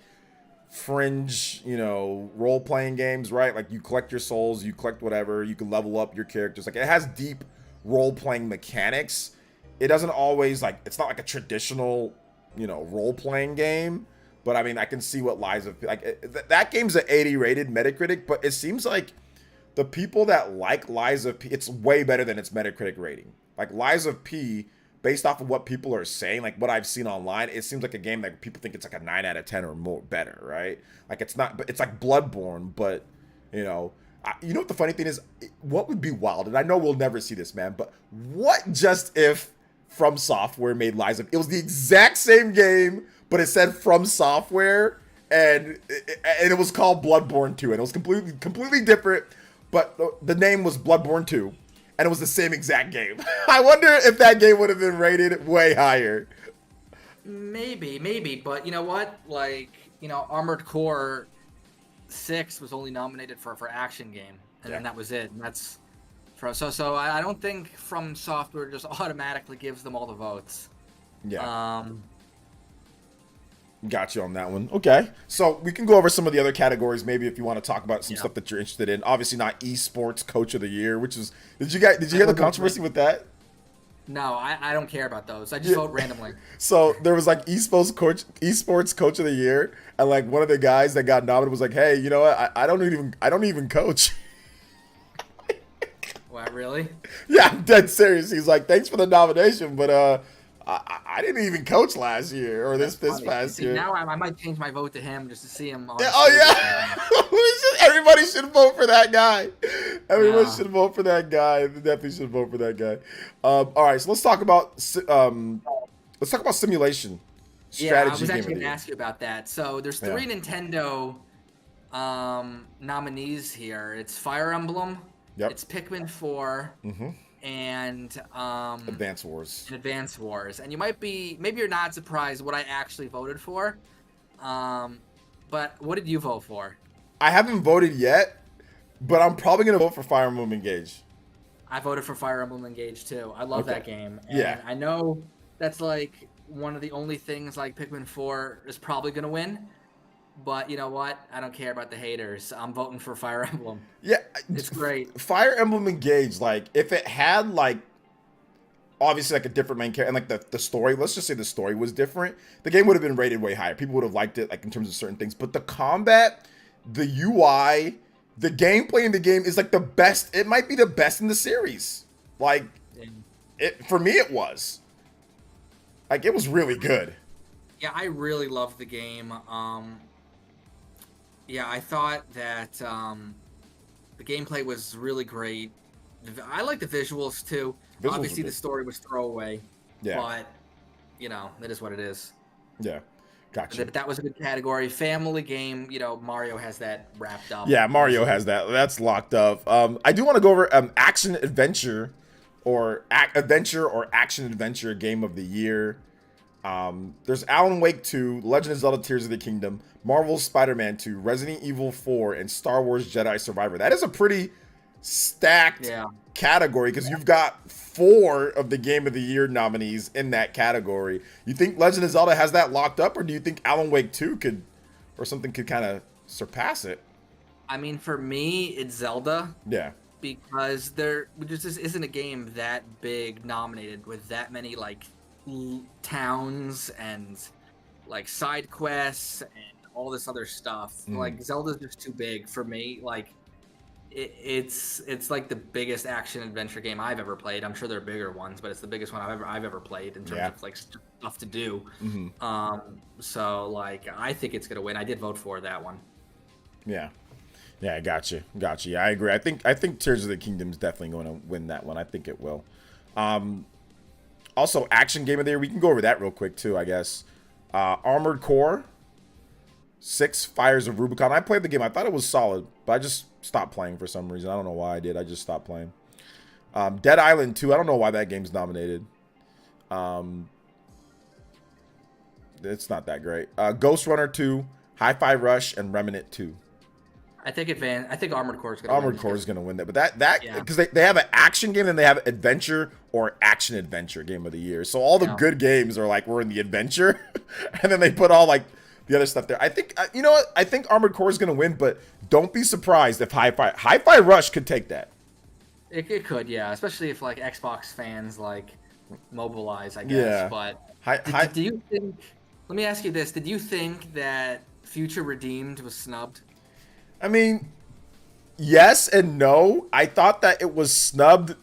fringe, you know, role playing games, right? Like you collect your souls, you collect whatever, you can level up your characters. Like it has deep role playing mechanics. It doesn't always like it's not like a traditional, you know, role playing game. But I mean, I can see what Liza like. That game's an 80 rated Metacritic, but it seems like the people that like Liza P, it's way better than its Metacritic rating. Like Liza P, based off of what people are saying, like what I've seen online, it seems like a game that people think it's like a 9 out of 10 or more better, right? Like it's not, but it's like Bloodborne, but you know, you know what the funny thing is? What would be wild, and I know we'll never see this, man, but what just if From Software made Liza? It was the exact same game, but it said From Software, and it was called Bloodborne 2, and it was completely different. But the name was Bloodborne 2, and it was the same exact game. I wonder if that game would have been rated way higher. Maybe, but you know what? Like, you know, Armored Core 6 was only nominated for action game, and then that was it. And that's so I don't think From Software just automatically gives them all the votes. Yeah. Got you on that one. Okay, so we can go over some of the other categories, maybe if you want to talk about some stuff that you're interested in. Obviously, not esports coach of the year, which is did you hear the controversy with that? No, I don't care about those. I just vote randomly. So there was like esports coach of the year, and like one of the guys that got nominated was like, "Hey, you know what? I don't even coach." What, really? Yeah, I'm dead serious. He's like, "Thanks for the nomination, but I didn't even coach last year or this past year." Now I might change my vote to him just to see him. On Everybody should vote for that guy. Everyone should vote for that guy. They definitely should vote for that guy. All right, so let's talk about simulation strategy. Yeah, I was actually going to ask you about that. So there's 3 Nintendo nominees here. It's Fire Emblem. Yep. It's Pikmin 4. Mm-hmm. And Advance Wars. And maybe you're not surprised what I actually voted for. But what did you vote for? I haven't voted yet, but I'm probably gonna vote for Fire Emblem Engage. I voted for Fire Emblem Engage too. I love that game. And yeah. I know that's like one of the only things like Pikmin 4 is probably gonna win. But you know what? I don't care about the haters. I'm voting for Fire Emblem. Yeah, it's great. Fire Emblem Engage, like if it had like obviously like a different main character and like the story, let's just say the story was different, the game would have been rated way higher. People would have liked it like in terms of certain things. But the combat, the UI, the gameplay in the game is like the best. It might be the best in the series. Like it for me, it was. Like it was really good. Yeah, I really loved the game. Yeah, I thought that the gameplay was really great. I like the visuals too. Obviously, the story was throwaway. Yeah. But, you know, that is what it is. Yeah. Gotcha. That was a good category. Family game, you know, Mario has that wrapped up. Yeah, Mario has that. That's locked up. I do want to go over action adventure or action adventure game of the year. There's Alan Wake 2, Legend of Zelda Tears of the Kingdom, Marvel's Spider-Man 2, Resident Evil 4, and Star Wars Jedi Survivor. That is a pretty stacked category because you've got 4 of the Game of the Year nominees in that category. You think Legend of Zelda has that locked up, or do you think Alan Wake 2 could kind of surpass it? I mean, for me, it's Zelda. Yeah. Because there just isn't a game that big nominated with that many, like, towns and like side quests and all this other stuff. Like Zelda's just too big for me. Like it's like the biggest action adventure game I've ever played. I'm sure there are bigger ones, but it's the biggest one I've ever played in terms of like stuff to do. So like I think it's gonna win. I did vote for that one. Yeah, I got you. Yeah, I agree. I think Tears of the Kingdom is definitely going to win that one. I think it will. Also, action game of the year. We can go over that real quick too, I guess. Armored Core 6, Fires of Rubicon. I played the game. I thought it was solid, but I just stopped playing for some reason. I don't know why I did. I just stopped playing. Dead Island 2. I don't know why that game's nominated. It's not that great. Ghost Runner 2, Hi-Fi Rush, and Remnant 2. I think Armored Core is gonna Armored win. Core is gonna win that, but that Yeah. because they have an action game and they have adventure or action adventure game of the year. So all the Yeah. good games are like we're in the adventure, and then they put all like the other stuff there. I think you know what? I think Armored Core is gonna win, but don't be surprised if Hi-Fi Rush could take that. It could, yeah, especially if like Xbox fans like mobilize, I guess. Yeah. But do you think? Let me ask you this: did you think that Future Redeemed was snubbed? I mean, yes and no. I thought that it was snubbed.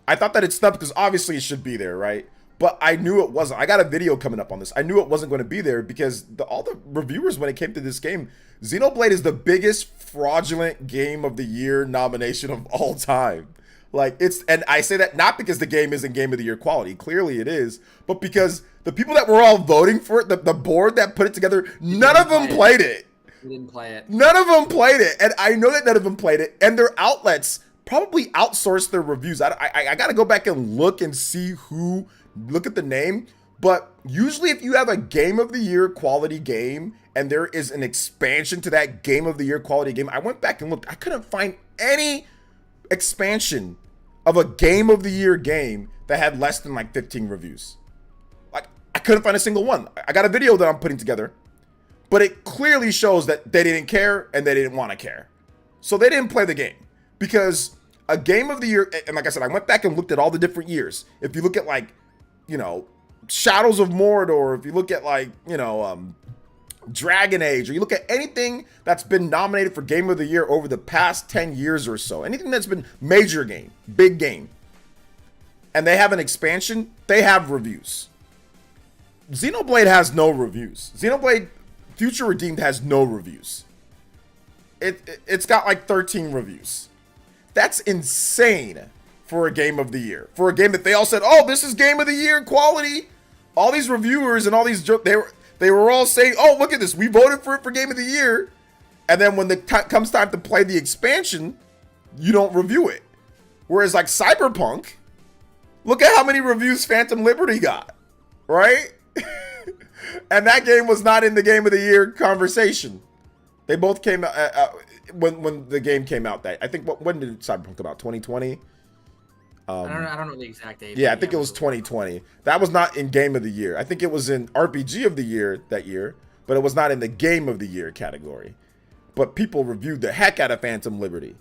I thought that it's snubbed because obviously it should be there, right? But I knew it wasn't. I got a video coming up on this. I knew it wasn't going to be there because all the reviewers, when it came to this game, Xenoblade is the biggest fraudulent game of the year nomination of all time. Like it's, and I say that not because the game isn't game of the year quality. Clearly it is, but because the people that were all voting for it, the board that put it together, none of them played it. We didn't play it. None of them played it, and I know that none of them played it, and their outlets probably outsourced their reviews. I got to go back and look and see who, look at the name, but usually if you have a game of the year quality game, and there is an expansion to that game of the year quality game, I went back and looked, I couldn't find any expansion of a game of the year game that had less than like 15 reviews. Like, I couldn't find a single one. I got a video that I'm putting together, but it clearly shows that they didn't care and they didn't want to care. So they didn't play the game because a game of the year, and like I said, I went back and looked at all the different years. If you look at like, you know, Shadows of Mordor, if you look at like, you know, Dragon Age, or you look at anything that's been nominated for Game of the Year over the past 10 years or so, anything that's been major game, big game, and they have an expansion, they have reviews. Xenoblade has no reviews. Xenoblade Future Redeemed has no reviews. It's got like 13 reviews. That's insane for a game of the year. For a game that they all said, oh, this is game of the year quality. All these reviewers and all these, they were all saying, oh, look at this. We voted for it for game of the year. And then when comes time to play the expansion, you don't review it. Whereas like Cyberpunk, look at how many reviews Phantom Liberty got, right? And that game was not in the game of the year conversation. They both came out when the game came out. That I think when did Cyberpunk come out? 2020. I don't know the exact date. Yeah, I think it was 2020. That was not in game of the year. I think it was in RPG of the year that year, but it was not in the game of the year category. But people reviewed the heck out of Phantom Liberty.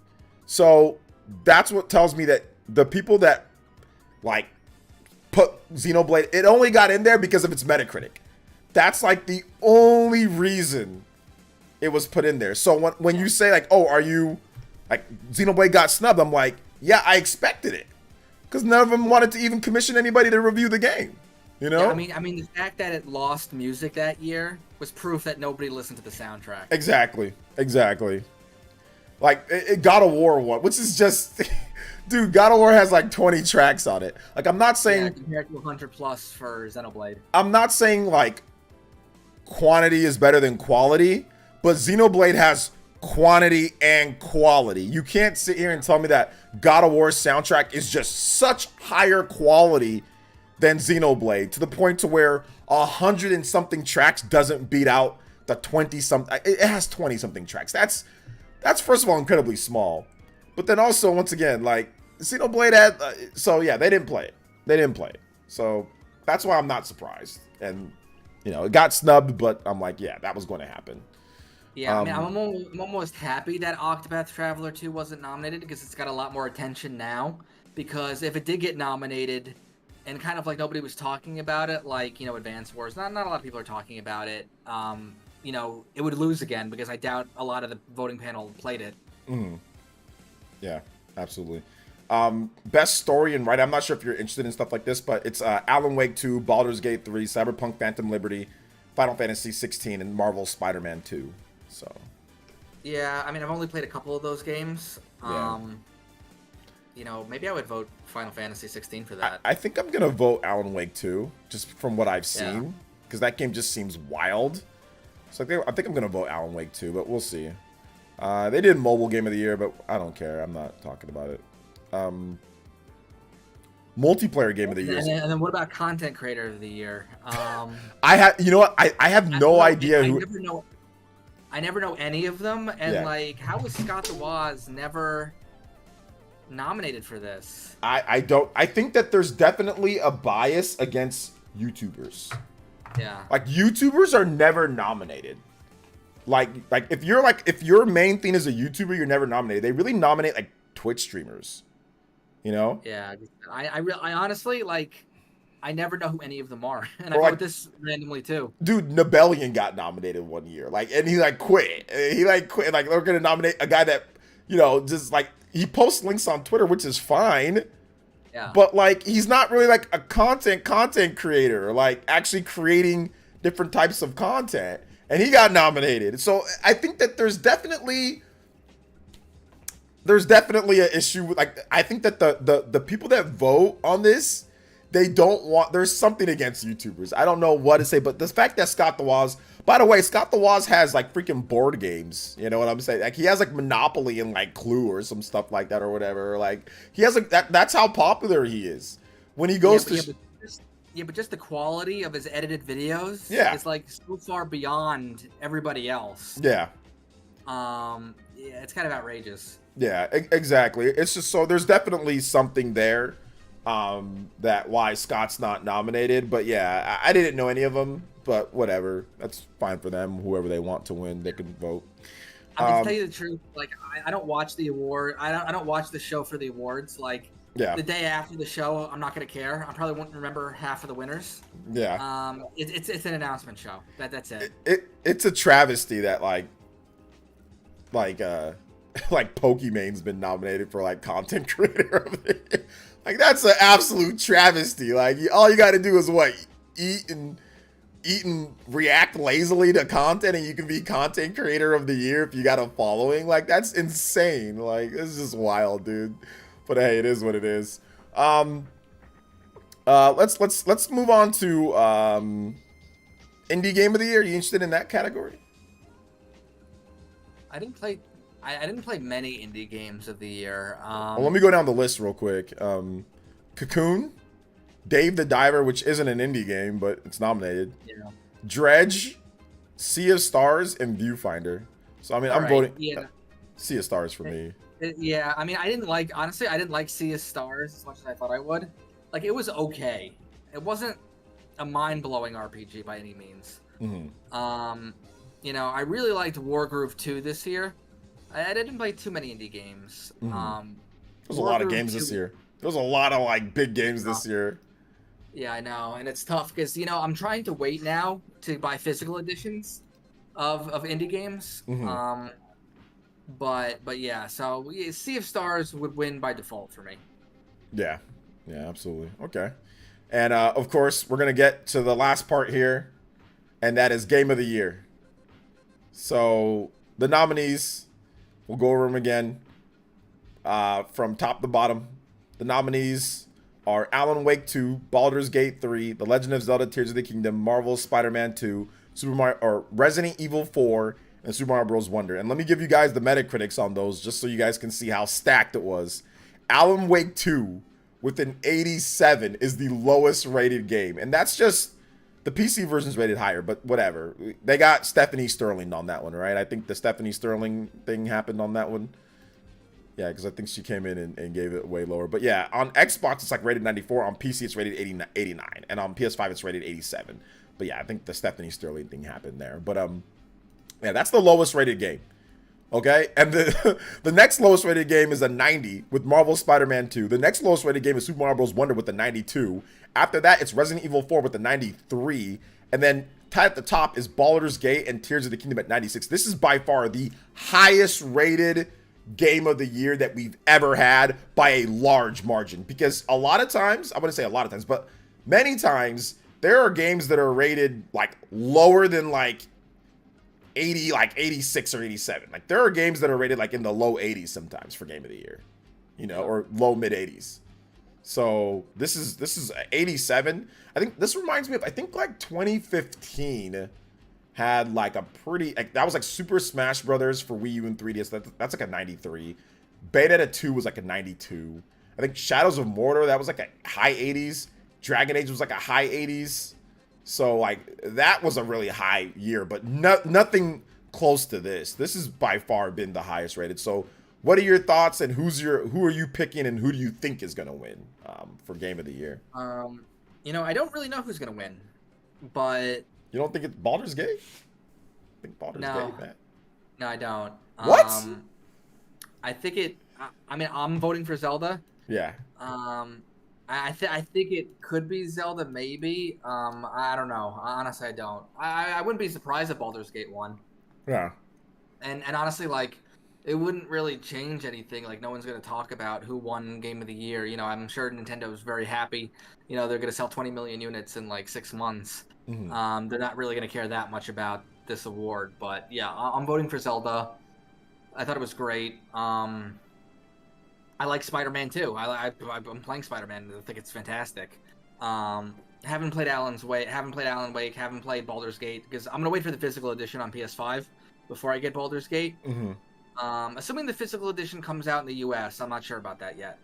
So that's what tells me that the people that like put Xenoblade, it only got in there because of its Metacritic. That's like the only reason it was put in there. So when you say like, oh, are you like Xenoblade got snubbed? I'm like, yeah, I expected it because none of them wanted to even commission anybody to review the game. You know? Yeah, I mean, the fact that it lost music that year was proof that nobody listened to the soundtrack. Exactly. Like God of War one, which is just, dude, God of War has like 20 tracks on it. Like I'm not saying compared to 100 plus for Xenoblade. I'm not saying like quantity is better than quality, but Xenoblade has quantity and quality. You can't sit here and tell me that God of War's soundtrack is just such higher quality than Xenoblade to the point to where 100 and something tracks doesn't beat out the 20 something. It has 20 something tracks. That's first of all incredibly small, but then also once again like Xenoblade had. So yeah, they didn't play it. So that's why I'm not surprised. And you know, it got snubbed, but I'm like, yeah, that was going to happen. Yeah, I mean, I'm almost happy that Octopath Traveler 2 wasn't nominated because it's got a lot more attention now. Because if it did get nominated, and kind of like nobody was talking about it, like, you know, Advance Wars, not a lot of people are talking about it. You know, it would lose again because I doubt a lot of the voting panel played it. Yeah, absolutely. Best story and writing. I'm not sure if you're interested in stuff like this, but it's Alan Wake 2, Baldur's Gate 3, Cyberpunk Phantom Liberty, Final Fantasy 16, and Marvel's Spider-Man 2. So. Yeah, I mean, I've only played a couple of those games. Yeah. You know, maybe I would vote Final Fantasy 16 for that. I think I'm gonna vote Alan Wake 2, just from what I've seen, because that game just seems wild. So I think I'm gonna vote Alan Wake 2, but we'll see. They did Mobile Game of the Year, but I don't care. I'm not talking about it. Multiplayer Game of the Year. And then what about Content Creator of the Year? I have, you know what? I have no idea who. I never know any of them, and Yeah. like, how was Scott the Woz never nominated for this? I don't. I think that there's definitely a bias against YouTubers. Yeah. Like YouTubers are never nominated. Like if your main thing is a YouTuber, you're never nominated. They really nominate like Twitch streamers. You know? Yeah. I honestly like. I never know who any of them are, and Or I like, wrote this randomly too. dude, Nibelian got nominated one year, like, and he like quit. He like quit. Like they're gonna nominate a guy that, you know, just like he posts links on Twitter, which is fine. Yeah. But like he's not really like a content creator, like actually creating different types of content. And he got nominated. So I think that there's definitely an issue with, like, I think that the people that vote on this, they don't want, there's something against YouTubers. I don't know what to say, but the fact that Scott the Woz, by the way, Scott the Woz has like freaking board games. You know what I'm saying? Like he has like Monopoly and like Clue or some stuff like that or whatever. Like he has like that's how popular he is. When he goes but just the quality of his edited videos is like so far beyond everybody else. Yeah. Yeah, it's kind of outrageous. Yeah, exactly. It's just, so there's definitely something there, that why Scott's not nominated. But yeah, I didn't know any of them, but whatever. That's fine for them. Whoever they want to win, they can vote. I mean, to tell you the truth, like I don't watch the award. I don't watch the show for the awards. Like the day after the show, I'm not gonna care. I probably won't remember half of the winners. Yeah. It's an announcement show. That's it. It's a travesty that like Pokemon's been nominated for like content creator of the year. Like that's an absolute travesty. Like all you got to do is what, eat and react lazily to content, and you can be content creator of the year if you got a following. Like that's insane. Like it's just wild, dude. But hey, it is what it is. Let's move on to indie game of the year. Are you interested in that category? I didn't play many indie games of the year. Well, let me go down the list real quick. Cocoon, Dave the Diver, which isn't an indie game, but it's nominated. Yeah. Dredge, Sea of Stars, and Viewfinder. So, I mean, I'm voting Sea of Stars for me. Yeah, I mean, I didn't like Sea of Stars as much as I thought I would. Like, it was okay. It wasn't a mind-blowing RPG by any means. Mm-hmm. You know, I really liked Wargroove 2 this year. I didn't play too many indie games. Mm-hmm. There's a lot of games this year. There's a lot of like big games this year. Yeah, I know, and it's tough because, you know, I'm trying to wait now to buy physical editions of indie games. Mm-hmm. But yeah, so Sea of Stars would win by default for me. Yeah, absolutely. Okay, and of course we're gonna get to the last part here, and that is Game of the Year. So the nominees, we'll go over them again from top to bottom. The nominees are Alan Wake 2, Baldur's Gate 3, The Legend of Zelda: Tears of the Kingdom, Marvel's Spider-Man 2, Super Mario or Resident Evil 4, and Super Mario Bros. Wonder. And let me give you guys the Metacritics on those just so you guys can see how stacked it was. Alan Wake 2 with an 87 is the lowest rated game. And that's just, the PC version's rated higher, but whatever. They got Stephanie Sterling on that one, right? I think the Stephanie Sterling thing happened on that one. Yeah, because I think she came in and gave it way lower. But yeah, on Xbox, it's like rated 94. On PC, it's rated 89. And on PS5, it's rated 87. But yeah, I think the Stephanie Sterling thing happened there. But yeah, that's the lowest rated game. Okay? And the next lowest rated game is a 90 with Marvel's Spider-Man 2. The next lowest rated game is Super Mario Bros. Wonder with a 92. After that, it's Resident Evil 4 with a 93. And then tied at the top is Baldur's Gate and Tears of the Kingdom at 96. This is by far the highest rated game of the year that we've ever had by a large margin, because a lot of times, I wouldn't say a lot of times, but many times there are games that are rated like lower than like 80, like 86 or 87. Like there are games that are rated like in the low 80s sometimes for game of the year, you know, or low mid 80s. So this is 87. I think this reminds me of, I think like 2015 had like a pretty, like, that was like Super Smash Brothers for Wii U and 3DS. That's like a 93. Bayonetta 2 was like a 92. I think Shadows of Mordor, that was like a high 80s. Dragon Age was like a high 80s. So like that was a really high year, but nothing close to this. This has by far been the highest rated. So what are your thoughts, and who are you picking, and who do you think is going to win for Game of the Year? You know, I don't really know who's gonna win, but You don't think it's Baldur's Gate? I think Baldur's no, Gate, man. no, I don't. What? I think it. I mean, I'm voting for Zelda. Yeah. I think it could be Zelda, maybe. I don't know. Honestly, I don't. I wouldn't be surprised if Baldur's Gate won. Yeah. And honestly, like, it wouldn't really change anything. Like, no one's gonna talk about who won Game of the Year. You know, I'm sure Nintendo's very happy. You know, they're gonna sell 20 million units in like 6 months. Mm-hmm. They're not really gonna care that much about this award. But yeah, I'm voting for Zelda. I thought it was great. I like Spider-Man too. I'm playing Spider-Man. I think it's fantastic. Haven't played Alan Wake. Haven't played Baldur's Gate because I'm gonna wait for the physical edition on PS5 before I get Baldur's Gate. Mm-hmm. Assuming the physical edition comes out in the U.S., I'm not sure about that yet.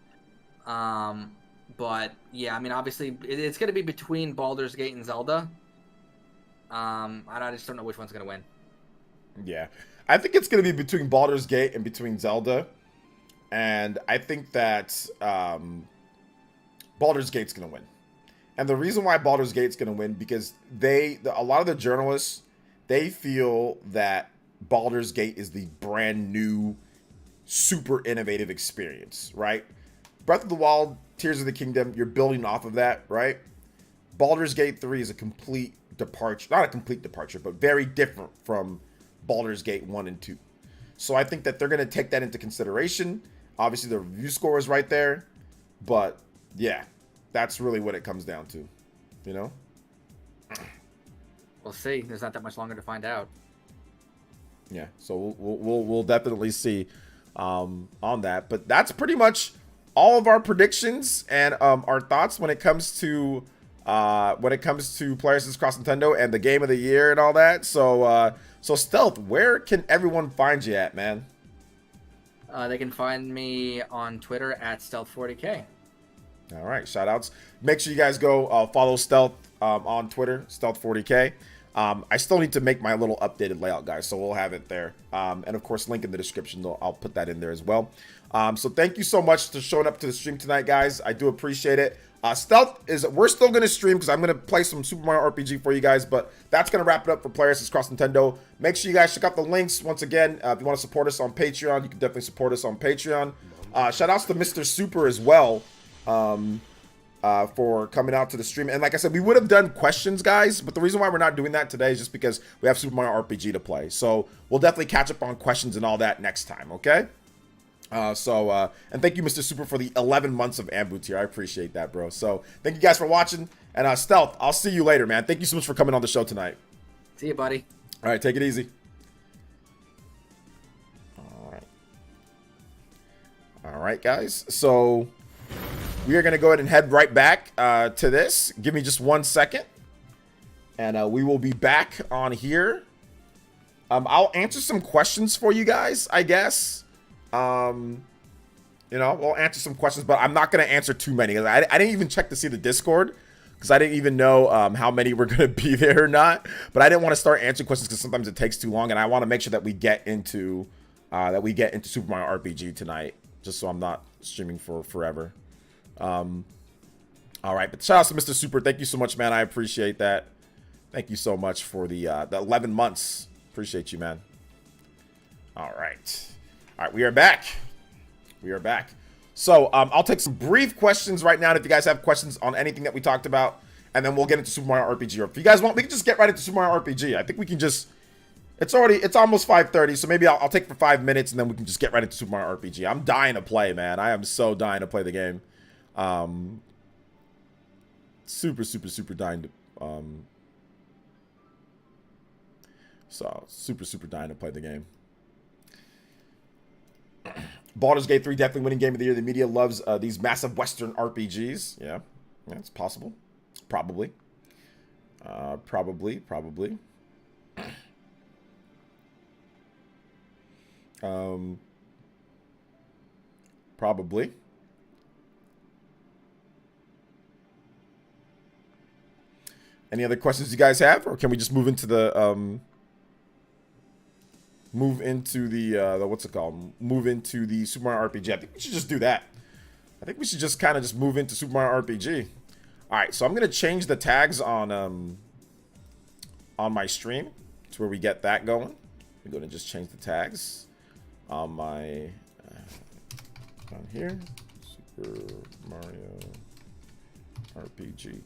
But yeah, I mean, obviously, it's gonna be between Baldur's Gate and Zelda. I just don't know which one's gonna win. Yeah, I think it's going to be between Baldur's Gate and between Zelda. And I think that Baldur's Gate's going to win. And the reason why Baldur's Gate's going to win, because a lot of the journalists, they feel that Baldur's Gate is the brand new, super innovative experience, right? Breath of the Wild, Tears of the Kingdom, you're building off of that, right? Baldur's Gate 3 is a complete departure, not a complete departure, but very different from Baldur's Gate 1 and 2. So I think that they're going to take that into consideration. Obviously, the review score is right there. But, yeah, that's really what it comes down to, you know? We'll see. There's not that much longer to find out. Yeah, so we'll definitely see on that. But that's pretty much all of our predictions and our thoughts when it comes to PlayerEssence Cross Nintendo and the Game of the Year and all that. So Stealth, where can everyone find you at, man? They can find me on Twitter at Stealth40K. All right, shout outs. Make sure you guys go follow Stealth on Twitter, Stealth40K. I still need to make my little updated layout, guys, so we'll have it there. And of course, link in the description. I'll put that in there as well. So thank you so much for showing up to the stream tonight, guys. I do appreciate it. We're still going to stream because I'm going to play some Super Mario RPG for you guys, but that's going to wrap it up for PlayerEssence Cross Nintendo. Make sure you guys check out the links. Once again, if you want to support us on Patreon, you can definitely support us on Patreon. Shout outs to Mr. Super as well for coming out to the stream. And like I said, we would have done questions, guys, but the reason why we're not doing that today is just because we have Super Mario RPG to play. So we'll definitely catch up on questions and all that next time, okay? And thank you, Mr. Super, for the 11 months of Amboots here. I appreciate that, bro. So thank you guys for watching. And Stealth, I'll see you later, man. Thank you so much for coming on the show tonight. See you, buddy. All right, take it easy. All right, guys. So we are going to go ahead and head right back to this. Give me just 1 second. And we will be back on here. I'll answer some questions for you guys, I guess. You know, we'll answer some questions, but I'm not going to answer too many. I didn't even check to see the Discord because I didn't even know how many were going to be there or not. But I didn't want to start answering questions because sometimes it takes too long, and I want to make sure that we get into Super Mario RPG tonight, just so I'm not streaming for forever. All right, but shout out to Mr. Super. Thank you so much, man. I appreciate that. Thank you so much for the 11 months. Appreciate you, man. All right. All right, we are back. We are back. So I'll take some brief questions right now. And if you guys have questions on anything that we talked about, and then we'll get into Super Mario RPG. Or if you guys want, we can just get right into Super Mario RPG. I think we can just. It's almost 5:30, so maybe I'll take for 5 minutes, and then we can just get right into Super Mario RPG. I'm dying to play, man. I am so dying to play the game. Super dying to. Super dying to play the game. Baldur's Gate 3 definitely winning Game of the Year. The media loves these massive Western RPGs. Yeah, it's possible. Probably. Probably. Probably. Any other questions you guys have, or can we just move into the move into the what's it called? Move into the Super Mario RPG. I think we should just do that. I think we should just kind of just move into Super Mario RPG. All right, so I'm gonna change the tags on my stream to where we get that going. I'm gonna just change the tags on my on here. Super Mario RPG.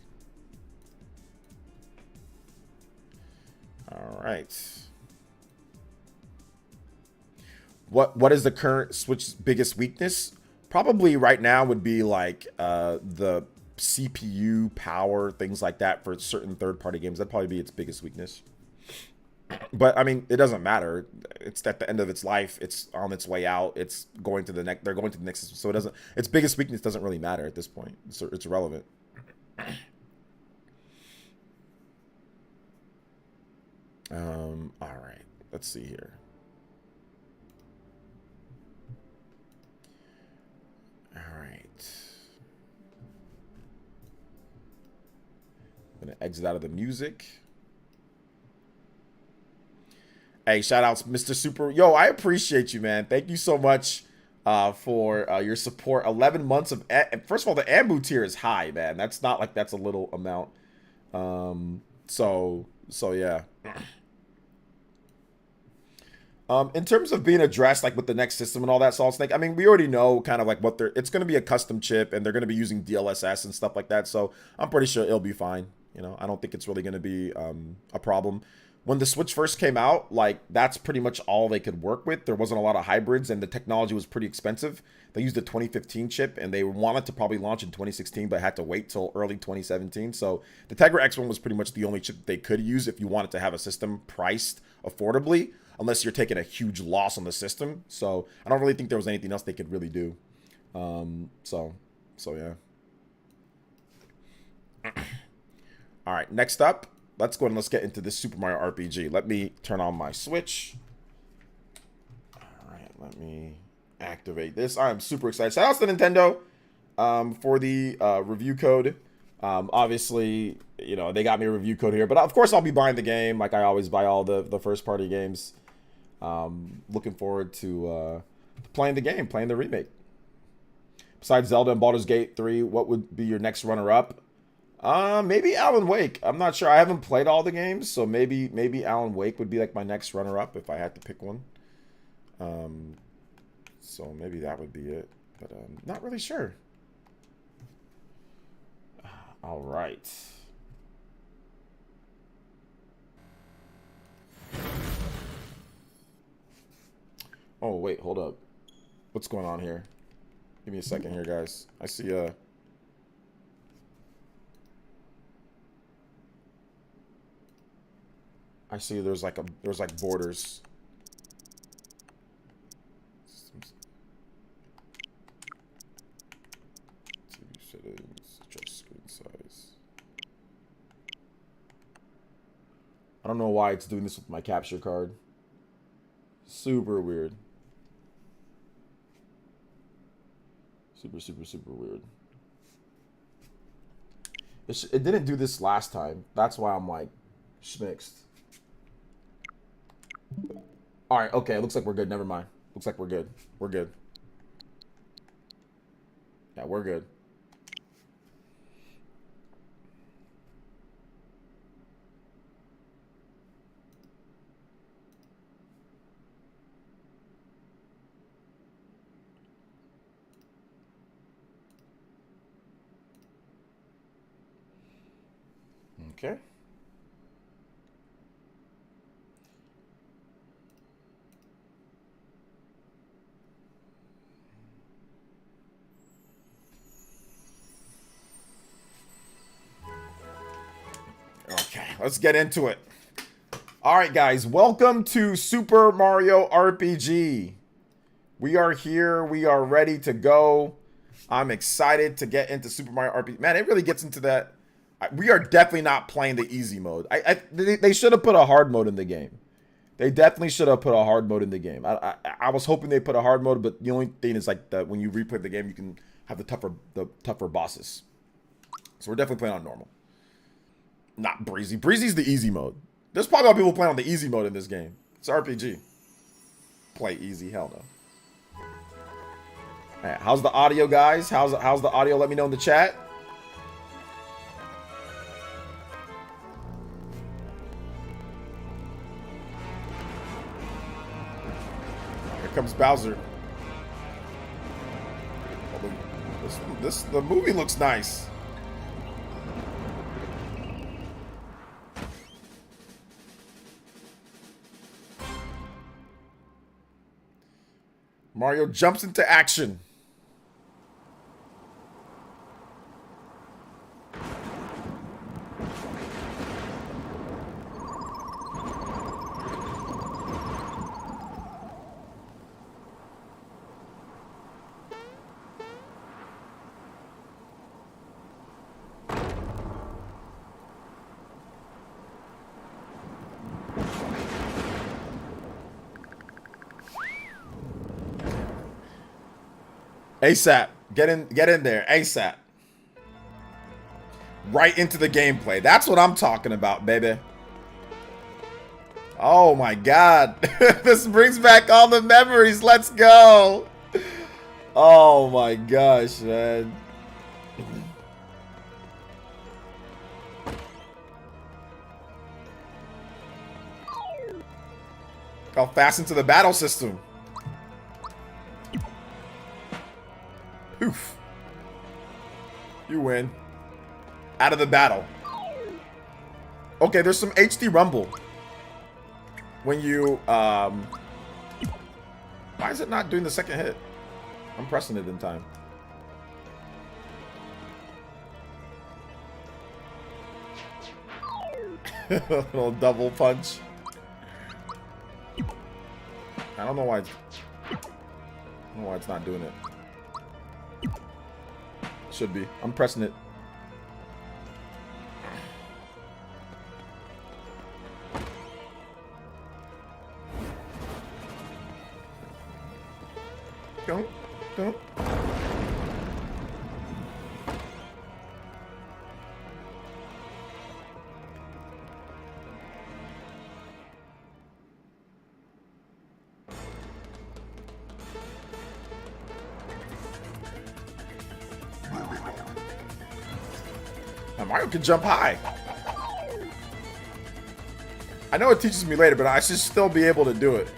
All right. What is the current Switch's biggest weakness? Probably right now would be like the CPU power, things like that for certain third-party games. That'd probably be its biggest weakness. But I mean, it doesn't matter. It's at the end of its life. It's on its way out. It's going to the next. They're going to the next system. So it doesn't. Its biggest weakness doesn't really matter at this point. It's irrelevant. All right. Let's see here. All right. I'm gonna exit out of the music. Hey, shout outs, Mr. Super. Yo, I appreciate you, man. Thank you so much for your support. 11 months of. First of all, the Ambu tier is high, man. That's not like that's a little amount. So yeah. In terms of being addressed, like with the next system and all that, Salt Snake, I mean, we already know kind of like what they're. It's going to be a custom chip, and they're going to be using DLSS and stuff like that. So I'm pretty sure it'll be fine. You know, I don't think it's really going to be a problem. When the Switch first came out, like that's pretty much all they could work with. There wasn't a lot of hybrids, and the technology was pretty expensive. They used a 2015 chip, and they wanted to probably launch in 2016, but had to wait till early 2017. So the Tegra X1 was pretty much the only chip that they could use if you wanted to have a system priced affordably, unless you're taking a huge loss on the system. So I don't really think there was anything else they could really do. So yeah. All right, next up, let's go and let's get into this Super Mario RPG. Let me turn on my Switch. All right, let me activate this. I'm super excited. Shout out to Nintendo for the review code. Obviously, you know, they got me a review code here, but of course I'll be buying the game like I always buy all the first party games. Looking forward to playing the game, playing the remake. Besides Zelda and Baldur's Gate 3, what would be your next runner-up? Maybe Alan Wake. I'm not sure. I haven't played all the games, so maybe Alan Wake would be like my next runner-up if I had to pick one. So maybe that would be it, but not really sure. All right. Oh, wait, hold up. What's going on here? Give me a second here, guys. I see there's like borders. TV settings, adjust screen size. I don't know why it's doing this with my capture card. Super weird. Super weird. It didn't do this last time. That's why I'm like schmixed. All right, okay. It looks like we're good. Never mind. Looks like we're good. We're good. Yeah, we're good. Okay. Okay, let's get into it. All right, guys, welcome to Super Mario RPG. We are here. We are ready to go. I'm excited to get into Super Mario RPG. Man, it really gets into that. We are definitely not playing the easy mode. They should have put a hard mode in the game. They definitely should have put a hard mode in the game. I was hoping they put a hard mode, but the only thing is like that when you replay the game, you can have the tougher bosses. So we're definitely playing on normal. Not breezy. Breezy's the easy mode. There's probably a lot of people playing on the easy mode in this game. It's RPG. Play easy. Hell no. All right, how's the audio, guys? How's the audio? Let me know in the chat. Here comes Bowser. Oh, the movie looks nice. Mario jumps into action. ASAP. Get in there. ASAP. Right into the gameplay. That's what I'm talking about, baby. Oh my god. This brings back all the memories. Let's go. Oh my gosh, man. How fast into the battle system. Poof. You win. Out of the battle. Okay, there's some HD rumble. When you, why is it not doing the second hit? I'm pressing it in time. Little double punch. I don't know why it's not doing it. Should be. I'm pressing it. Don't. Now Mario can jump high. I know it teaches me later, but I should still be able to do it.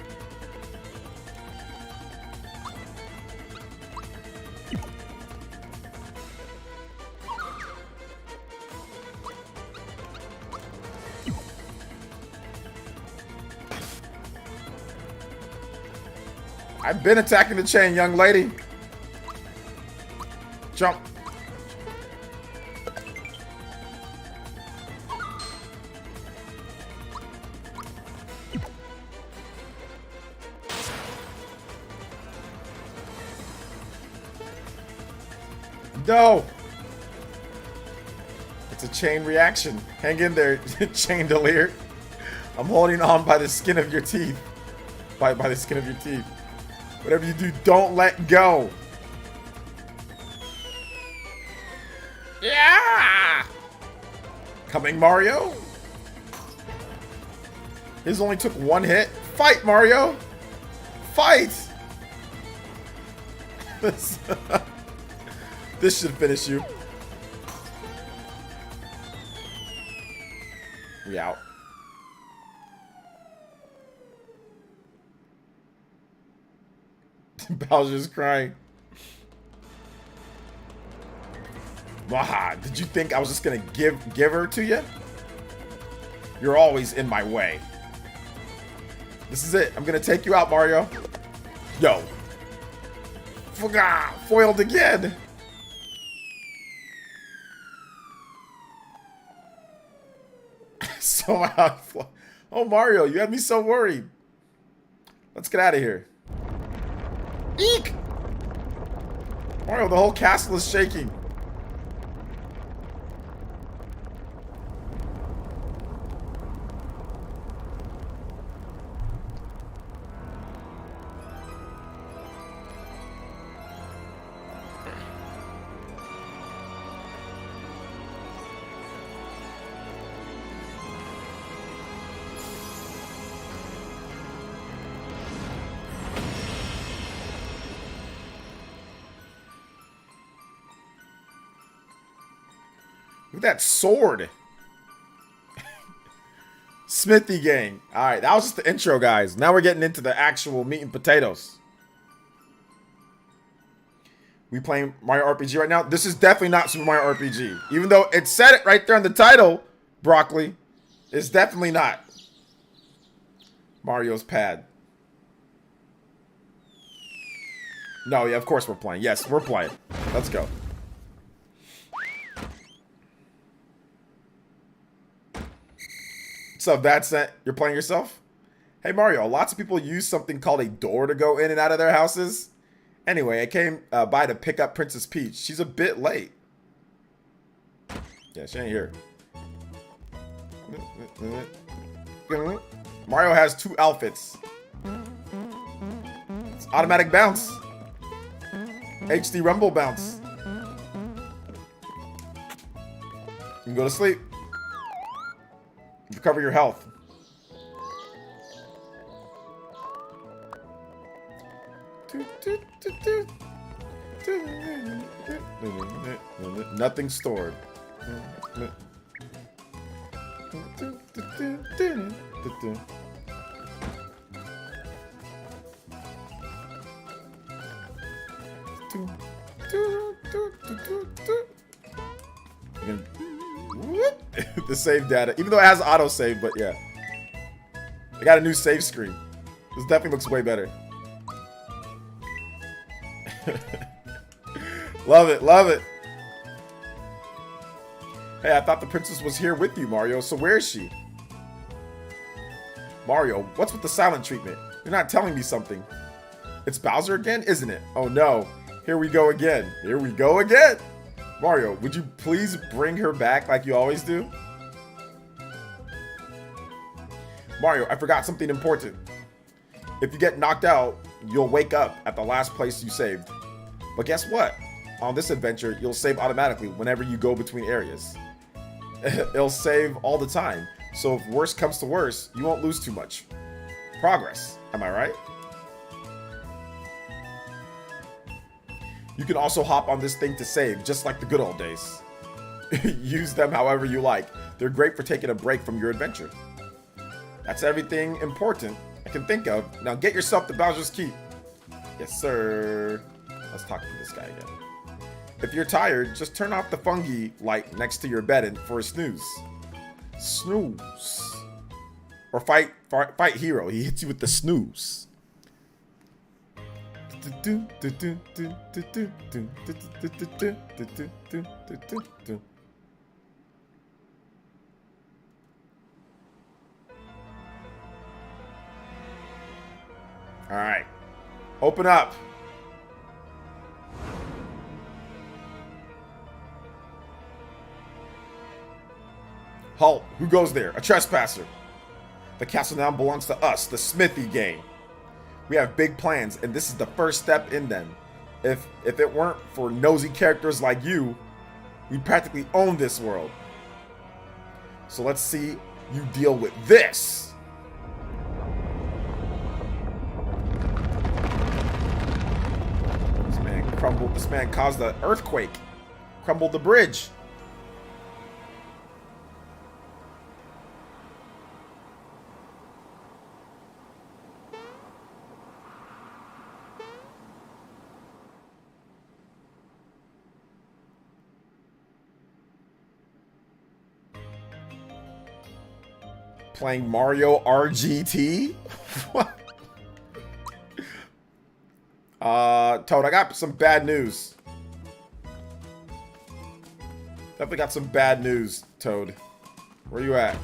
I've been attacking the chain, young lady. Jump. No! It's a chain reaction. Hang in there, Chandelier. I'm holding on by the skin of your teeth. By the skin of your teeth. Whatever you do, don't let go. Yeah! Coming, Mario. His only took one hit. Fight, Mario! Fight! This should finish you. We out. Bowser's crying. Waha, did you think I was just gonna give her to you? You're always in my way. This is it. I'm gonna take you out, Mario. Yo. Foiled again. Somehow. Oh, Mario, you had me so worried. Let's get out of here. Eek! Mario, the whole castle is shaking. at that sword. Smithy gang. All right, that was just the intro, guys. Now we're getting into the actual meat and potatoes. We playing Mario RPG right now. This is definitely not Super Mario RPG. Even though it said it right there in the title, Broccoli, it's definitely not Mario's pad. No, yeah, of course we're playing. Yes, we're playing. Let's go. What's up, Vincent? You're playing yourself? Hey, Mario, lots of people use something called a door to go in and out of their houses. Anyway, I came by to pick up Princess Peach. She's a bit late. Yeah, she ain't here. Mario has 2 outfits. It's automatic bounce. HD Rumble bounce. You can go to sleep. Recover your health. Nothing stored. The save data, even though it has auto save, but yeah, I got a new save screen. This definitely looks way better. Love it, love it. Hey, I thought the princess was here with you, Mario, so where is she? Mario, what's with the silent treatment? You're not telling me something. It's Bowser again, isn't it? Oh no, here we go again. Here we go again. Mario, would you please bring her back like you always do? Mario, I forgot something important. If you get knocked out, you'll wake up at the last place you saved. But guess what? On this adventure, you'll save automatically whenever you go between areas. It'll save all the time, so if worse comes to worse, you won't lose too much. Progress, am I right? You can also hop on this thing to save, just like the good old days. Use them however you like. They're great for taking a break from your adventure. That's everything important I can think of. Now get yourself to Bowser's Keep. Yes, sir. Let's talk to this guy again. If you're tired, just turn off the fungi light next to your bed for a snooze. Snooze. Or fight Hero. He hits you with the snooze. All right. Open up. Halt. Who goes there? A trespasser. The castle now belongs to us, the Smithy gang. We have big plans, and this is the first step in them. If it weren't for nosy characters like you, we'd practically own this world. So let's see you deal with this. This man caused the earthquake. Crumbled the bridge. Playing Mario RGT? What? Toad, I got some bad news. Definitely got some bad news, Toad. Where you at?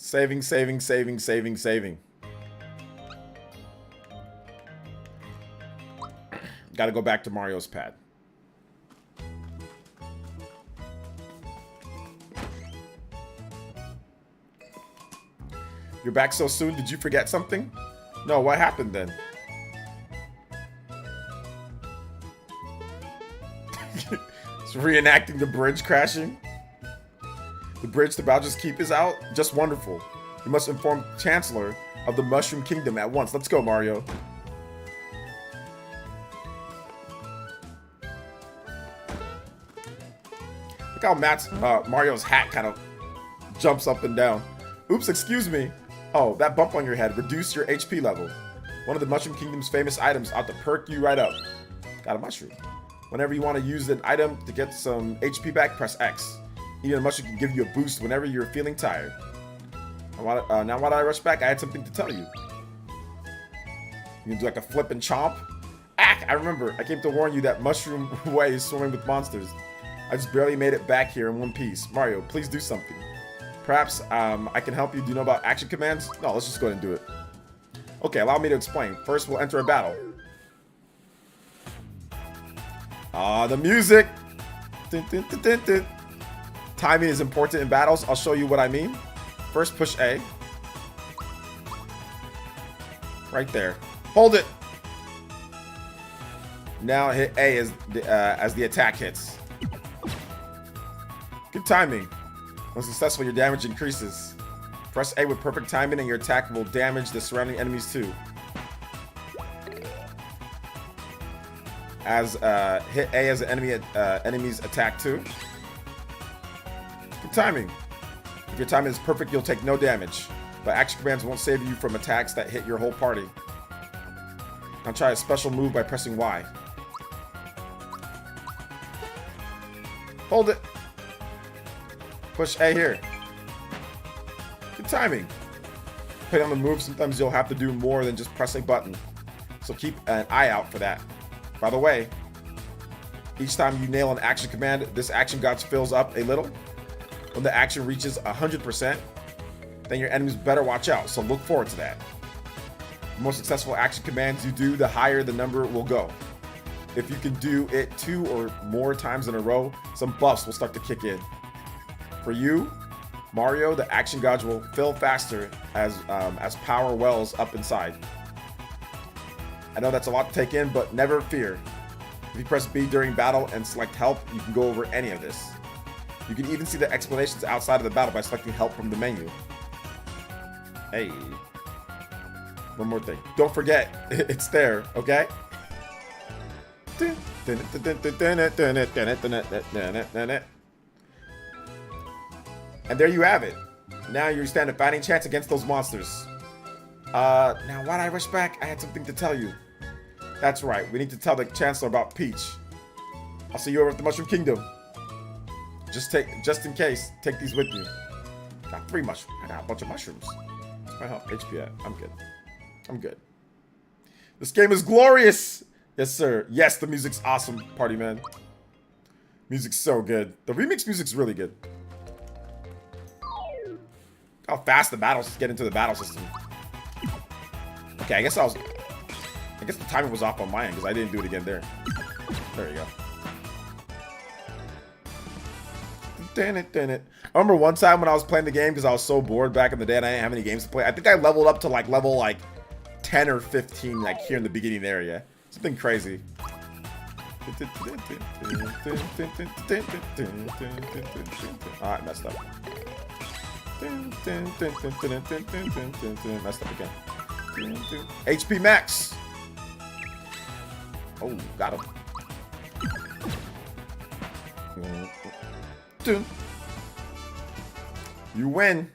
Saving, saving, saving, saving, saving. Gotta go back to Mario's pad. You're back so soon, did you forget something? No, what happened then? It's reenacting the bridge crashing. The bridge to Bowser's Keep is out. Just wonderful. You must inform Chancellor of the Mushroom Kingdom at once. Let's go, Mario. Look how Mario's hat kind of jumps up and down. Oops, excuse me. Oh, that bump on your head reduced your HP level. One of the Mushroom Kingdom's famous items ought to perk you right up. Got a mushroom. Whenever you want to use an item to get some HP back, press X. Eating a mushroom can give you a boost whenever you're feeling tired. Now while I rush back, I had something to tell you. You can do like a flip and chomp. I remember. I came to warn you that Mushroom Way is swarming with monsters. I just barely made it back here in one piece. Mario, please do something. Perhaps I can help you. Do you know about action commands? No, let's just go ahead and do it. Okay, allow me to explain. First, we'll enter a battle. The music. Dun, dun, dun, dun, dun. Timing is important in battles. I'll show you what I mean. First, push A. Right there. Hold it. Now hit A as the attack hits. Good timing. When successful, your damage increases. Press A with perfect timing and your attack will damage the surrounding enemies too. Hit A as the enemy's attack too. Good timing. If your timing is perfect, you'll take no damage. But action commands won't save you from attacks that hit your whole party. Now try a special move by pressing Y. Hold it. Push A here. Good timing. Depending on the move, sometimes you'll have to do more than just press a button. So keep an eye out for that. By the way, each time you nail an action command, this action gauge fills up a little. When the action reaches 100%, then your enemies better watch out, so look forward to that. The more successful action commands you do, the higher the number will go. If you can do it 2 or more times in a row, some buffs will start to kick in. For you, Mario, the action gauge will fill faster as power wells up inside. I know that's a lot to take in, but never fear. If you press B during battle and select help, you can go over any of this. You can even see the explanations outside of the battle by selecting help from the menu. Hey. One more thing. Don't forget, it's there, okay? And there you have it. Now you stand a fighting chance against those monsters. Now why'd I rush back? I had something to tell you. That's right, we need to tell the Chancellor about Peach. I'll see you over at the Mushroom Kingdom. Just in case, take these with you. Got 3 mushrooms. I got a bunch of mushrooms. Where's my health? HP at? I'm good. I'm good. This game is glorious! Yes, sir. Yes, the music's awesome, party man. Music's so good. The remix music's really good. How fast the battles get into the battle system. Okay, I guess the timing was off on my end because I didn't do it again there. There you go. I remember one time when I was playing the game because I was so bored back in the day and I didn't have any games to play. I think I leveled up to like level 10 or 15 like here in the beginning area. Something crazy. Alright, messed up. Messed up again. HP max. Oh, got him. You win.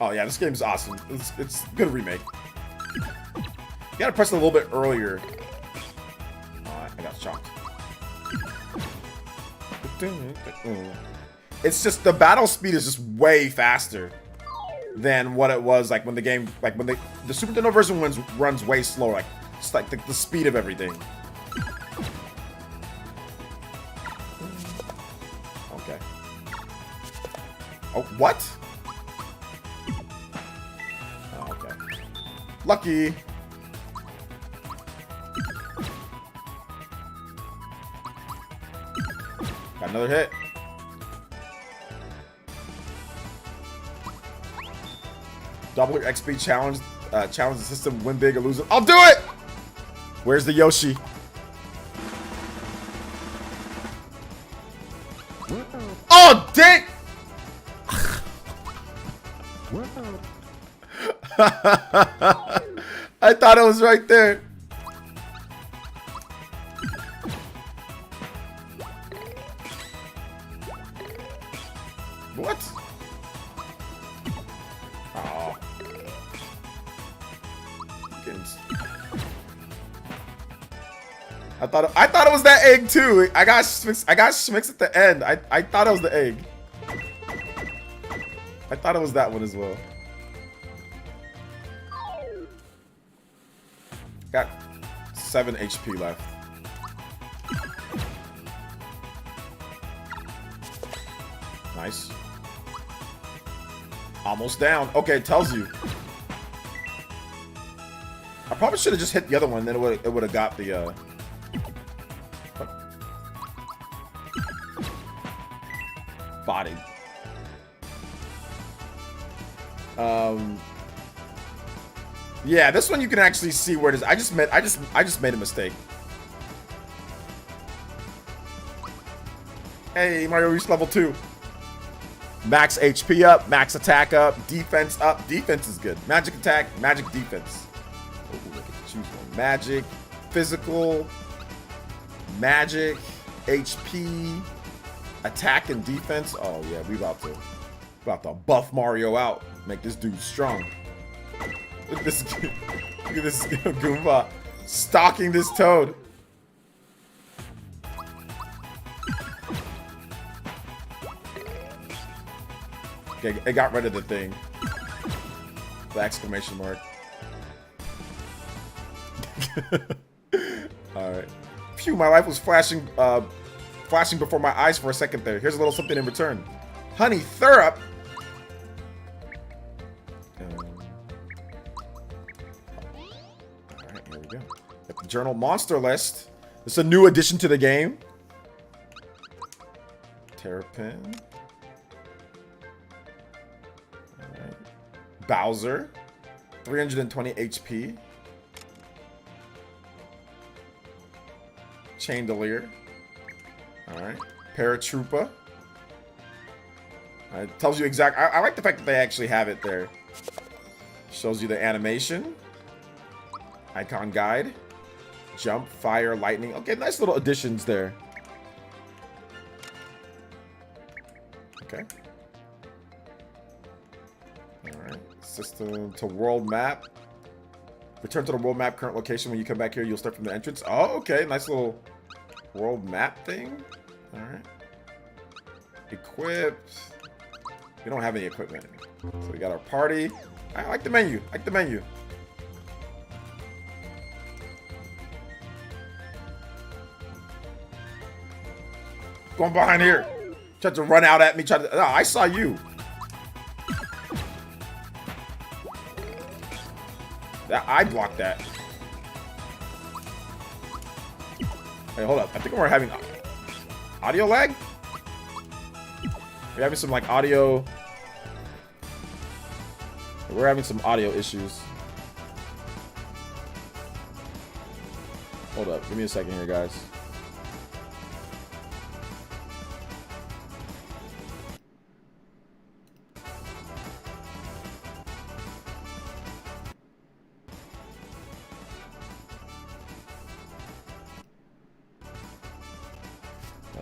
Oh yeah, this game's awesome. It's a good remake. You gotta press it a little bit earlier. Oh, I got shocked. It's just the battle speed is just way faster than what it was like when the game, like when the Super Nintendo version runs way slower. Like it's like the speed of everything. Okay. Oh, what? Oh, okay. Lucky. Got another hit. Double your XP challenge. Challenge the system. Win big or lose it. I'll do it. Where's the Yoshi? Oh, dang! I thought it was right there. What? Oh. I thought it was that egg too. I got schmicks at the end. I thought it was the egg. I thought it was that one as well. Got 7 HP left. Nice. Almost down. Okay, it tells you. I probably should have just hit the other one, then it would have got the body. Yeah, this one you can actually see where it is. I just made a mistake. Hey, Mario reached level 2. Max HP up, max attack up, defense up. Defense is good. Magic attack, magic defense. Oh, look at choose one. Magic, physical, magic, HP, attack and defense. Oh yeah, we about to buff Mario out. Make this dude strong. Look at this Goomba stalking this Toad. Okay, it got rid of the thing. The exclamation mark. Alright. Phew, my life was flashing before my eyes for a second there. Here's a little something in return. Honey Thurup. Alright, here we go. Got the journal monster list. It's a new addition to the game. Terrapin. Alright. Bowser. 320 HP. Chandelier. Alright. Paratroopa. It tells you exact. I like the fact that they actually have it there. Shows you the animation. Icon guide. Jump, fire, lightning. Okay, nice little additions there. Okay. Alright. System to world map. Return to the world map current location. When you come back here, you'll start from the entrance. Oh, okay. Nice little world map thing. Alright. Equipped. We don't have any equipment. So we got our party. I like the menu. I like the menu. Going behind here. Tried to run out at me. Tried to. Oh, I saw you. I blocked that. Hey, hold up. I think we're having audio lag. We're having some like audio. We're having some audio issues. Hold up. Give me a second here, guys.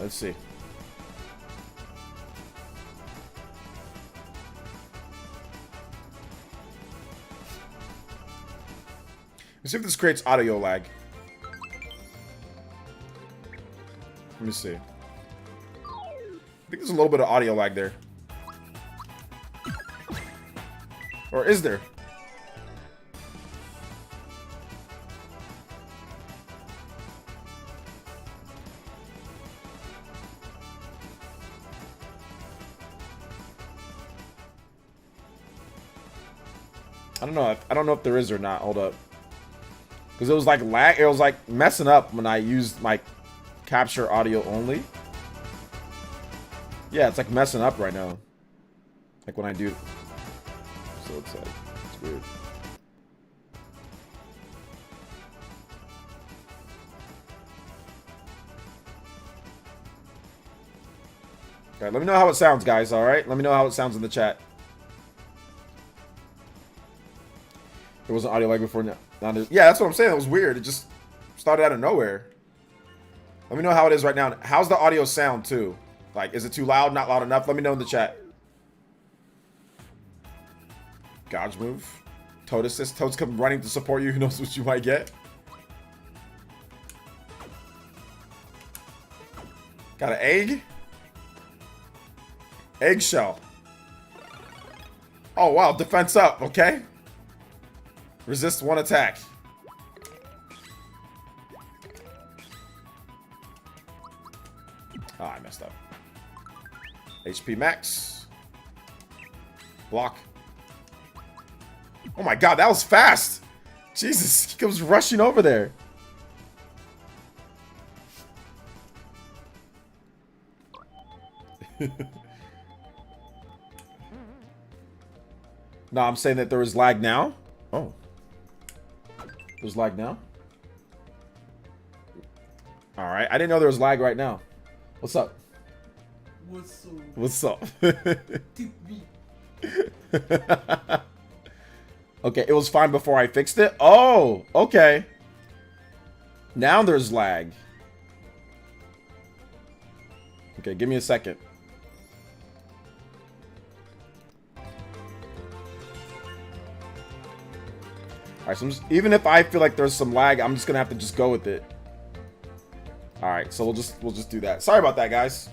Let's see. Let's see if this creates audio lag. Let me see. I think there's a little bit of audio lag there. Or is there? I don't know if there is or not. Hold up. Because it was like lag. It was like messing up when I used my capture audio only. Yeah, it's like messing up right now. Like when I do. So it's like. Weird. Okay, let me know how it sounds, guys, alright? Let me know how it sounds in the chat. There wasn't audio lag before now. Yeah, that's what I'm saying. It was weird. It just started out of nowhere. Let me know how it is right now. How's the audio sound, too? Like, is it too loud? Not loud enough? Let me know in the chat. Dodge move. Toad assist. Toad's come running to support you. Who knows what you might get? Got an egg? Eggshell. Oh, wow. Defense up. Okay. Resist one attack. Oh, I messed up. HP max. Block. Oh my god, that was fast! Jesus, he comes rushing over there. No, I'm saying that there is lag now. Oh. There's lag now? Alright, I didn't know there was lag right now. What's up? What's up? What's up? Tip me. Okay, it was fine before I fixed it? Oh, okay. Now there's lag. Okay, give me a second. Alright, so even if I feel like there's some lag, I'm just gonna have to just go with it. Alright, so we'll just do that. Sorry about that, guys.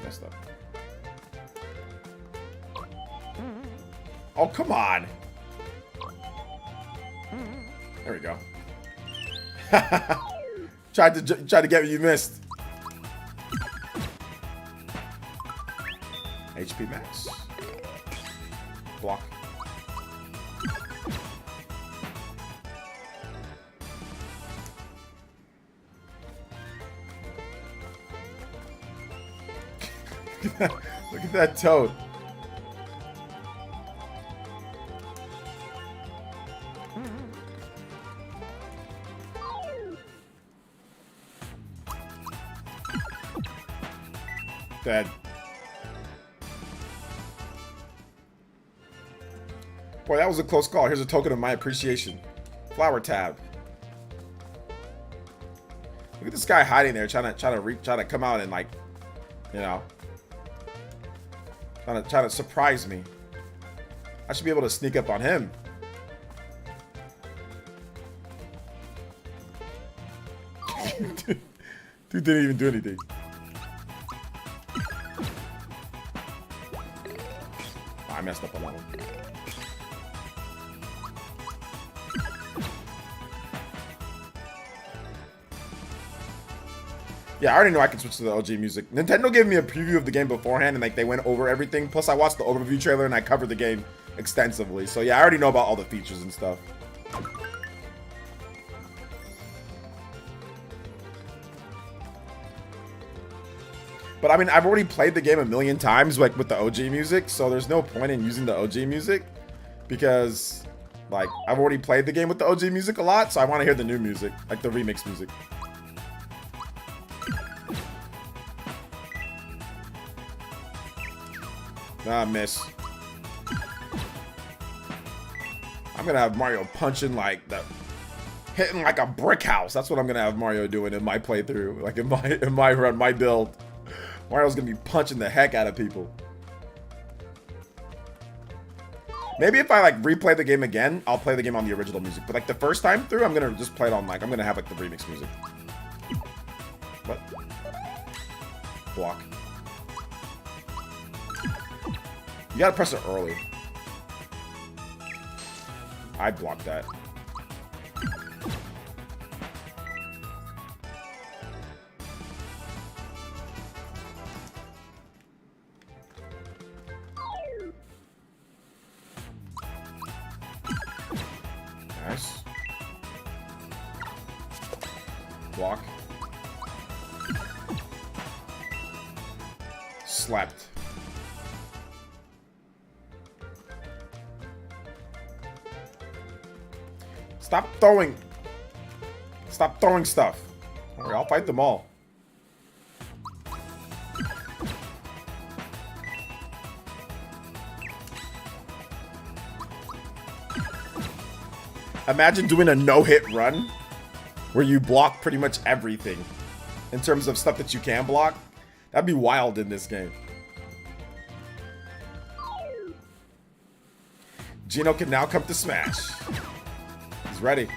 Messed up. Oh, come on. There we go. Tried to get what you missed. HP max. Block. Look at that toad. Dead. Boy, that was a close call. Here's a token of my appreciation. Flower tab. Look at this guy hiding there, trying to come out and, like, you know, trying to surprise me. I should be able to sneak up on him. Dude didn't even do anything. Oh, I messed up on that one. Yeah, I already know I can switch to the OG music. Nintendo gave me a preview of the game beforehand, and like they went over everything. Plus, I watched the overview trailer and I covered the game extensively. So yeah, I already know about all the features and stuff. But I mean, I've already played the game a million times, like with the OG music. So there's no point in using the OG music because, like, I've already played the game with the OG music a lot. So I want to hear the new music, like the remix music. Ah, miss. I'm gonna have Mario punching like hitting like a brick house. That's what I'm gonna have Mario doing in my playthrough, like in my run, my build. Mario's gonna be punching the heck out of people. Maybe if I like replay the game again, I'll play the game on the original music. But like the first time through, I'm gonna just play it on like I'm gonna have like the remix music. What? Block. You gotta press it early. I blocked that. Nice. Block. Slapped. Stop throwing. Stop throwing stuff. Alright, I'll fight them all. Imagine doing a no-hit run where you block pretty much everything in terms of stuff that you can block. That'd be wild in this game. Gino can now come to Smash. He's ready.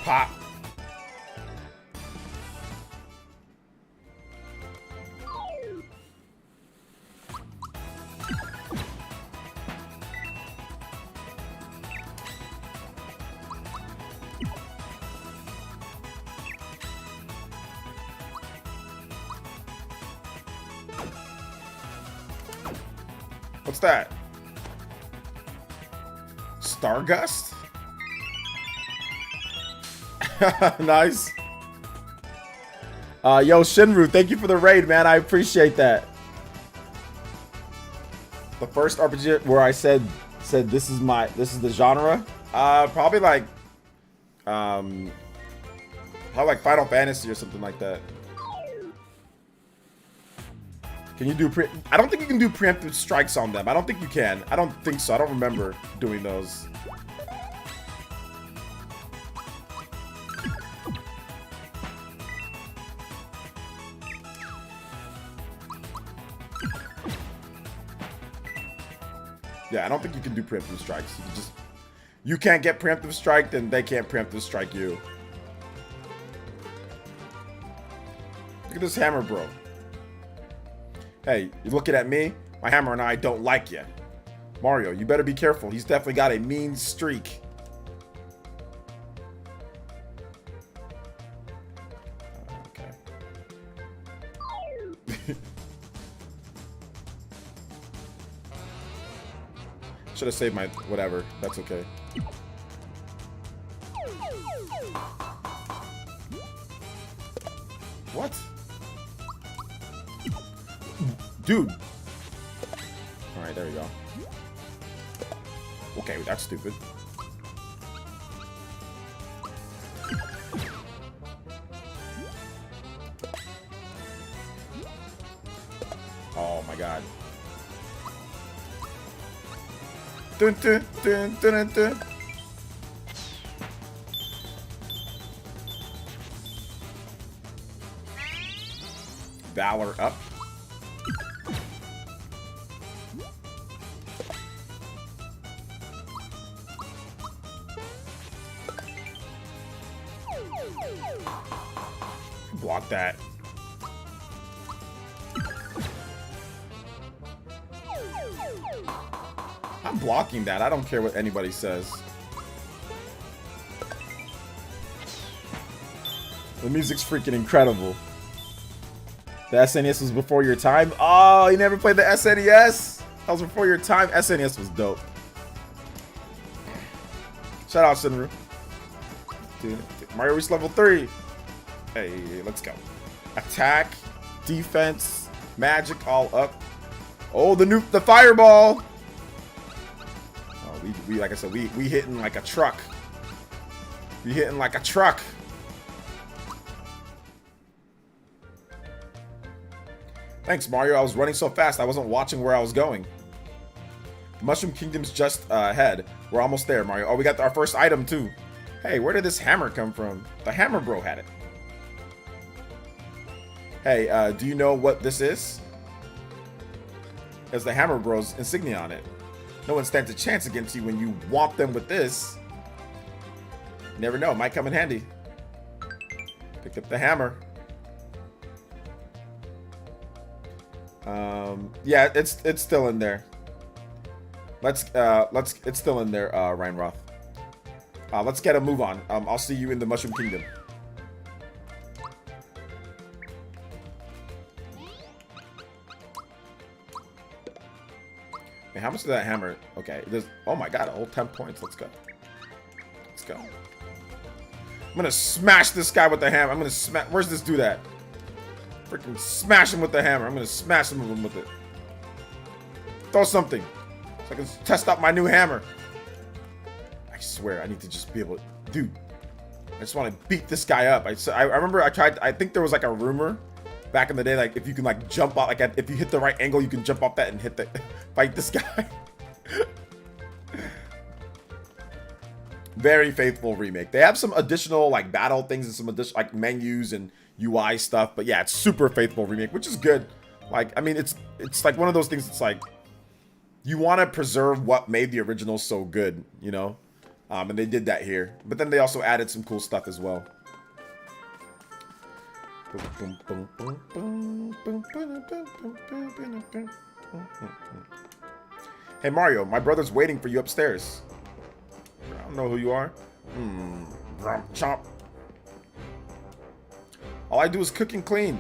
Pop. What's that? Stargust? Nice. Yo, Shinru, thank you for the raid, man. I appreciate that. The first RPG where I said this is the genre. Probably like Final Fantasy or something like that. Can you do I don't think you can do preemptive strikes on them. I don't think you can. I don't think so. I don't remember doing those. Yeah, I don't think you can do preemptive strikes. You can't get preemptive strike, then they can't preemptive strike you. Look at this hammer, bro. Hey, you're looking at me? My hammer and I don't like you. Mario, you better be careful. He's definitely got a mean streak. Okay. Should have saved my whatever. That's okay. What? Dude. Alright, there we go. Okay, that's stupid. Oh my god. Dun, dun, dun, dun, dun. Valor up. Block that. I'm blocking that. I don't care what anybody says. The music's freaking incredible. The SNES was before your time. Oh, you never played the SNES? That was before your time. SNES was dope. Shout out, Shinru. Dude, Mario reached level 3. Hey, let's go. Attack, defense, magic, all up. Oh, the fireball. Oh, we like I said, we hitting like a truck. We hitting like a truck. Thanks, Mario. I was running so fast I wasn't watching where I was going. Mushroom Kingdom's just ahead. We're almost there, Mario. Oh, we got our first item too. Hey, where did this hammer come from? The hammer bro had it. Hey, do you know what this is? There's the hammer bro's insignia on it. No one stands a chance against you when you whomp them with this. You never know, it might come in handy. Pick up the hammer. Yeah, it's still in there. It's still in there, Reinroth. Let's get a move on. I'll see you in the Mushroom Kingdom. Hey, how much did that hammer? Okay, there's. Oh my god, a whole 10 points. Let's go. Let's go. I'm gonna smash this guy with the hammer. I'm gonna smash. Where's this dude at? Freaking smash him with the hammer. I'm gonna smash him with it. Throw something so I can test out my new hammer. I swear, I need to just be able to. Dude, I just want to beat this guy up. I remember I tried. I think there was like a rumor back in the day, like if you can like jump out, like if you hit the right angle, you can jump off that and hit the fight this guy. Very faithful remake. They have some additional like battle things and some additional like menus and UI stuff, but yeah, it's super faithful remake, which is good. Like, I mean, it's like one of those things. It's like you want to preserve what made the original so good, you know. And they did that here, but then they also added some cool stuff as well. Hey Mario, my brother's waiting for you upstairs. I don't know who you are. Chomp. All I do is cook and clean.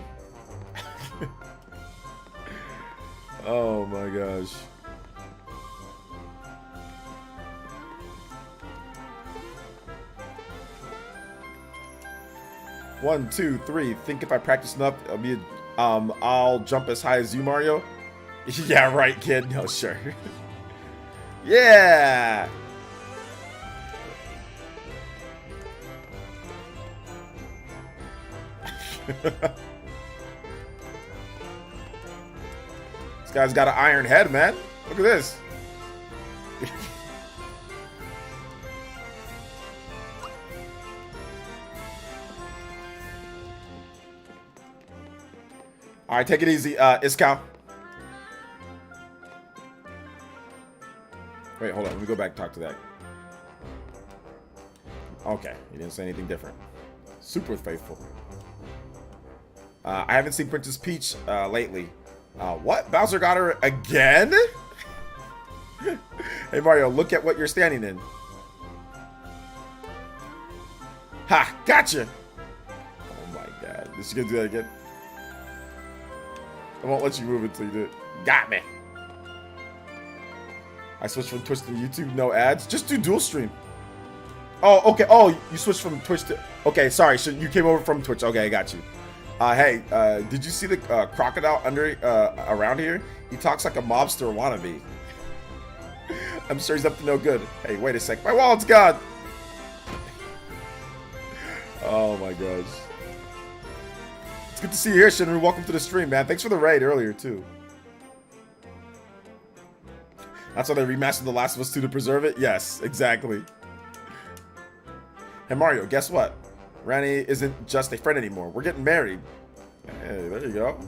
Oh my gosh. One, two, three. Think if I practice enough, I'll jump as high as you, Mario. Yeah, right, kid. No, sure. Yeah. This guy's got an iron head, man. Look at this. All right, take it easy, Iskal. Wait, hold on. Let me go back and talk to that. Okay, he didn't say anything different. Super faithful. I haven't seen Princess Peach lately. What? Bowser got her again? Hey, Mario, look at what you're standing in. Ha! Gotcha! Oh my god. Is she gonna do that again? I won't let you move until you do it. Got me. I switched from Twitch to YouTube, no ads. Just do dual stream. Oh, okay. Oh, you switched from Twitch to... Okay, sorry. So you came over from Twitch. Okay, I got you. Hey, did you see the crocodile around here? He talks like a mobster wannabe. I'm sure he's up to no good. Hey, wait a sec. My wallet's gone. Oh my gosh. It's good to see you here, Shinru. Welcome to the stream, man. Thanks for the raid earlier, too. That's why they remastered The Last of Us 2 to preserve it? Yes, exactly. Hey, Mario, guess what? Ranny isn't just a friend anymore. We're getting married. Hey, there you go.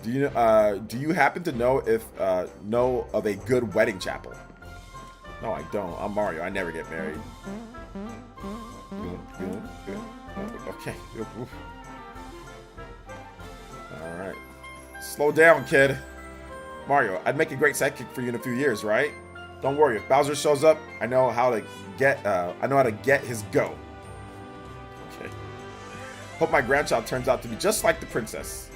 Do you happen to know of a good wedding chapel? No, I don't. I'm Mario. I never get married. Good. Okay. Alright. Slow down, kid. Mario, I'd make a great sidekick for you in a few years, right? Don't worry, if Bowser shows up, I know how to get his go. Okay. Hope my grandchild turns out to be just like the princess.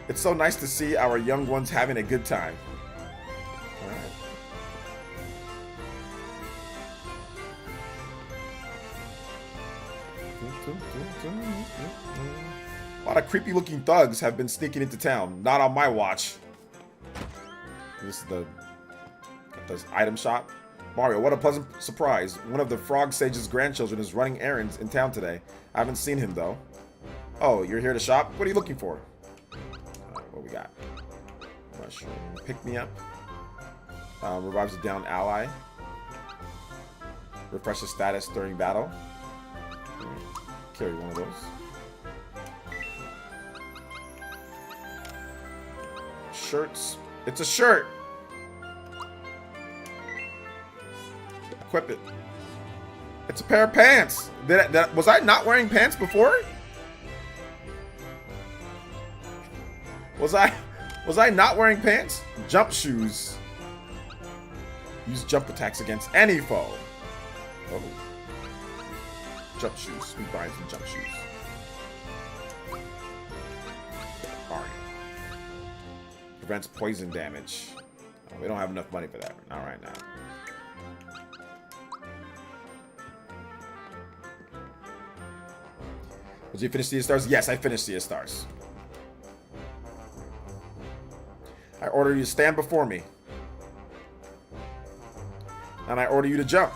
It's so nice to see our young ones having a good time. Alright. A lot of creepy looking thugs have been sneaking into town. Not on my watch. This is the item shop. Mario, what a pleasant surprise. One of the Frog Sage's grandchildren is running errands in town today. I haven't seen him though. Oh, you're here to shop? What are you looking for? What we got? Mushroom. Pick me up. Revives a down ally. Refreshes status during battle. Carry one of those. Shirts. It's a shirt. Equip it. It's a pair of pants. Was I not wearing pants before? Was I not wearing pants? Jump shoes. Use jump attacks against any foe. Oh. Jump shoes. We buy some jump shoes. Alright. Prevents poison damage. Oh, we don't have enough money for that. Not right now. Did you finish the stars? Yes, I finished the stars. I order you to stand before me. And I order you to jump.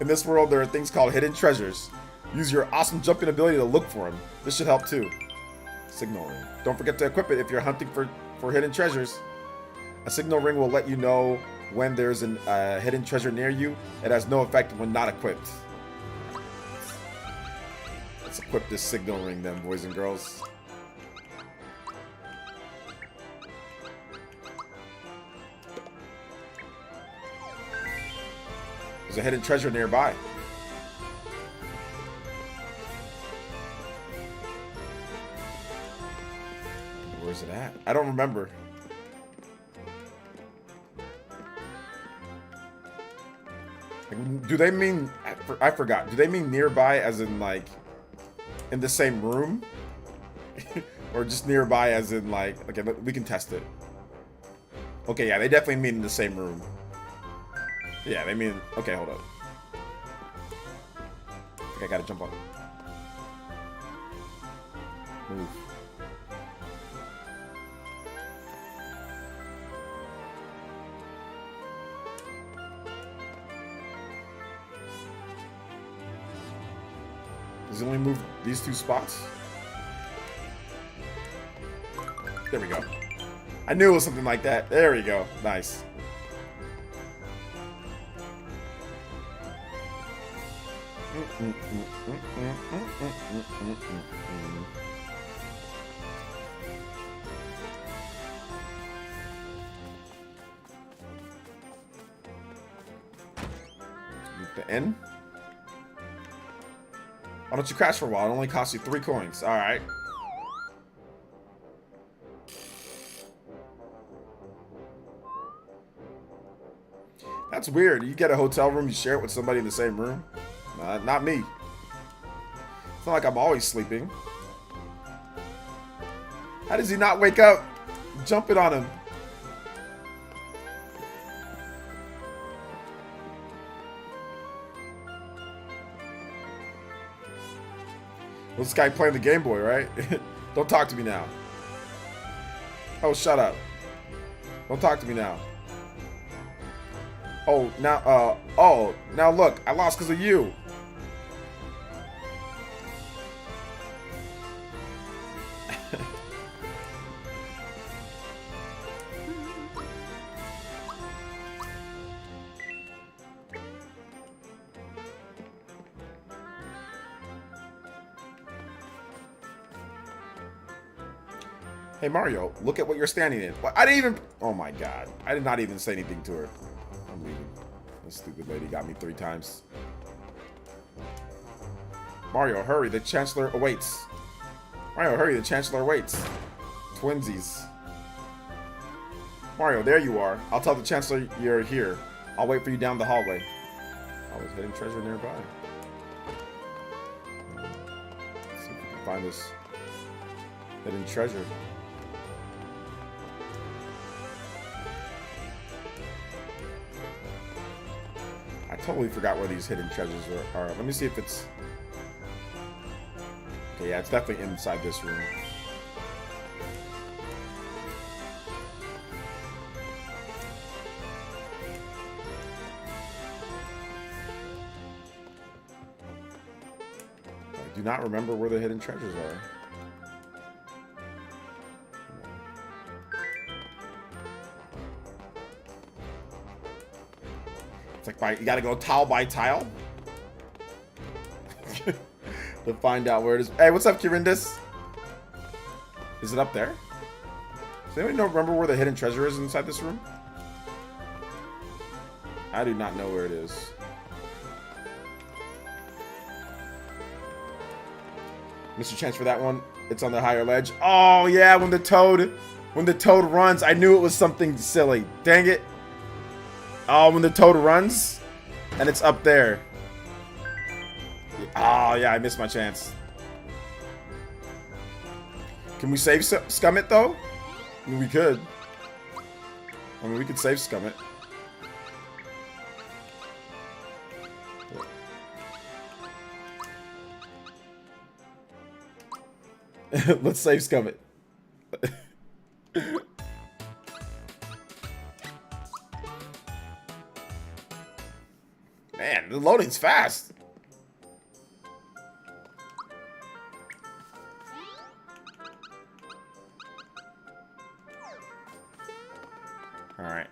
In this world, there are things called hidden treasures. Use your awesome jumping ability to look for them. This should help too. Signal ring. Don't forget to equip it if you're hunting for hidden treasures. A signal ring will let you know when there's a hidden treasure near you. It has no effect when not equipped. Let's equip this signal ring then, boys and girls. There's a hidden treasure nearby. Where's it at? I don't remember. Do they mean... I forgot. Do they mean nearby as in, like, in the same room? Or just nearby as in, like... Okay, we can test it. Okay, yeah, they definitely mean in the same room. Yeah, they mean... Okay, hold up. I think I gotta jump up. Move. Does it only move these two spots? There we go. I knew it was something like that. There we go. Nice. The N. Why don't you crash for a while? It only costs you 3 coins. Alright. That's weird. You get a hotel room, you share it with somebody in the same room? Not me. It's not like I'm always sleeping. How does he not wake up? Jumping on him. Well, this guy playing the Game Boy, right? Don't talk to me now. Oh, shut up. Don't talk to me now. Oh, now look, I lost because of you. Hey Mario, look at what you're standing in. What? I didn't even... Oh my god. I did not even say anything to her. I'm leaving. This stupid lady got me 3 times. Mario, hurry. The Chancellor awaits. Mario, hurry. The Chancellor awaits. Twinsies. Mario, there you are. I'll tell the Chancellor you're here. I'll wait for you down the hallway. Always hidden treasure nearby. Let's see if we can find this hidden treasure. I totally forgot where these hidden treasures are. Let me see if it's... Okay, yeah, it's definitely inside this room. I do not remember where the hidden treasures are. It's like you gotta go tile by tile to find out where it is. Hey, what's up, Kirindis? Is it up there? Does anybody remember where the hidden treasure is inside this room? I do not know where it is. Mr. Chance for that one. It's on the higher ledge. Oh yeah, when the toad When the toad runs, I knew it was something silly. Dang it. Oh, when the toad runs and it's up there. Oh, yeah, I missed my chance. Can we save scum it, though? I mean, we could. I mean, we could save scum it. Let's save scum it. Man, the loading's fast. All right.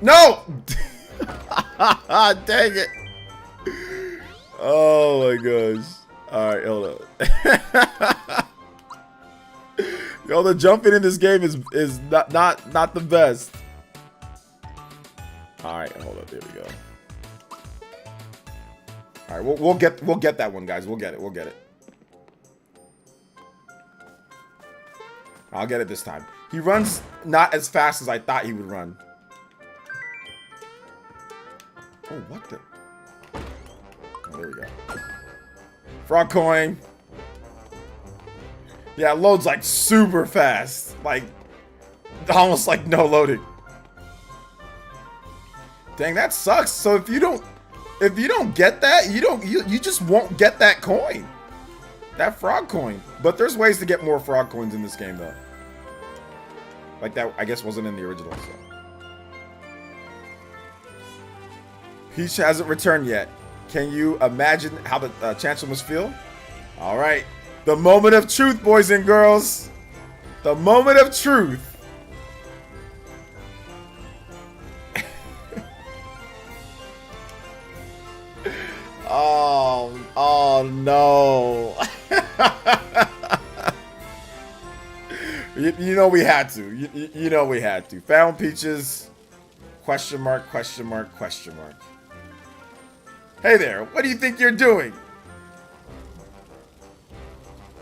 No! Dang it. Oh my gosh. Alright, hold up. Yo, the jumping in this game is not the best. Alright, hold up, there we go. Alright, we'll get that one, guys. We'll get it. I'll get it this time. He runs not as fast as I thought he would run. Oh, what the? Oh, there we go. Frog coin. Yeah, it loads like super fast. Like, almost like no loading. Dang, that sucks. So if you don't get that, you just won't get that coin. That frog coin. But there's ways to get more frog coins in this game, though. Like that, I guess, wasn't in the original, so. Peach hasn't returned yet. Can you imagine how the Chancellor must feel? All right. The moment of truth, boys and girls. The moment of truth. Oh no. You know we had to. You know we had to. Found peaches. Question mark, question mark, question mark. Hey there, what do you think you're doing?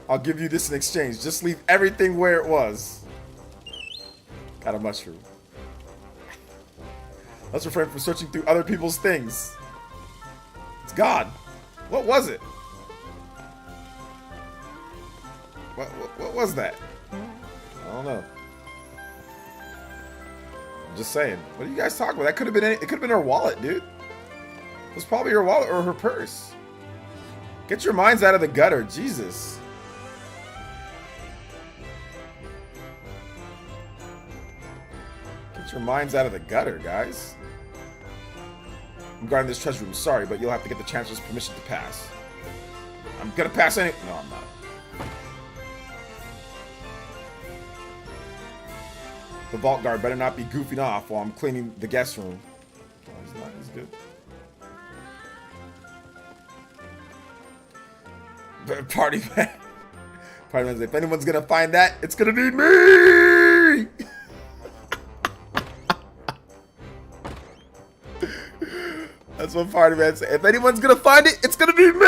I'll give you this in exchange. Just leave everything where it was. Got a mushroom. Let's refrain from searching through other people's things. It's God. What was it? What was that? I don't know. I'm just saying. What are you guys talking about? That could have been it could have been her wallet, dude. It was probably her wallet or her purse. Get your minds out of the gutter, Jesus. Get your minds out of the gutter, guys. I'm guarding this treasure room. Sorry, but you'll have to get the Chancellor's permission to pass. I'm gonna pass any. No, I'm not. The vault guard better not be goofing off while I'm cleaning the guest room. Oh, he's not. He's good. Party man. Party man. If anyone's gonna find that, it's gonna be me. That's what party man said. If anyone's gonna find it, it's gonna be me.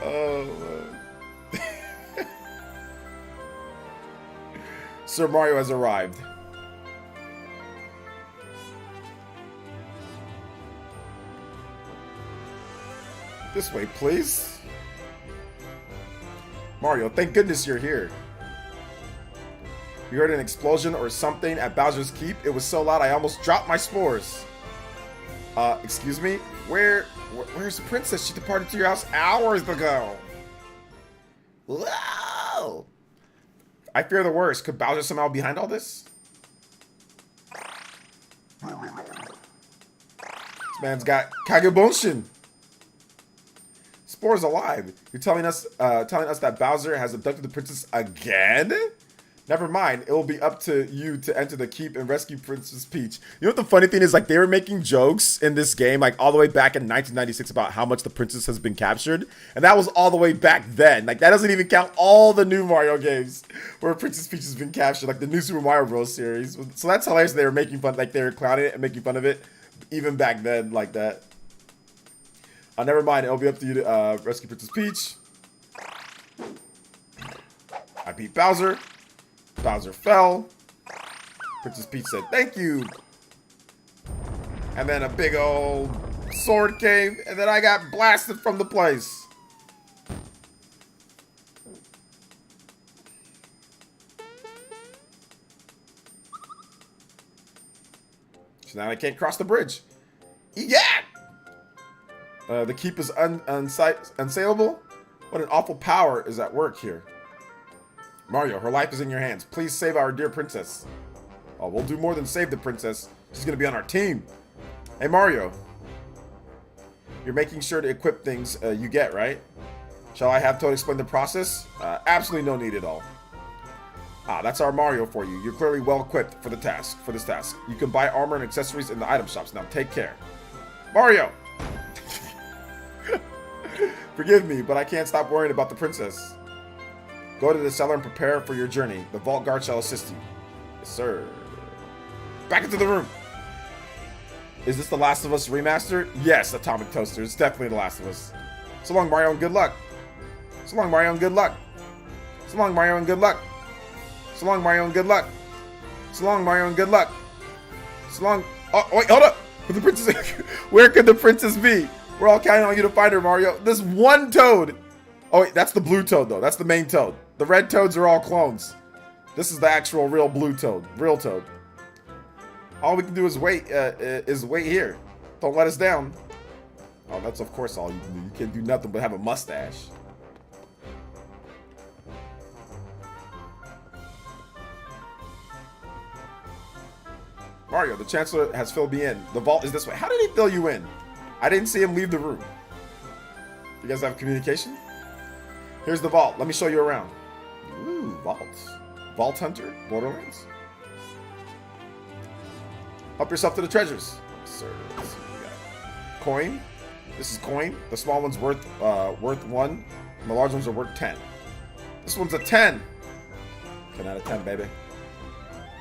Oh. Sir Mario has arrived. This way, please. Mario, thank goodness you're here. We heard an explosion or something at Bowser's Keep. It was so loud I almost dropped my spores. Excuse me? Where's the princess? She departed to your house hours ago. Whoa! I fear the worst. Could Bowser somehow be behind all this? This man's got Kagebonshin. Spore's alive. You're telling us that Bowser has abducted the princess again? Never mind, it will be up to you to enter the keep and rescue Princess Peach. You know what the funny thing is? Like, they were making jokes in this game, like, all the way back in 1996 about how much the princess has been captured. And that was all the way back then. Like, that doesn't even count all the new Mario games where Princess Peach has been captured, like the new Super Mario Bros. Series. So that's hilarious. They were making fun, like, they were clowning it and making fun of it, even back then, like that. Never mind, it'll be up to you to rescue Princess Peach. I beat Bowser. Bowser fell. Princess Peach said, thank you. And then a big old sword came, and then I got blasted from the place. So now I can't cross the bridge. Yeah! The keep is unsaleable. What an awful power is at work here. Mario, her life is in your hands. Please save our dear princess. Oh, we'll do more than save the princess. She's gonna be on our team. Hey, Mario. You're making sure to equip things you get, right? Shall I have Toad explain the process? Absolutely no need at all. Ah, that's our Mario for you. You're clearly well equipped for the task. For this task, you can buy armor and accessories in the item shops. Now take care, Mario. Forgive me, but I can't stop worrying about the princess. Go to the cellar and prepare for your journey. The vault guard shall assist you. Yes, sir. Back into the room. Is this The Last of Us Remastered? Yes, Atomic Toaster. It's definitely The Last of Us. So long, Mario, and good luck. So long, Mario, and good luck. So long, Mario, and good luck. So long, Mario, and good luck. So long, Mario, and good luck. So long. Oh, wait, hold up. The princess. Where could the princess be? We're all counting on you to find her, Mario. This one Toad. Oh, wait, that's the blue Toad, though. That's the main Toad. The red Toads are all clones. This is the actual real blue Toad. Real Toad. All we can do is wait here. Don't let us down. Oh, that's of course all you can do. You can't do nothing but have a mustache. Mario, the Chancellor has filled me in. The vault is this way. How did he fill you in? I didn't see him leave the room. You guys have communication? Here's the vault. Let me show you around. Ooh, vault. Vault Hunter, Borderlands. Help yourself to the treasures. Sir, let's see what we got. Coin. This is coin. The small one's worth 1, and the large ones are worth 10. This one's a 10. 10 out of 10, baby.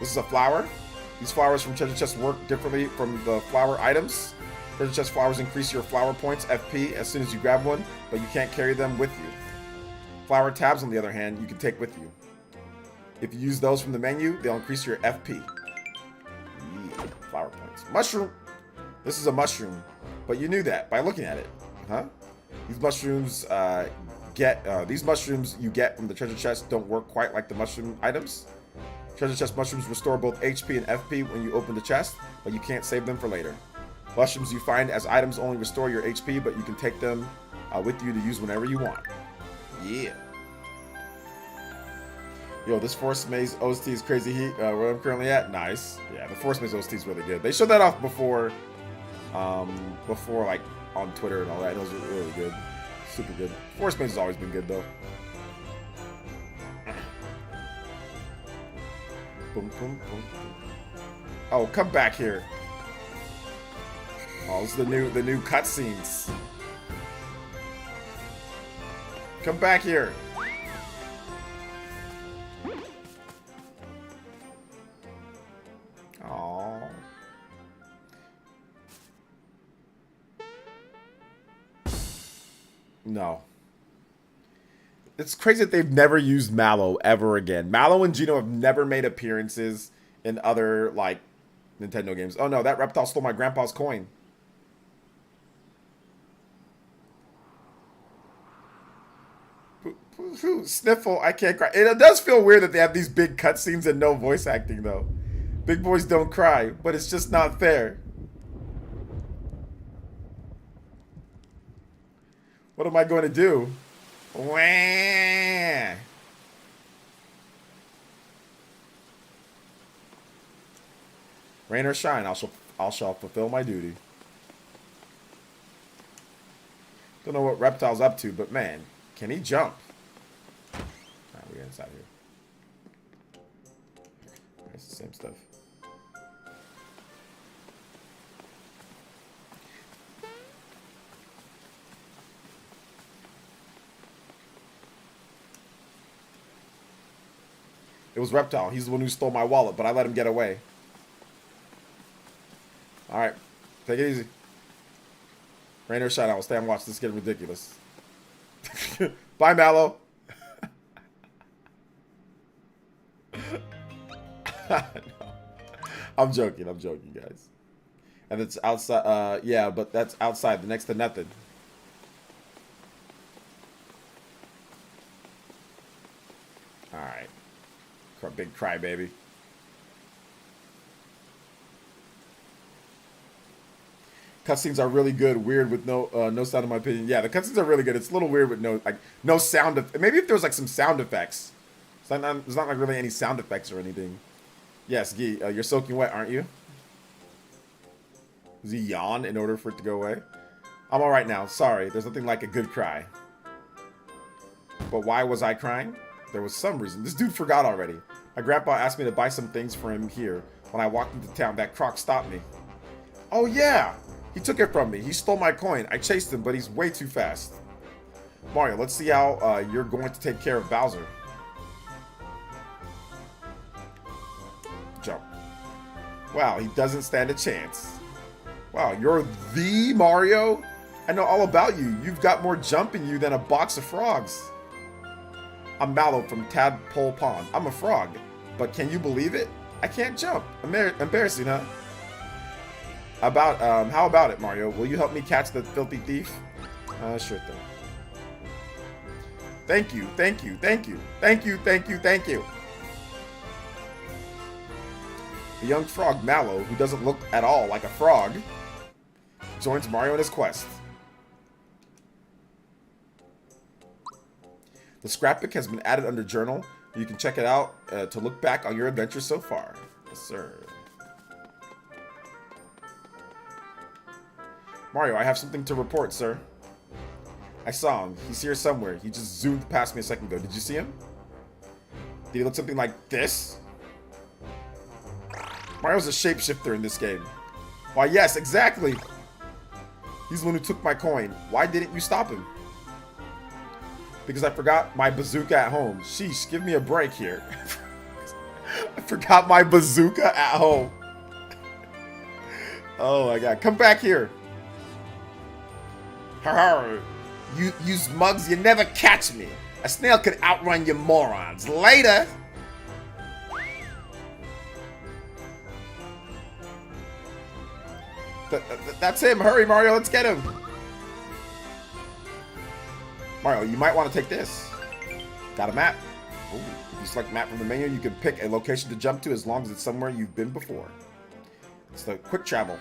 This is a flower. These flowers from treasure chests work differently from the flower items. Treasure chest flowers increase your flower points, FP, as soon as you grab one, but you can't carry them with you. Flower tabs, on the other hand, you can take with you. If you use those from the menu, they'll increase your FP. Yeah, flower points. Mushroom. This is a mushroom, but you knew that by looking at it, huh? These mushrooms you get from the treasure chest don't work quite like the mushroom items. Treasure chest mushrooms restore both HP and FP when you open the chest, but you can't save them for later. Mushrooms you find as items only restore your HP, but you can take them with you to use whenever you want. Yeah. Yo, this Force Maze OST is crazy heat. Where I'm currently at, nice. Yeah, the Force Maze OST is really good. They showed that off before like on Twitter and all that. It was really good, super good. Force Maze has always been good though. Boom, boom, boom. Oh, come back here. Oh, this is the new cutscenes. Come back here. Oh. No. It's crazy that they've never used Mallow ever again. Mallow and Geno have never made appearances in other, like, Nintendo games. Oh no, that reptile stole my grandpa's coin. Sniffle, I can't cry. It does feel weird that they have these big cutscenes and no voice acting, though. Big boys don't cry, but it's just not fair. What am I going to do? Wah! Rain or shine, I shall fulfill my duty. Don't know what Reptile's up to, but man, can he jump? Alright, we get inside here. it's the same stuff. It was Reptile. He's the one who stole my wallet, but I let him get away. Alright. Take it easy. Rain or shine, I will stay and watch. This is getting ridiculous. Bye, Mallow. No. I'm joking, guys. And it's outside, yeah, but that's outside, the next to nothing. Alright. Big crybaby. Cutscenes are really good, weird with no sound in my opinion. Yeah, the cutscenes are really good. It's a little weird with no sound. Maybe if there was like some sound effects. There's not like really any sound effects or anything. Yes, Gee, you're soaking wet, aren't you? Does he yawn in order for it to go away? I'm all right now. Sorry, there's nothing like a good cry. But why was I crying? There was some reason. This dude forgot already. My grandpa asked me to buy some things for him here. When I walked into town, that croc stopped me. Oh yeah! He took it from me. He stole my coin. I chased him, but he's way too fast. Mario, let's see how you're going to take care of Bowser. Jump. Wow, he doesn't stand a chance. Wow, you're the Mario? I know all about you. You've got more jump in you than a box of frogs. I'm Mallow from Tadpole Pond. I'm a frog. But can you believe it? I can't jump. Embarrassing, huh? How about it, Mario? Will you help me catch the filthy thief? Sure thing. Thank you, thank you, thank you. Thank you, thank you, thank you. The young frog, Mallow, who doesn't look at all like a frog, joins Mario in his quest. The scrapbook has been added under journal. You can check it out to look back on your adventure so far. Yes, sir. Mario, I have something to report, sir. I saw him. He's here somewhere. He just zoomed past me a second ago. Did you see him? Did he look something like this? Mario's a shapeshifter in this game. Why, yes, exactly. He's the one who took my coin. Why didn't you stop him? Because I forgot my bazooka at home. Sheesh, give me a break here. I forgot my bazooka at home. Oh my god. Come back here. Har, you mugs, you never catch me. A snail could outrun you morons. Later. That's him. Hurry, Mario. Let's get him. Mario, you might want to take this. Got a map. Ooh, if you select map from the menu, you can pick a location to jump to as long as it's somewhere you've been before. It's the quick travel.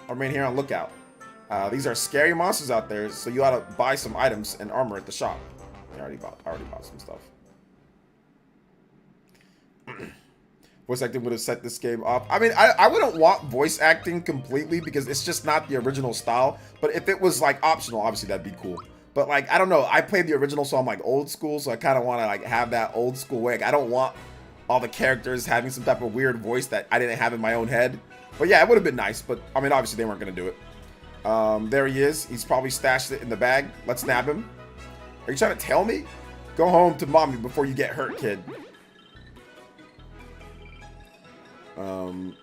I'll remain here on lookout. These are scary monsters out there, so you ought to buy some items and armor at the shop. I already bought some stuff. Voice acting would have set this game up. I mean, I wouldn't want voice acting completely because it's just not the original style. But if it was like optional, obviously that'd be cool. But like, I don't know. I played the original, so I'm like old school. So I kind of want to like have that old school way. Like, I don't want all the characters having some type of weird voice that I didn't have in my own head. But yeah, it would have been nice. But I mean, obviously they weren't going to do it. There he is. He's probably stashed it in the bag. Let's nab him. Are you trying to tell me? Go home to mommy before you get hurt, kid. I'm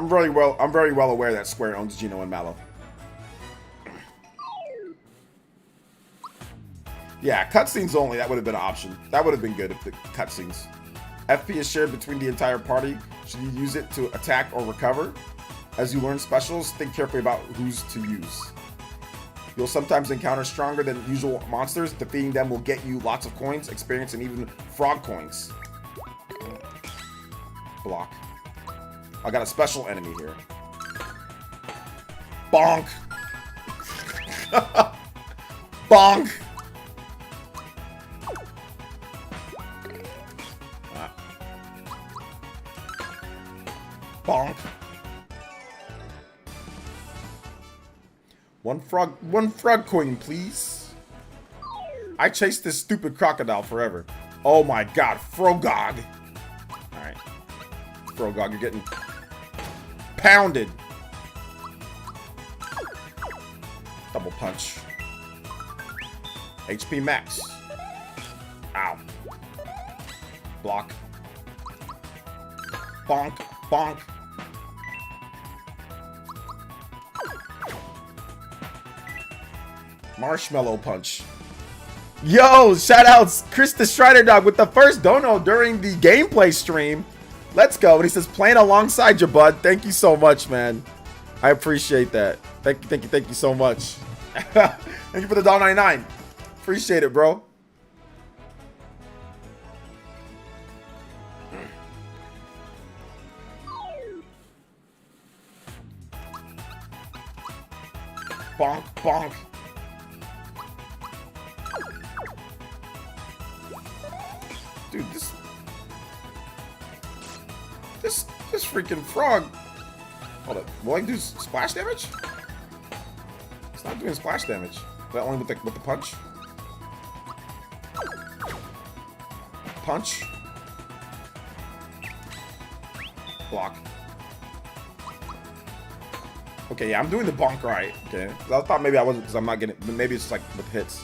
very well aware that Square owns Geno and Mallow. Yeah, cutscenes only. That would have been an option. That would have been good if the cutscenes. FP is shared between the entire party. Should you use it to attack or recover? As you learn specials, think carefully about whose to use. You'll sometimes encounter stronger than usual monsters. Defeating them will get you lots of coins, experience, and even frog coins. Block. I got a special enemy here. Bonk! Bonk! Bonk. One frog coin, please. I chased this stupid crocodile forever. Oh my god, Frogog. Frogog. You're getting pounded. Double punch. HP max. Ow. Block. Bonk. Bonk. Marshmallow punch. Yo, shoutouts Chris the Strider Dog with the first dono during the gameplay stream. Let's go. And he says, playing alongside you, bud. Thank you so much, man. I appreciate that. Thank you so much. Thank you for the $1.99. Appreciate it, bro. Bonk, bonk. Dude, this freaking frog. Hold up. Will I do splash damage? It's not doing splash damage. Is that only with the punch? Punch. Block. Okay, yeah, I'm doing the bonk right. Okay. I thought maybe I wasn't because I'm not getting, but maybe it's like with hits.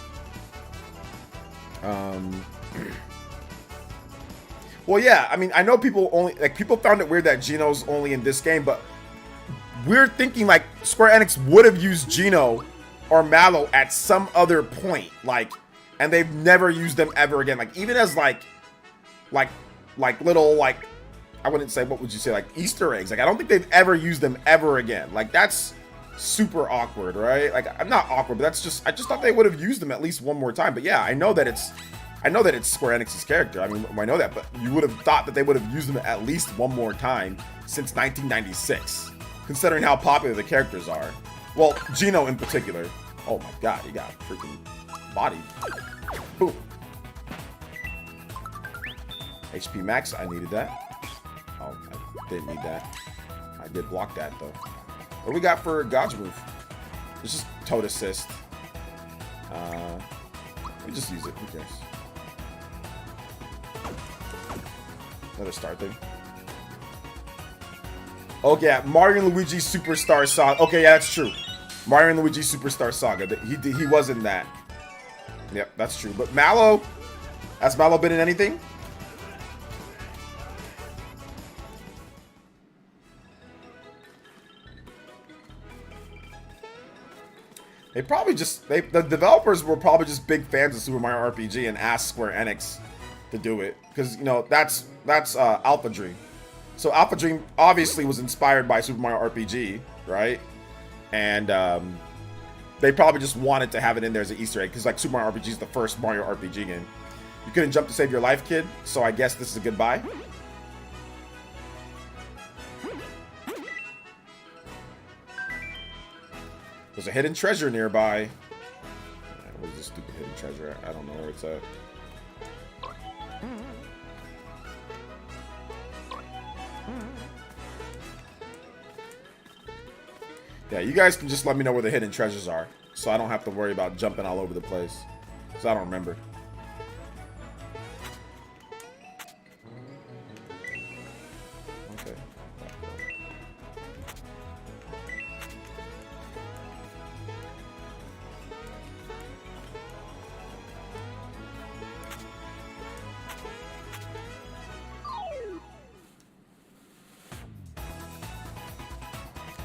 Well, yeah, I mean, I know people found it weird that Geno's only in this game, but we're thinking like Square Enix would have used Geno or Mallow at some other point, like, and they've never used them ever again. Like, even as like little, like, I wouldn't say, what would you say, like Easter eggs. Like, I don't think they've ever used them ever again. Like, that's super awkward, right? Like, I'm not awkward, but that's just, I just thought they would have used them at least one more time. But yeah, I know that it's Square Enix's character. I mean, I know that, but you would have thought that they would have used them at least one more time since 1996, considering how popular the characters are. Well, Geno in particular. Oh my god, he got freaking bodied. Boom. HP max, I needed that. Oh, I didn't need that. I did block that though. What do we got for God's Roof? It's just Toad Assist. We just use it, who cares? Another star thing. Oh yeah, Mario and Luigi Superstar Saga. Okay, yeah, that's true. Mario and Luigi Superstar Saga. He was in that. Yep, that's true. But Mallow, has Mallow been in anything? They probably just, the developers were probably just big fans of Super Mario RPG and asked Square Enix to do it. Because, you know, that's Alpha Dream. So Alpha Dream obviously was inspired by Super Mario RPG, right? And they probably just wanted to have it in there as an Easter egg. Because, like, Super Mario RPG is the first Mario RPG game. You couldn't jump to save your life, kid. So I guess this is a goodbye. There's a hidden treasure nearby. What is this stupid hidden treasure? I don't know where it's at. Yeah, you guys can just let me know where the hidden treasures are, so I don't have to worry about jumping all over the place. Because I don't remember. Okay.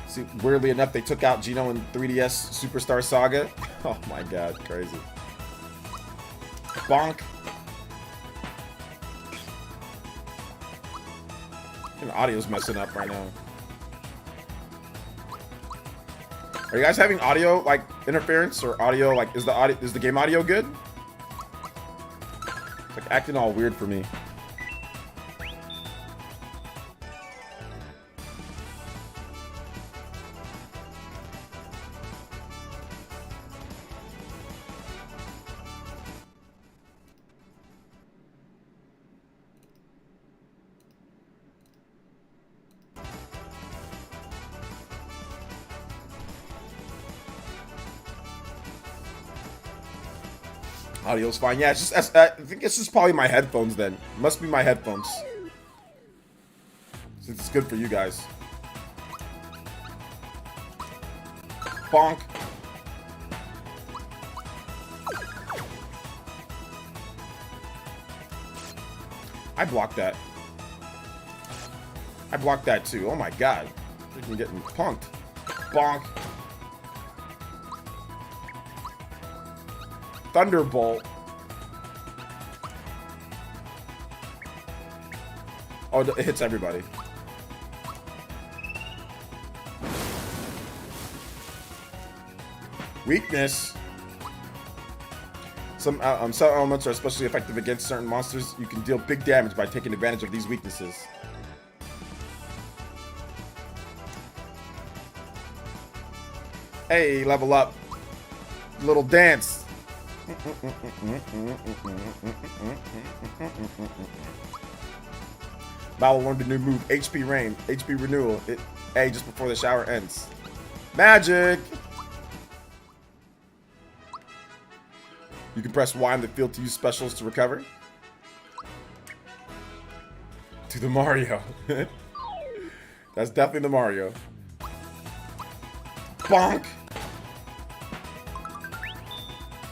See, weirdly enough, they took out Geno in 3DS Superstar Saga. Oh my god, crazy. Bonk. And the audio's messing up right now. Are you guys having audio like interference or audio like is the game audio good? It's like acting all weird for me. Audio's fine. Yeah, it's just I think it's just probably my headphones then. It must be my headphones. This is good for you guys. Bonk. I blocked that. I blocked that too. Oh my god. Freaking getting punked. Bonk. Thunderbolt. Oh, it hits everybody. Weakness. Some elements are especially effective against certain monsters. You can deal big damage by taking advantage of these weaknesses. Hey, level up. Little dance. Battle learned a new move, HP Rain, HP Renewal. A just before the shower ends. Magic! You can press Y on the field to use specials to recover. To the Mario. That's definitely the Mario. Bonk!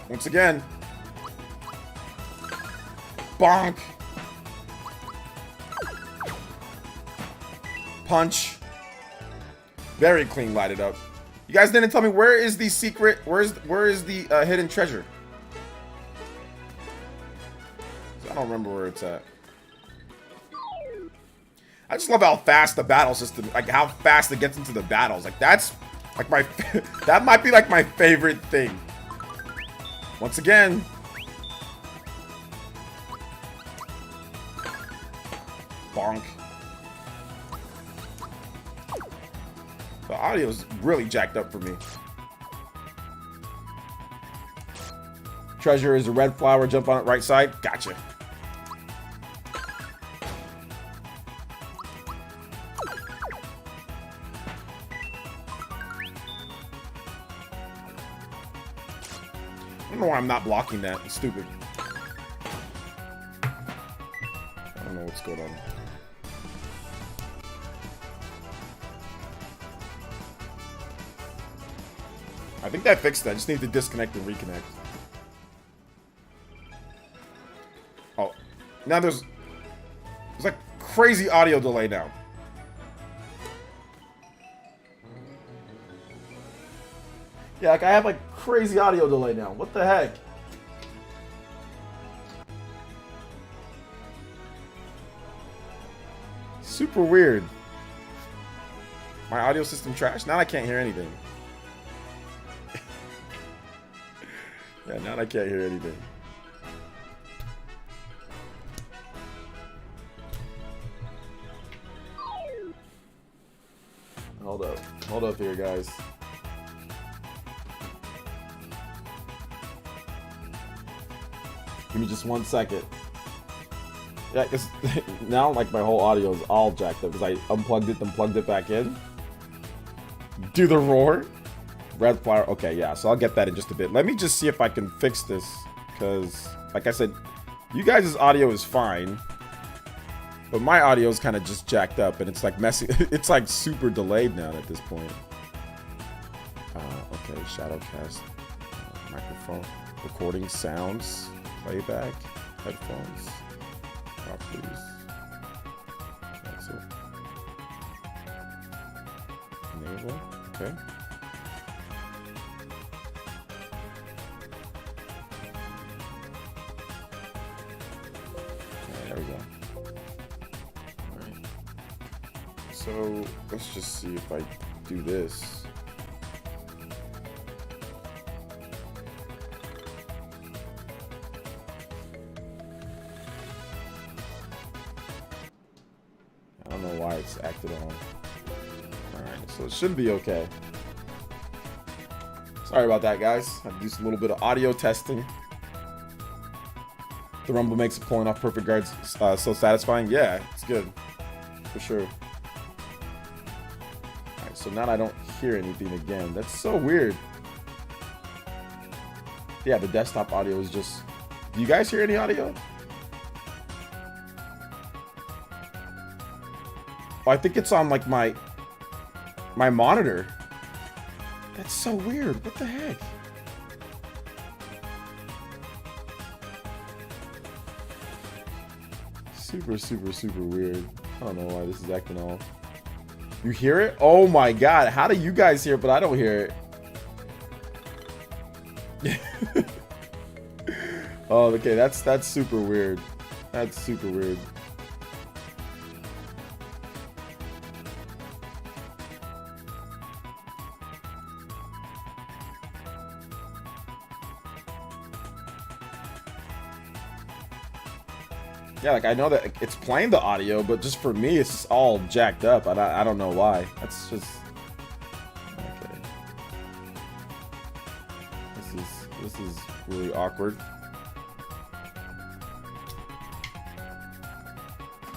Once again. Bonk! Punch. Very clean lighted up. You guys didn't tell me where is the secret, where is the hidden treasure? I don't remember where it's at. I just love how fast the battle system, like how fast it gets into the battles. Like that's like my, that might be like my favorite thing. Once again. Bonk. The audio is really jacked up for me. Treasure is a red flower. Jump on it right side. Gotcha. I don't know why I'm not blocking that. It's stupid. I don't know what's going on. I think that fixed that. I just need to disconnect and reconnect. Oh. Now there's like crazy audio delay now. Yeah, like I have like crazy audio delay now. What the heck? Super weird. My audio system trash. Now I can't hear anything. Yeah, now I can't hear anything. Hold up. Hold up here, guys. Give me just 1 second. Yeah, because now like my whole audio is all jacked up because I unplugged it, then plugged it back in. Do the roar. Red flower. Okay, yeah, so I'll get that in just a bit. Let me just see if I can fix this because, like I said, you guys' audio is fine, but my audio is kind of just jacked up and it's like messy. It's like super delayed now at this point. Okay, Shadowcast, microphone, recording sounds, playback, headphones, properties. That's it. Enable. Okay. There we go. Alright. So let's just see if I do this. I don't know why it's acted on. Alright, so it should be okay. Sorry about that, guys. I had to do a little bit of audio testing. The rumble makes it pulling off perfect guards so satisfying. Yeah, it's good. For sure. Alright, so now I don't hear anything again. That's so weird. Yeah, the desktop audio is just... Do you guys hear any audio? I think it's on like my monitor. That's so weird. What the heck? Super, super, super weird. I don't know why this is acting off. You hear it? Oh my god. How do you guys hear it, but I don't hear it? Oh, okay. That's super weird. That's super weird. Yeah, like I know that it's playing the audio, but just for me, it's just all jacked up. I don't know why. That's just okay. This is really awkward.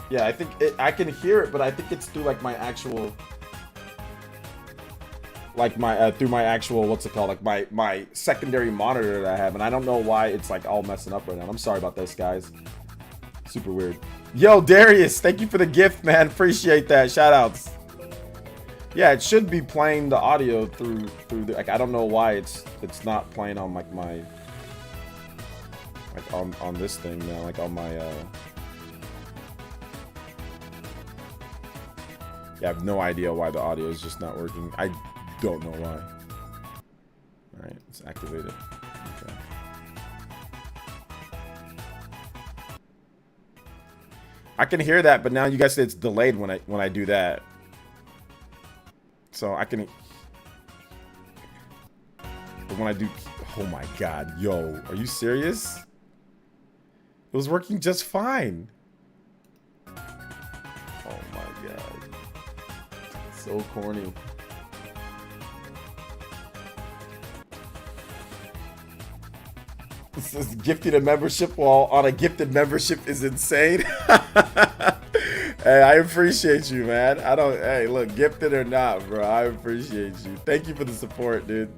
Yeah, I think I can hear it, but I think it's through like my actual, like my through my actual, what's it called, like my secondary monitor that I have, and I don't know why it's like all messing up right now. I'm sorry about this, guys. Super weird. Yo, Darius, thank you for the gift, man. Appreciate that. Shout outs. Yeah, it should be playing the audio through the, like I don't know why it's not playing on like my like on this thing now, like on my yeah, I have no idea why the audio is just not working. I don't know why. Alright, let's activate it. Okay. I can hear that, but now you guys said it's delayed when I do that. So I can. But when I do, oh my god, yo, are you serious? It was working just fine. Oh my god, so corny. This is gifting a membership while on a gifted membership is insane. Hey, I appreciate you, man. Hey, look, gifted or not, bro, I appreciate you. Thank you for the support, dude.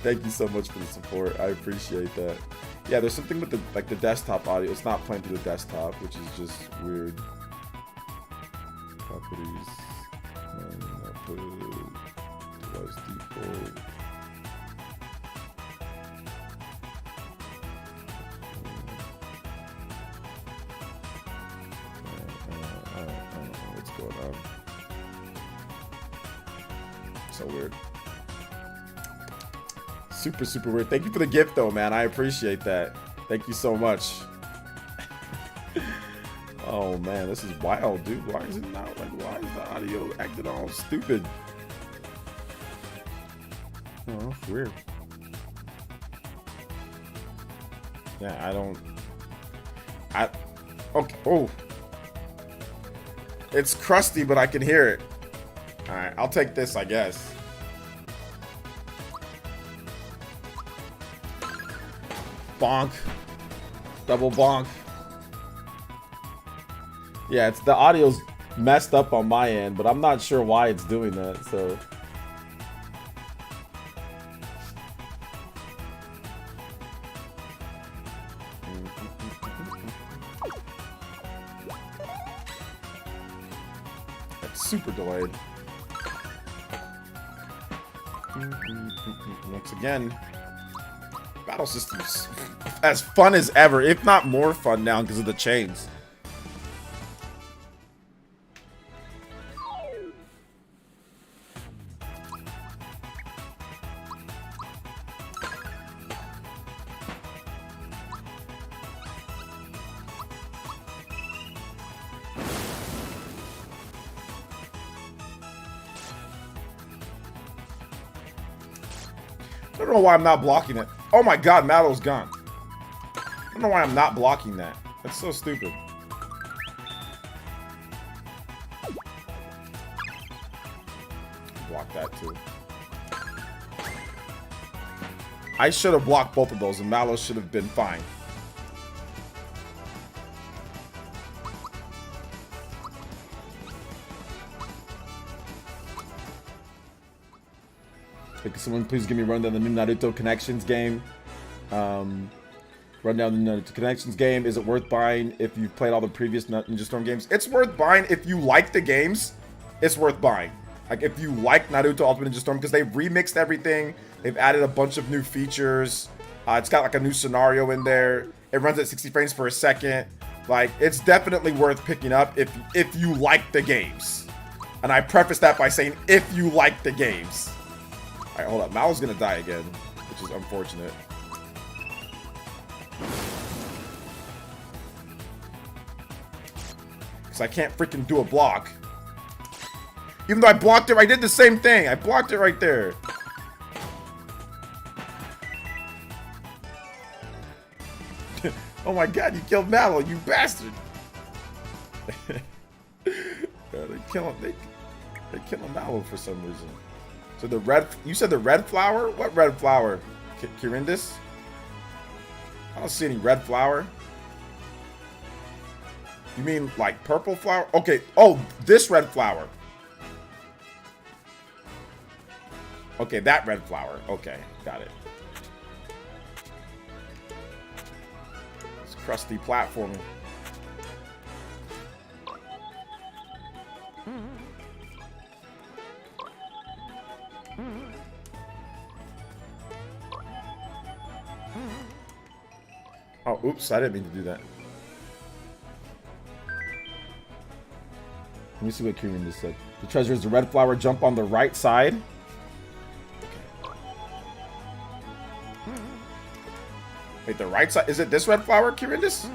Thank you so much for the support. I appreciate that. Yeah, there's something with the desktop audio. It's not playing through the desktop, which is just weird. Properties. Device default. So weird. Super, super weird. Thank you for the gift, though, man. I appreciate that. Thank you so much. Oh, man. This is wild, dude. Why is it not like, why is the audio acting all stupid? Oh, weird. Yeah, okay. Oh. It's crusty, but I can hear it. Alright, I'll take this, I guess. Bonk. Double bonk. Yeah, it's the audio's messed up on my end, but I'm not sure why it's doing that, so. It's super delayed. Once again, battle systems as fun as ever, if not more fun now because of the chains. I don't know why I'm not blocking it. Oh my god, Mallow's gone. I don't know why I'm not blocking that. That's so stupid. Block that too. I should have blocked both of those and Mallow should have been fine. Can someone please give me a rundown on the new Naruto Connections game? Run down the Connections game. Is it worth buying if you've played all the previous Ninja Storm games? It's worth buying if you like the games. It's worth buying. Like if you like Naruto Ultimate Ninja Storm, because they've remixed everything. They've added a bunch of new features. It's got like a new scenario in there. It runs at 60 frames per second. Like it's definitely worth picking up if you like the games. And I preface that by saying if you like the games. All right, hold up. Malo's gonna die again, which is unfortunate. Because I can't freaking do a block. Even though I blocked it, I did the same thing. I blocked it right there. Oh my god, you killed Mallow, you bastard. They kill Mallow for some reason. So the red, you said the red flower? What red flower? Kirindis? I don't see any red flower. You mean like purple flower? Okay, oh, this red flower. Okay, that red flower. Okay, got it. It's crusty platforming. Oh, oops, I didn't mean to do that. Let me see what Kieran just said. The treasure is the red flower. Jump on the right side. Wait, the right side? Is it this red flower, Kirindis?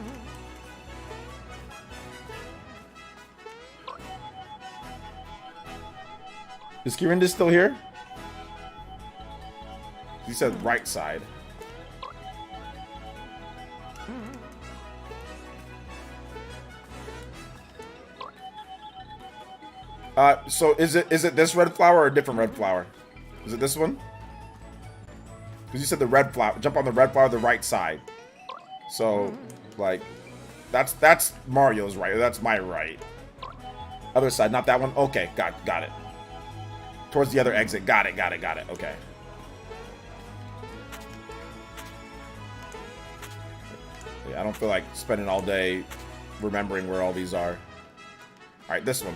Is Kirindis still here? He said right side. So is it this red flower or a different red flower? Is it this one? Because you said the red flower. Jump on the red flower, the right side. So, like, that's Mario's right. That's my right. Other side, not that one. Okay, got it. Towards the other exit. Got it. Okay. Yeah, I don't feel like spending all day remembering where all these are. All right, this one.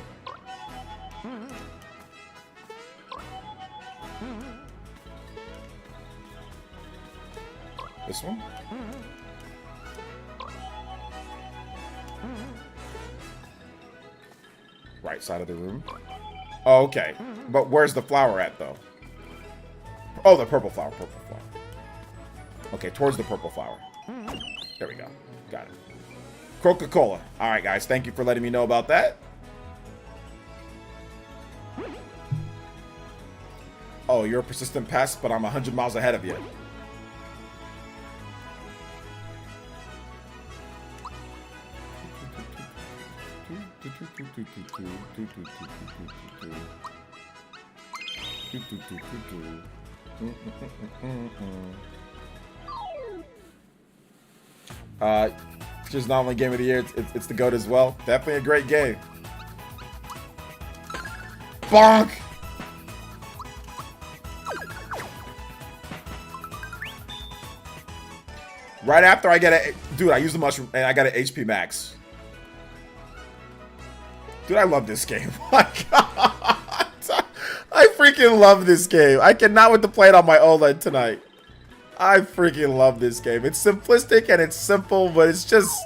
This one? Right side of the room. Oh, okay. But where's the flower at, though? Oh, the purple flower. Okay, towards the purple flower. There we go. Got it. Coca-Cola. All right, guys. Thank you for letting me know about that. Oh, you're a persistent pest, but I'm 100 miles ahead of you. Just not only game of the year, it's the GOAT as well. Definitely a great game. Bonk! Right after I get a... Dude, I use the mushroom and I got an HP max. Dude, I love this game. My God. I freaking love this game. I cannot wait to play it on my OLED tonight. I freaking love this game. It's simplistic and it's simple, but it's just...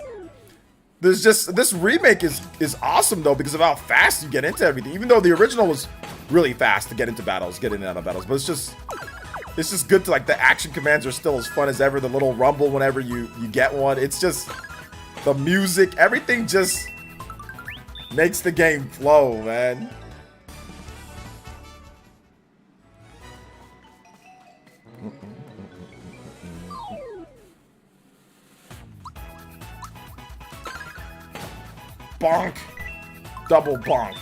This remake is awesome, though, because of how fast you get into everything. Even though the original was really fast to get into battles, get in and out of battles. But it's just good to, like, the action commands are still as fun as ever. The little rumble whenever you get one. It's just... The music, everything just... makes the game flow, man. Bonk. Double bonk.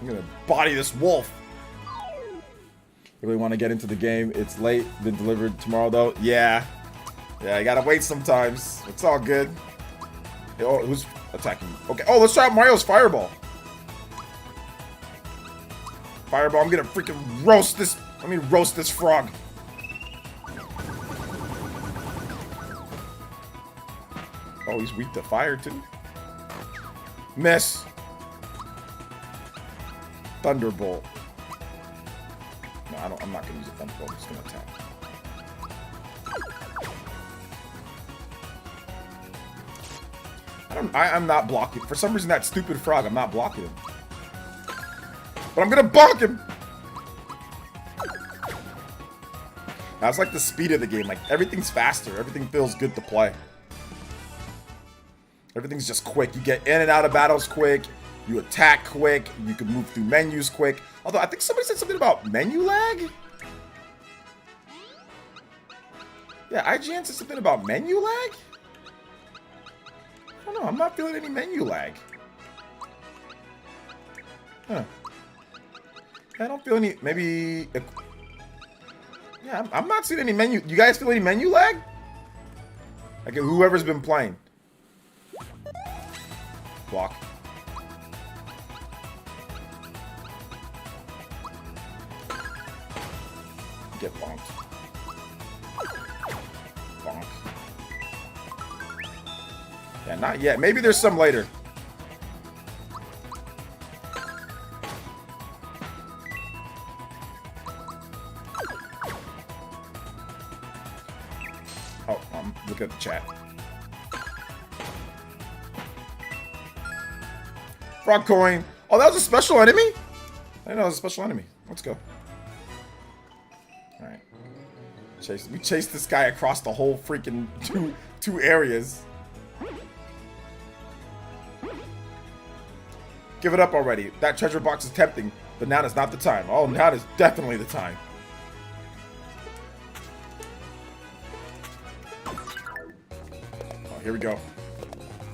I'm gonna body this wolf. Really want to get into the game. It's late. Been delivered tomorrow, though. Yeah. Yeah, you gotta wait sometimes. It's all good. Oh, who's attacking me? Okay. Oh, let's try out Mario's Fireball. Fireball, I'm gonna freaking roast this. Let me roast this frog. Oh, he's weak to fire too. Miss. Thunderbolt. No, I'm not gonna use a Thunderbolt. I'm just gonna attack. I'm not blocking. For some reason, that stupid frog, I'm not blocking him. But I'm gonna bonk him! That's like the speed of the game. Like, everything's faster. Everything feels good to play. Everything's just quick. You get in and out of battles quick. You attack quick. You can move through menus quick. Although, I think somebody said something about menu lag? Yeah, IGN said something about menu lag? I don't know. I'm not feeling any menu lag. Huh. I don't feel any... Maybe... Yeah, I'm not seeing any menu... You guys feel any menu lag? Like, whoever's been playing. Block. Get bonked. Bonk. Yeah, not yet. Maybe there's some later. Oh, I'm looking at the chat. Frog coin. Oh, that was a special enemy? I didn't know it was a special enemy. Let's go. Alright. We chased this guy across the whole freaking two areas. Give it up already. That treasure box is tempting, but now is not the time. Oh, now is definitely the time. Oh, here we go.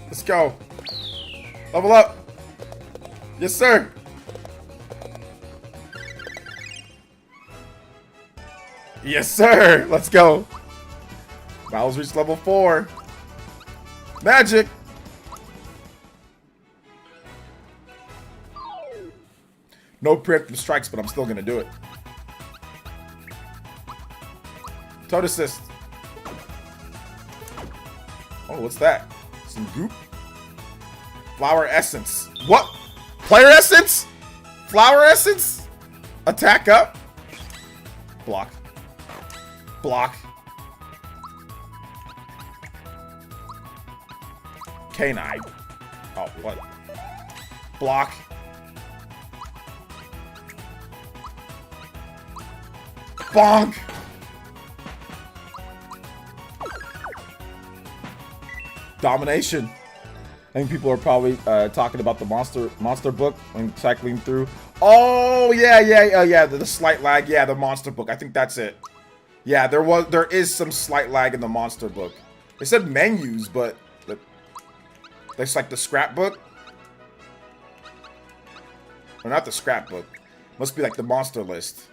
Let's go. Level up. Yes, sir. Yes, sir. Let's go. Battles reached level 4. Magic. No preemptive strikes, but I'm still gonna do it. Toad assist. Oh, what's that? Some goop? Flower essence. What? Player essence? Flower essence? Attack up? Block. Block. Canine. Oh, what? Block. Bonk. Domination. I think people are probably talking about the monster book and cycling through. Oh yeah, the slight lag. Yeah, the monster book. I think that's it. Yeah, there is some slight lag in the monster book. They said menus, but that's like the scrapbook. Or not the scrapbook. Must be like the monster list.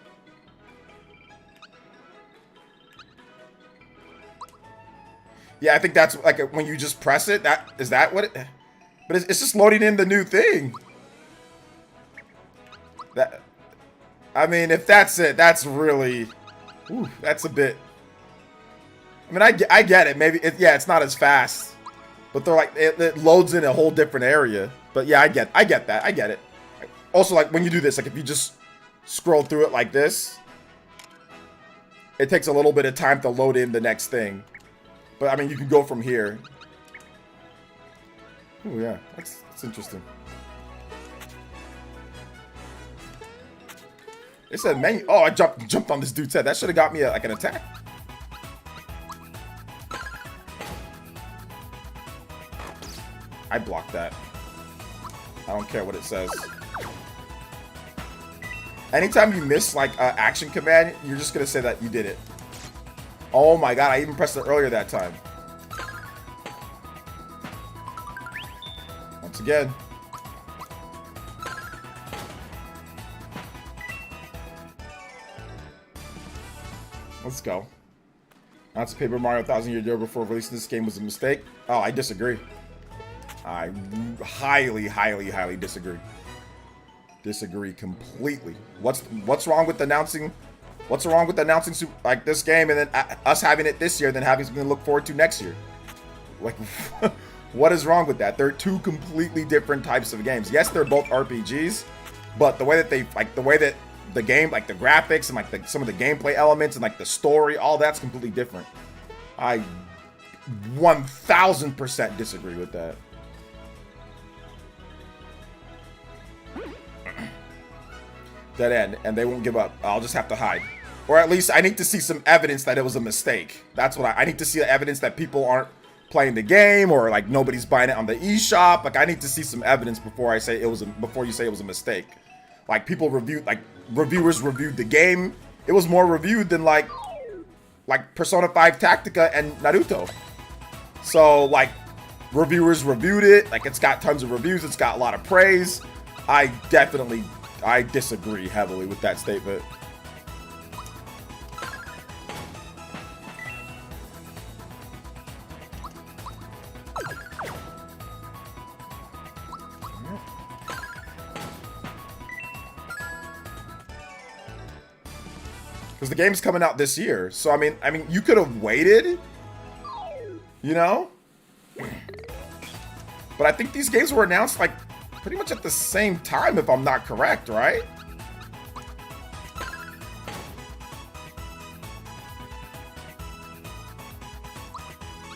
Yeah, I think that's like when you just press it. Is that what it? But it's just loading in the new thing. I mean, if that's it, that's really. Ooh, that's a bit. I mean, I get it. Maybe yeah, it's not as fast, but they're like it loads in a whole different area. But yeah, I get that. I get it. Also, like when you do this, like if you just scroll through it like this, it takes a little bit of time to load in the next thing. But I mean, you can go from here. Oh yeah, that's interesting. It said menu. Oh, I jumped on this dude's head. That should have got me like an attack. I blocked that. I don't care what it says. Anytime you miss like action command, you're just gonna say that you did it. Oh my god, I even pressed it earlier that time. Once again. Let's go. That's Paper Mario 1000 Year Door before releasing this game was a mistake. Oh, I disagree. I highly, highly, highly disagree. Disagree completely. What's wrong with announcing? What's wrong with announcing like this game and then us having it this year, then having something to look forward to next year? Like, what is wrong with that? They're two completely different types of games. Yes, they're both RPGs, but the way that the game, like the graphics and like some of the gameplay elements and like the story, all that's completely different. I 1000% disagree with that. Dead end, and they won't give up. I'll just have to hide. Or at least I need to see some evidence that it was a mistake. That's what I need to see, the evidence that people aren't playing the game or like nobody's buying it on the eShop. Like I need to see some evidence before I say before you say it was a mistake. Like people reviewers reviewed the game. It was more reviewed than like Persona 5 Tactica and Naruto. So like reviewers reviewed it. Like it's got tons of reviews. It's got a lot of praise. I disagree heavily with that statement. Because the game's coming out this year. So I mean you could have waited, you know? But I think these games were announced like pretty much at the same time, if I'm not correct, right?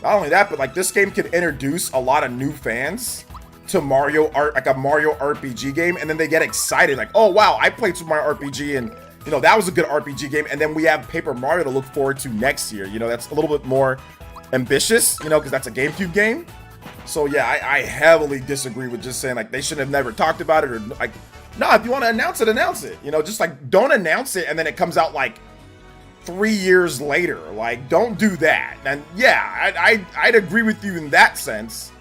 Not only that, but like this game could introduce a lot of new fans to Mario Art, like a Mario RPG game, and then they get excited, like, oh wow, I played Super Mario RPG, and you know that was a good RPG game, and then we have Paper Mario to look forward to next year. You know, that's a little bit more ambitious, you know, because that's a GameCube game. So yeah, I heavily disagree with just saying like they should have never talked about it, or like, nah, if you want to announce it, announce it. You know, just like don't announce it and then it comes out like 3 years later. Like, don't do that. And yeah, I'd agree with you in that sense.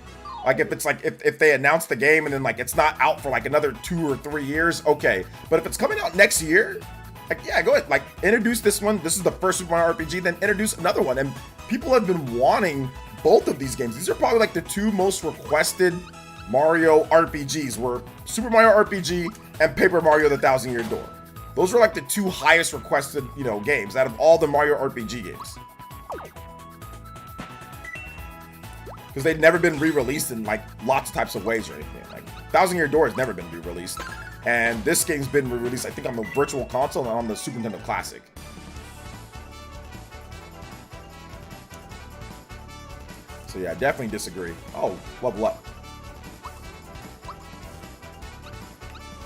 Like if it's like if they announce the game and then like it's not out for like another 2 or 3 years, okay. But if it's coming out next year, like yeah, go ahead. Like introduce this one. This is the first Super Mario RPG. Then introduce another one. And people have been wanting both of these games. These are probably like the two most requested Mario RPGs, were Super Mario RPG and Paper Mario: The 1000 Year Door. Those were like the two highest requested, you know, games out of all the Mario RPG games. Because they'd never been re-released in like lots of types of ways or anything. Like 1000 Year Door has never been re-released. And this game's been re-released, I think, on the Virtual Console and on the Super Nintendo Classic. So yeah, I definitely disagree. Oh, level up.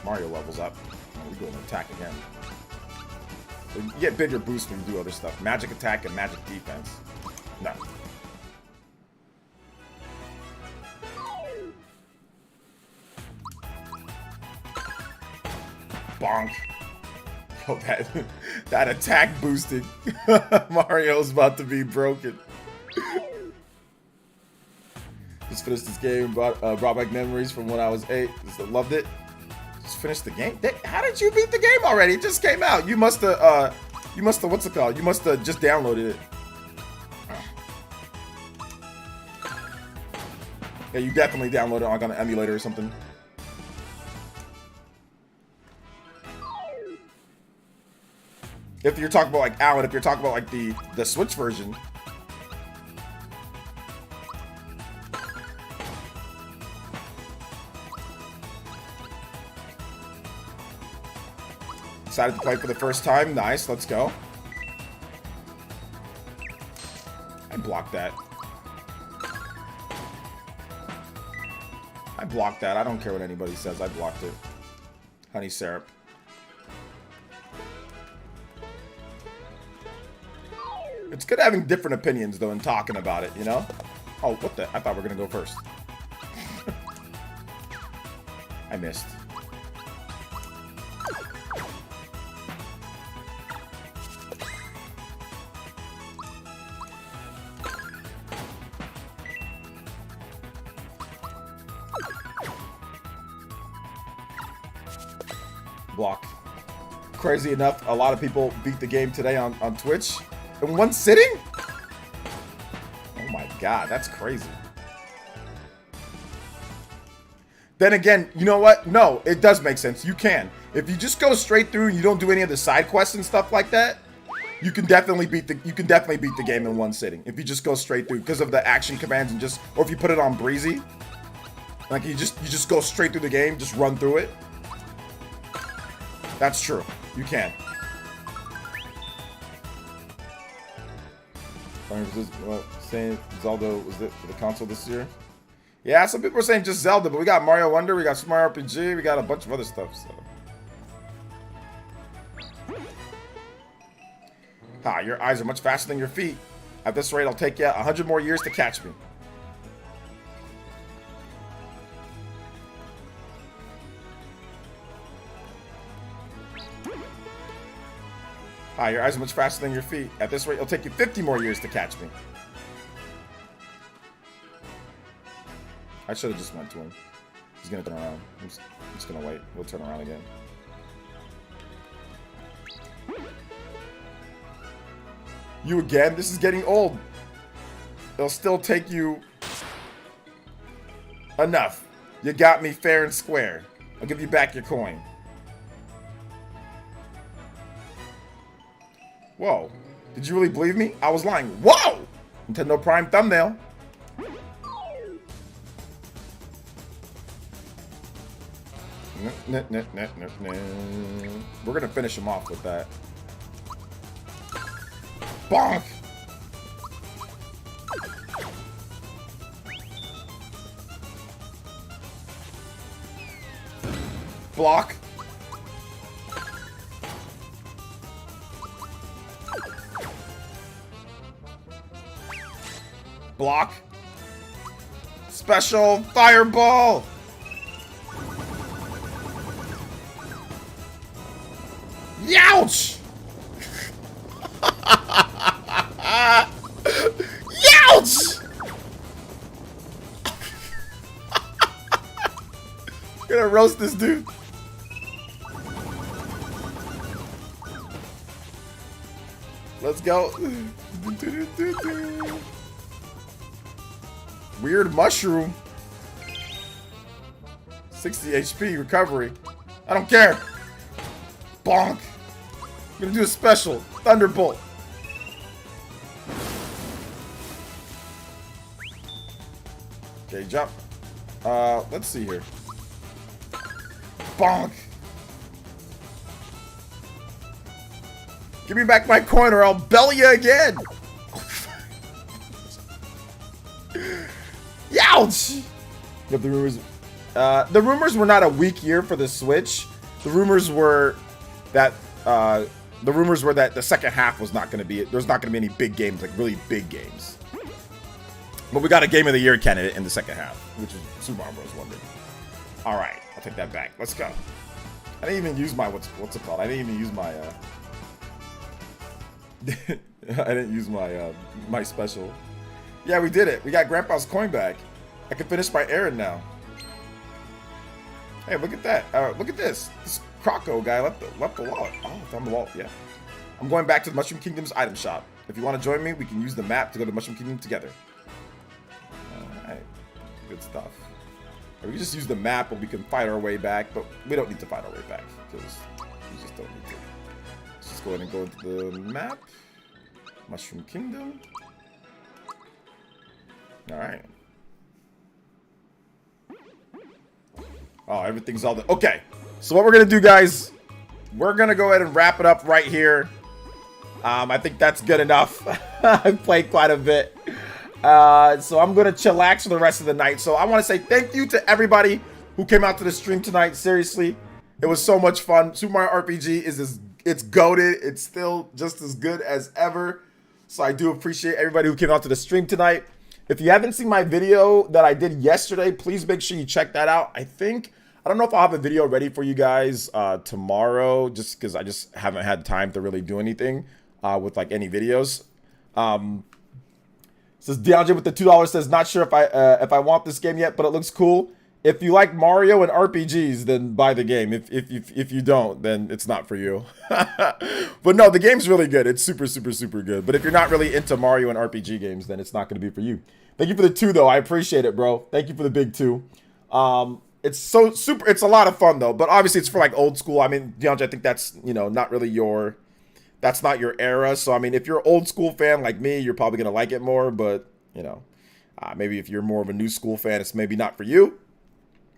Mario levels up. Oh, we go and attack again. So you get bigger boosts when you do other stuff. Magic attack and magic defense. No. Bonk. Oh, that attack boosted. Mario's about to be broken. Just finished this game, brought back memories from when I was 8. Just loved it. Just finished the game. How did you beat the game already? It just came out. You must have, what's it called? You must have just downloaded it. Yeah, you definitely downloaded it on an emulator or something. If you're talking about like Alan, if you're talking about like the Switch version. Decided to play for the first time. Nice, let's go. I blocked that. I blocked that. I don't care what anybody says. I blocked it. Honey syrup. It's good having different opinions, though, and talking about it, you know? Oh, what the? I thought we were going to go first. I missed. Block. Crazy enough, a lot of people beat the game today on Twitch in one sitting. god, that's crazy. Then again, you know what? No, it does make sense. You can. If you just go straight through and you don't do any of the side quests and stuff like that, you can definitely beat the game in one sitting. If you just go straight through because of the action commands and just, or if you put it on breezy, like you just go straight through the game, just run through it. That's true. You can. Saying Zelda was it for the console this year? Yeah, some people are saying just Zelda, but we got Mario Wonder, we got Super Mario RPG, we got a bunch of other stuff, so. Ha, your eyes are much faster than your feet. At this rate, I'll take you 100 more years to catch me. Hi, your eyes are much faster than your feet. At this rate, it'll take you 50 more years to catch me. I should have just went to him. He's gonna turn around. I'm just gonna wait. We'll turn around again. You again? This is getting old. It'll still take you... Enough. You got me fair and square. I'll give you back your coin. Whoa. Did you really believe me? I was lying. Whoa! Nintendo Prime thumbnail. We're gonna finish him off with that. Bonk! Block. Block. Special fireball. Youch! Youch! Gonna roast this dude. Let's go. Weird mushroom. 60 HP recovery. I don't care. Bonk. I'm gonna do a special. Thunderbolt. Okay, jump. Let's see here. Bonk. Give me back my coin or I'll belly you again. Youch! Yep, the rumors were not a weak year for the Switch. The rumors were that the second half was not going to be it. There's not going to be any big games, like really big games. But we got a Game of the Year candidate in the second half, which is Super Mario Bros. Wonder. All right, I'll take that back. Let's go. I didn't even use my what's it called? I didn't even use my I didn't use my my special. Yeah, we did it. We got Grandpa's coin back. I can finish my errand now. Hey, look at that. Look at this. This Croco guy left the wallet. Oh, found the wallet. Yeah. I'm going back to the Mushroom Kingdom's item shop. If you want to join me, we can use the map to go to Mushroom Kingdom together. Alright. Good stuff. Or we can just use the map and we can fight our way back, but we don't need to fight our way back because we just don't need to. Let's just go ahead and go into the map. Mushroom Kingdom. Alright. Oh, everything's all the... Okay. So what we're going to do, guys, we're going to go ahead and wrap it up right here. I think that's good enough. I've played quite a bit. So I'm going to chillax for the rest of the night. So I want to say thank you to everybody who came out to the stream tonight. Seriously, it was so much fun. Super Mario RPG it's goated. It's still just as good as ever. So I do appreciate everybody who came out to the stream tonight. If you haven't seen my video that I did yesterday, please make sure you check that out. I don't know if I'll have a video ready for you guys tomorrow, just because I just haven't had time to really do anything with like any videos. Says DeAndre with the $2 says, not sure if I want this game yet, but it looks cool. if you like Mario and RPGs, then buy the game. If you don't, then it's not for you. But no, the game's really good. It's super, super, super good. But if you're not really into Mario and RPG games, then it's not going to be for you. Thank you for the 2, though. I appreciate it, bro. Thank you for the big 2. It's so super. It's a lot of fun, though. But obviously, it's for like old school. I mean, DeAndre, I think that's, you know, not really your... That's not your era. So, I mean, if you're an old school fan like me, you're probably going to like it more. But, you know, maybe if you're more of a new school fan, it's maybe not for you.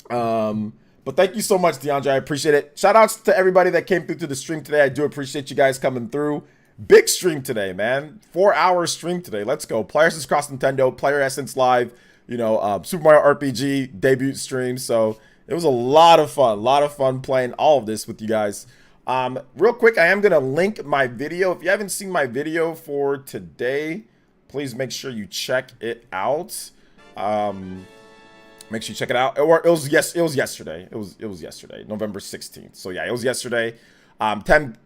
But thank you so much, DeAndre. I appreciate it. Shout outs to everybody that came through to the stream today. I do appreciate you guys coming through. Big stream today, man. 4-hour stream today. Let's go. PlayerEssence Cross Nintendo, PlayerEssence Live, you know, Super Mario RPG debut stream. So it was a lot of fun. A lot of fun playing all of this with you guys. Real quick, I am going to link my video. If you haven't seen my video for today, please make sure you check it out. Make sure you check it out. Or it was yesterday. It was yesterday, November 16th. So yeah, it was yesterday. 10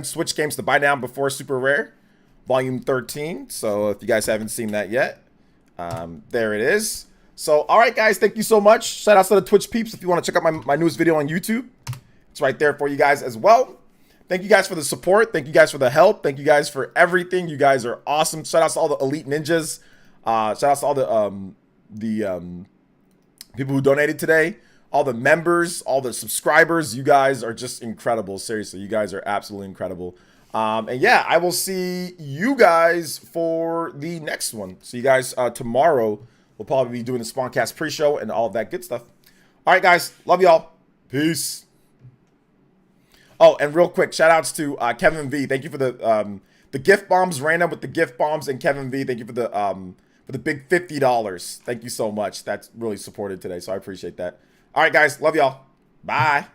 Switch games to buy now before Super Rare, Volume 13. So if you guys haven't seen that yet, there it is. So all right, guys, thank you so much. Shout out to the Twitch peeps. If you want to check out my newest video on YouTube, it's right there for you guys as well. Thank you guys for the support. Thank you guys for the help. Thank you guys for everything. You guys are awesome. Shout out to all the elite ninjas. Shout out to all the people who donated today, all the members, all the subscribers. You guys are just incredible. Seriously, you guys are absolutely incredible. And yeah, I will see you guys for the next one. So you guys tomorrow, we'll probably be doing the Spawncast pre-show and all of that good stuff. All right, guys. Love y'all. Peace. Oh, and real quick, shout outs to Kevin V. Thank you for the gift bombs, Random with the gift bombs, and Kevin V. Thank you for the big $50. Thank you so much. That's really supported today, so I appreciate that. All right, guys. Love y'all. Bye.